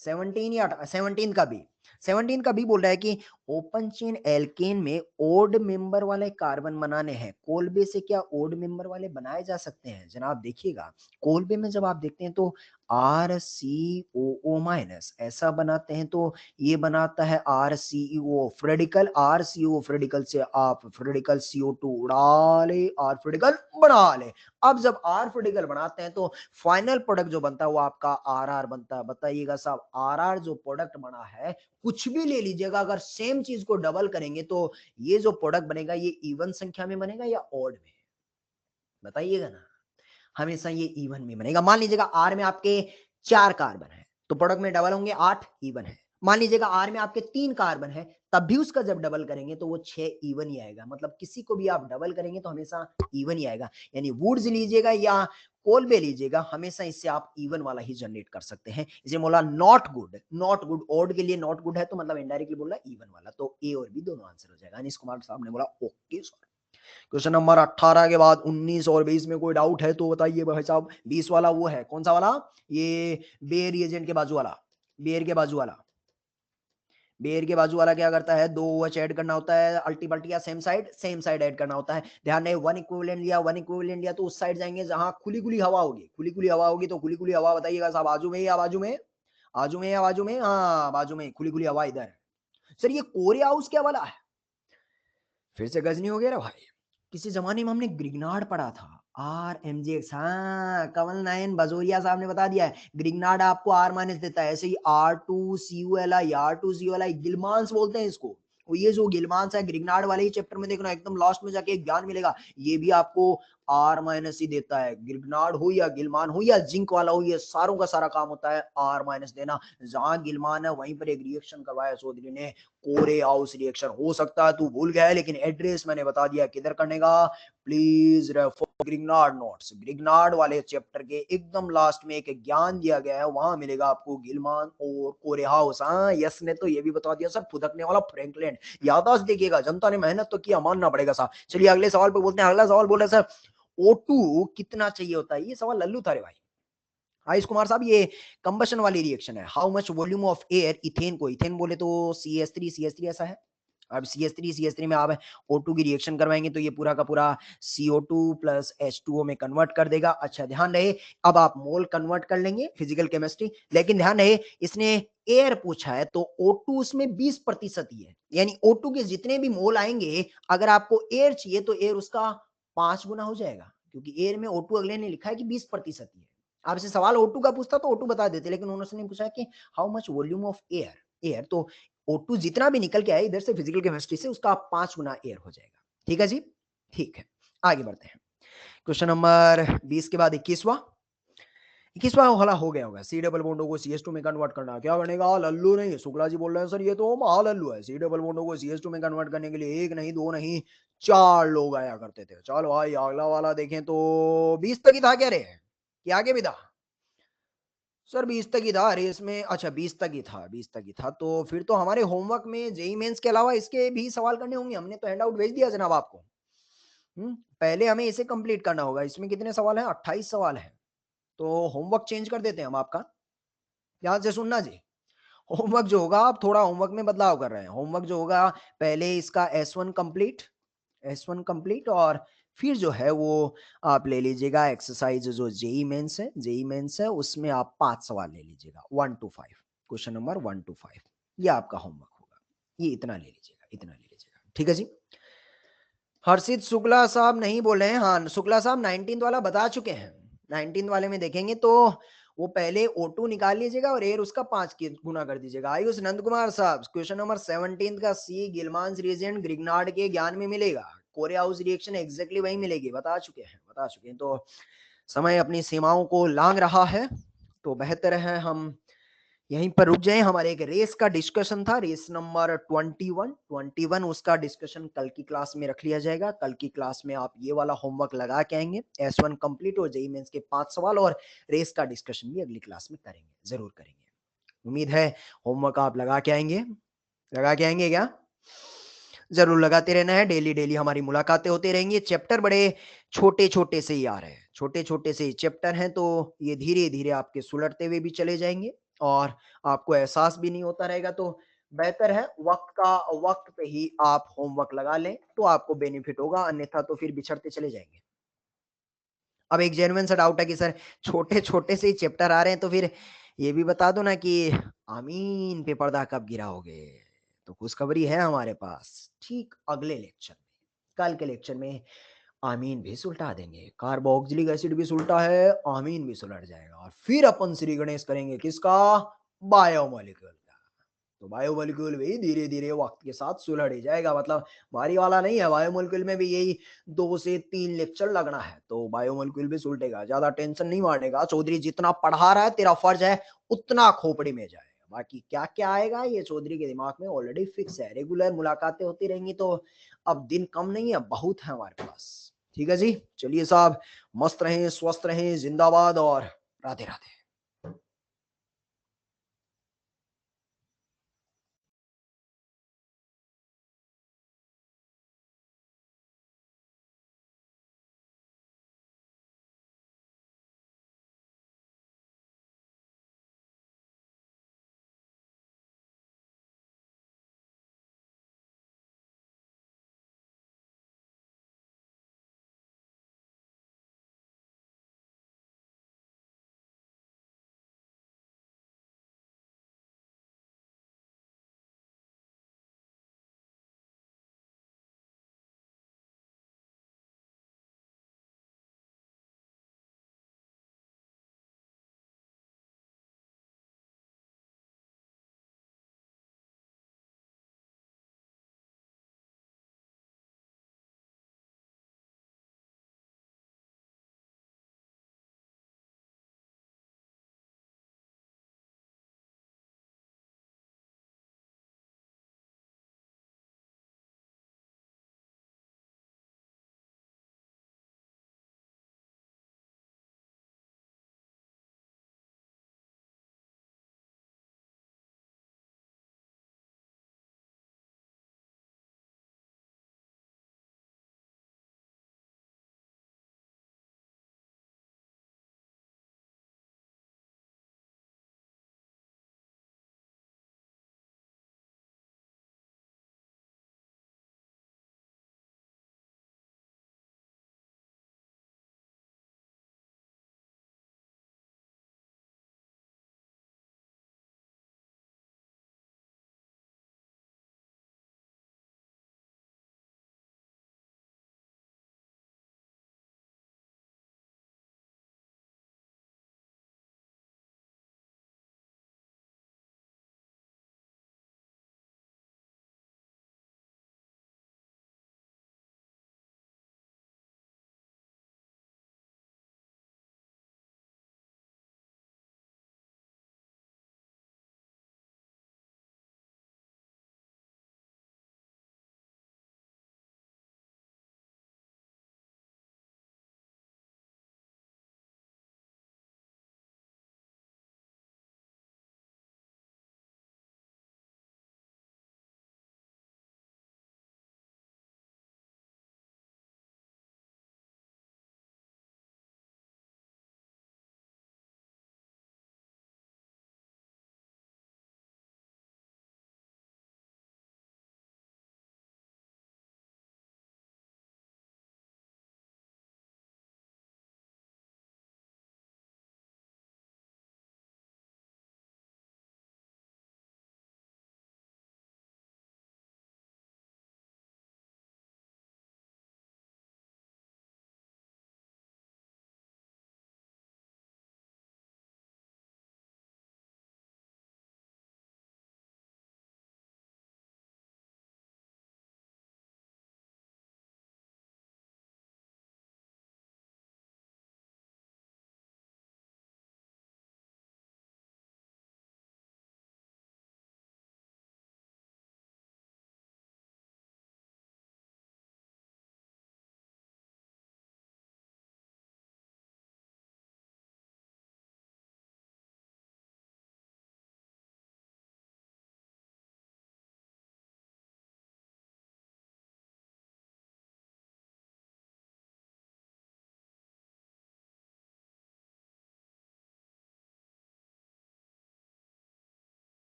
17 या 17 का बी, 17 का बी बोल रहा है कि ओपन चेन एल्केन में ओड मेंबर वाले कार्बन बनाने हैं, कोलबे से क्या ओड मेंबर वाले बनाए जा सकते हैं? जनाब देखिएगा कोलबे में जब आप देखते हैं तो RCOO माइनस ऐसा बनाते हैं तो ये बनाता है RCOO फ्रेडिकल, RCOO फ्रेडिकल से आप फ्रेडिकल CO2 उड़ा ले, R फ्रेडिकल बना ले। अब जब R फ्रेडिकल बनाते हैं तो फाइनल प्रोडक्ट जो बनता है वो आपका RR बनता है। बताइएगा साहब RR जो प्रोडक्ट बना है, कुछ भी ले लीजिएगा, अगर सेम चीज को डबल करेंगे तो ये जो प्रोडक्ट बनेगा ये इवन संख्या में बनेगा या ऑड में? बताइएगा ना। हमेशा ये इवन में बनेगा। मान लीजिएगा आर में आपके 4 कार्बन है तो प्रोडक्ट में डबल होंगे 8 इवन है। मान लीजिएगा आर में आपके 3 कार्बन है तब भी उसका जब डबल करेंगे तो वो 6 इवन ही आएगा। मतलब किसी को भी आप डबल करेंगे तो हमेशा इवन ही आएगा। यानी वुड्स लीजिएगा या कोलबे लीजिएगा हमेशा इससे आप इवन वाला ही जनरेट कर सकते हैं। इसे बोला not good, not good odd के लिए नॉट गुड है तो मतलब इनडायरेक्टली बोला इवन वाला। तो ए और बी दोनों आंसर हो जाएगा। अनिश कुमार साहब ने बोला ओके सर। क्वेश्चन नंबर 18 के बाद 19 और 20 में कोई डाउट है तो बताइए भाई साहब। 20 वाला वो है कौन सा वाला? ये बेयर रिएजेंट के बाजू वाला, बेयर के बाजू वाला। बेयर के बाजू वाला क्या करता है? 2 OH ऐड करना होता है, अल्टीपल्टी या सेम साइड ऐड करना होता है। ध्यान रहे वन इक्विवेलेंट लिया, वन इक्विवेलेंट लिया तो उस साइड जाएंगे जहां खुली खुली हवा होगी, खुली खुली हवा होगी। तो खुली खुली हवा बताइएगा साहब आजू में या बाजू में? आजू में या बाजू में? हाँ बाजू में, खुली खुली हवा इधर है। सर ये कोरे हाउस क्या वाला है? फिर से गजनी हो गया रे भाई। किसी जमाने में हमने ग्रिग्नार्ड पढ़ा था, RMGX। हाँ कमल नयन बजोरिया साहब ने बता दिया है ग्रिग्नार्ड आपको R माइनस देता है। ऐसे ही R2CuLi, R2CuLi गिलमांस बोलते हैं इसको। वो ये जो गिलमांस है ग्रिग्नार्ड वाले ही चैप्टर में देखना, एकदम लास्ट में जाके एक ज्ञान मिलेगा, ये भी आपको R माइनस ही देता है। ग्रिग्नार्ड हो या गिलमान हो या जिंक वाला हो, ये सारों का सारा काम होता है R माइनस देना। जहां गिलमान है वहीं पर एक रिएक्शन करवाया चौधरी ने, कोरे हाउस रिएक्शन। हो सकता है तू भूल गया है लेकिन एड्रेस मैंने बता दिया किधर करने का। Please refer Grignard notes, Grignard वाले चैप्टर के एकदम लास्ट में एक ज्ञान दिया गया है, वहां मिलेगा आपको गिलमान और कोरे हाउस। हाँ यस ने तो ये भी बता दिया सर फुदकने वाला फ्रैंकलिन। याददाश्त देखिएगा, जनता ने मेहनत तो किया, मानना पड़ेगा साहब। चलिए अगले सवाल पे बोलते हैं। अगला सवाल बोल रहे सर O2 कितना चाहिए होता है? ये सवाल लल्लू था रे भाई। आयुष कुमार साहब ये कंबशन वाली रिएक्शन है। How much volume of air, ethane को इथेन बोले तो CH3 ऐसा है। अब CH3 में आप O2 की रिएक्शन करवाएंगे तो ये पूरा का पूरा CO2 प्लस H2O में कन्वर्ट कर देगा। अच्छा ध्यान रहे अब आप मोल कन्वर्ट कर लेंगे फिजिकल केमिस्ट्री, लेकिन ध्यान रहे इसने एयर पूछा है तो O2 उसमें 20% ही है। यानी O2 के जितने भी मोल आएंगे अगर आपको एयर चाहिए तो एयर उसका 5 गुना हो जाएगा, क्योंकि एयर में O2 अगले ने लिखा है कि 20% ही है। आपसे सवाल O2 का पूछता तो O2 बता देते, लेकिन उन्होंने पूछा कि how much volume of air, air तो O2 जितना भी निकल के आए इधर से फिजिकल केमिस्ट्री से उसका 5 गुना एयर हो जाएगा। ठीक है जी, ठीक है आगे बढ़ते हैं। क्वेश्चन नंबर 20 के बाद 21वां, 21वां वाला हो गया होगा। सी डबल बॉन्डो को CH2 में कन्वर्ट करना क्या बनेगा? लल्लू नहीं शुक्ला जी बोल रहे हैं सर ये तो महा लल्लू है। सी डबल बॉन्डो को CH2 में कन्वर्ट करने के लिए एक नहीं दो नहीं 4 लोग आया करते थे। चलो भाई अगला वाला देखें तो 20 तक ही था क्या रे कि आगे भी था? सर 20 तक ही था रेस में। अच्छा 20 तक ही था, 20 तक ही था। तो फिर तो हमारे होमवर्क में जेई मेंस के अलावा इसके भी सवाल करने होंगे। हमने तो हैंडआउट भेज दिया जनाब आपको। पहले हमें इसे कंप्लीट करना होगा। इसमें कितने सवाल हैं? 28 सवाल हैं। तो होमवर्क चेंज कर देते हैं हम आपका। ध्यान से सुनना जी। होमवर्क जो होगा आप थोड़ा होमवर्क में बदलाव कर रहे हैं। होमवर्क जो होगा पहले इसका S1 कंप्लीट, S1 कंप्लीट और फिर जो है वो आप ले लीजिएगा एक्सरसाइज जो जेई मेंस है, जेई मेंस है उसमें आप 5 सवाल ले लीजिएगा 1 to 5, क्वेश्चन नंबर 1 to 5 ये आपका होमवर्क होगा। ये इतना ले लीजिएगा, इतना ले लीजिएगा। ठीक है जी। हर्षित शुक्ला साहब नहीं बोले हैं। हाँ शुक्ला साहब 19 वाला बता चुके हैं। 19 वाले में देखेंगे तो वो पहले O2 निकाल लीजिएगा और एयर उसका 5 के गुना कर दीजिएगा। आयुष नंद कुमार साहब, क्वेश्चन नंबर 17 का सी गिलमांस रिएजेंट ग्रिग्नार्ड के ज्ञान में मिलेगा। कोरेहाउस रिएक्शन एग्जैक्टली वही मिलेगी, बता चुके हैं। तो समय अपनी सीमाओं को लांघ रहा है, तो बेहतर है हम यहीं पर रुक जाएं। हमारे एक रेस का डिस्कशन था, रेस नंबर 21 उसका डिस्कशन कल की क्लास में रख लिया जाएगा। कल की क्लास में आप ये वाला होमवर्क लगा के आएंगे, S1 कंप्लीट हो जेईई मेंस के 5 सवाल और रेस का डिस्कशन भी अगली क्लास में करेंगे, जरूर करेंगे। उम्मीद है होमवर्क आप लगा के आएंगे क्या? जरूर लगाते रहना है, डेली डेली हमारी मुलाकातें होती रहेंगी। चैप्टर बड़े छोटे छोटे से ही आ रहे हैं, छोटे छोटे से ही चैप्टर हैं, तो ये धीरे धीरे आपके सुलटते हुए भी चले जाएंगे और आपको एहसास भी नहीं होता रहेगा। तो बेहतर है वक्त पे ही आप होमवर्क लगा लें, तो आपको बेनिफिट होगा, अन्यथा तो फिर बिछड़ते चले जाएंगे। अब एक जेन्युइन सा डाउट है कि सर छोटे छोटे से ही चैप्टर आ रहे हैं, तो फिर ये भी बता दो ना कि आमीन पे पर्दा कब गिराओगे। तो खुशखबरी है हमारे पास, ठीक अगले लेक्चर में, कल के लेक्चर में आमीन भी सुलटा देंगे। कार्बोक्सिलिक एसिड भी सुलटा है, आमीन भी सुलट जाएगा और फिर अपन श्री गणेश करेंगे किसका? बायोमोलिक्यूल का। तो बायोमोलिक्यूल भी धीरे धीरे वक्त के साथ सुलट ही जाएगा, मतलब भारी वाला नहीं है। बायोमोलिक्यूल में भी यही 2 से 3 लेक्चर लगना है, तो बायोमोलिक्यूल भी सुलटेगा। ज्यादा टेंशन नहीं मारने चौधरी, जितना पढ़ा रहा है तेरा फर्ज है उतना खोपड़ी में जाएगा। बाकी क्या क्या आएगा ये चौधरी के दिमाग में ऑलरेडी फिक्स है। रेगुलर मुलाकातें होती रहेंगी, तो अब दिन कम नहीं है, बहुत है हमारे पास। ठीक है जी, चलिए साहब, मस्त रहें, स्वस्थ रहें, जिंदाबाद और राधे राधे।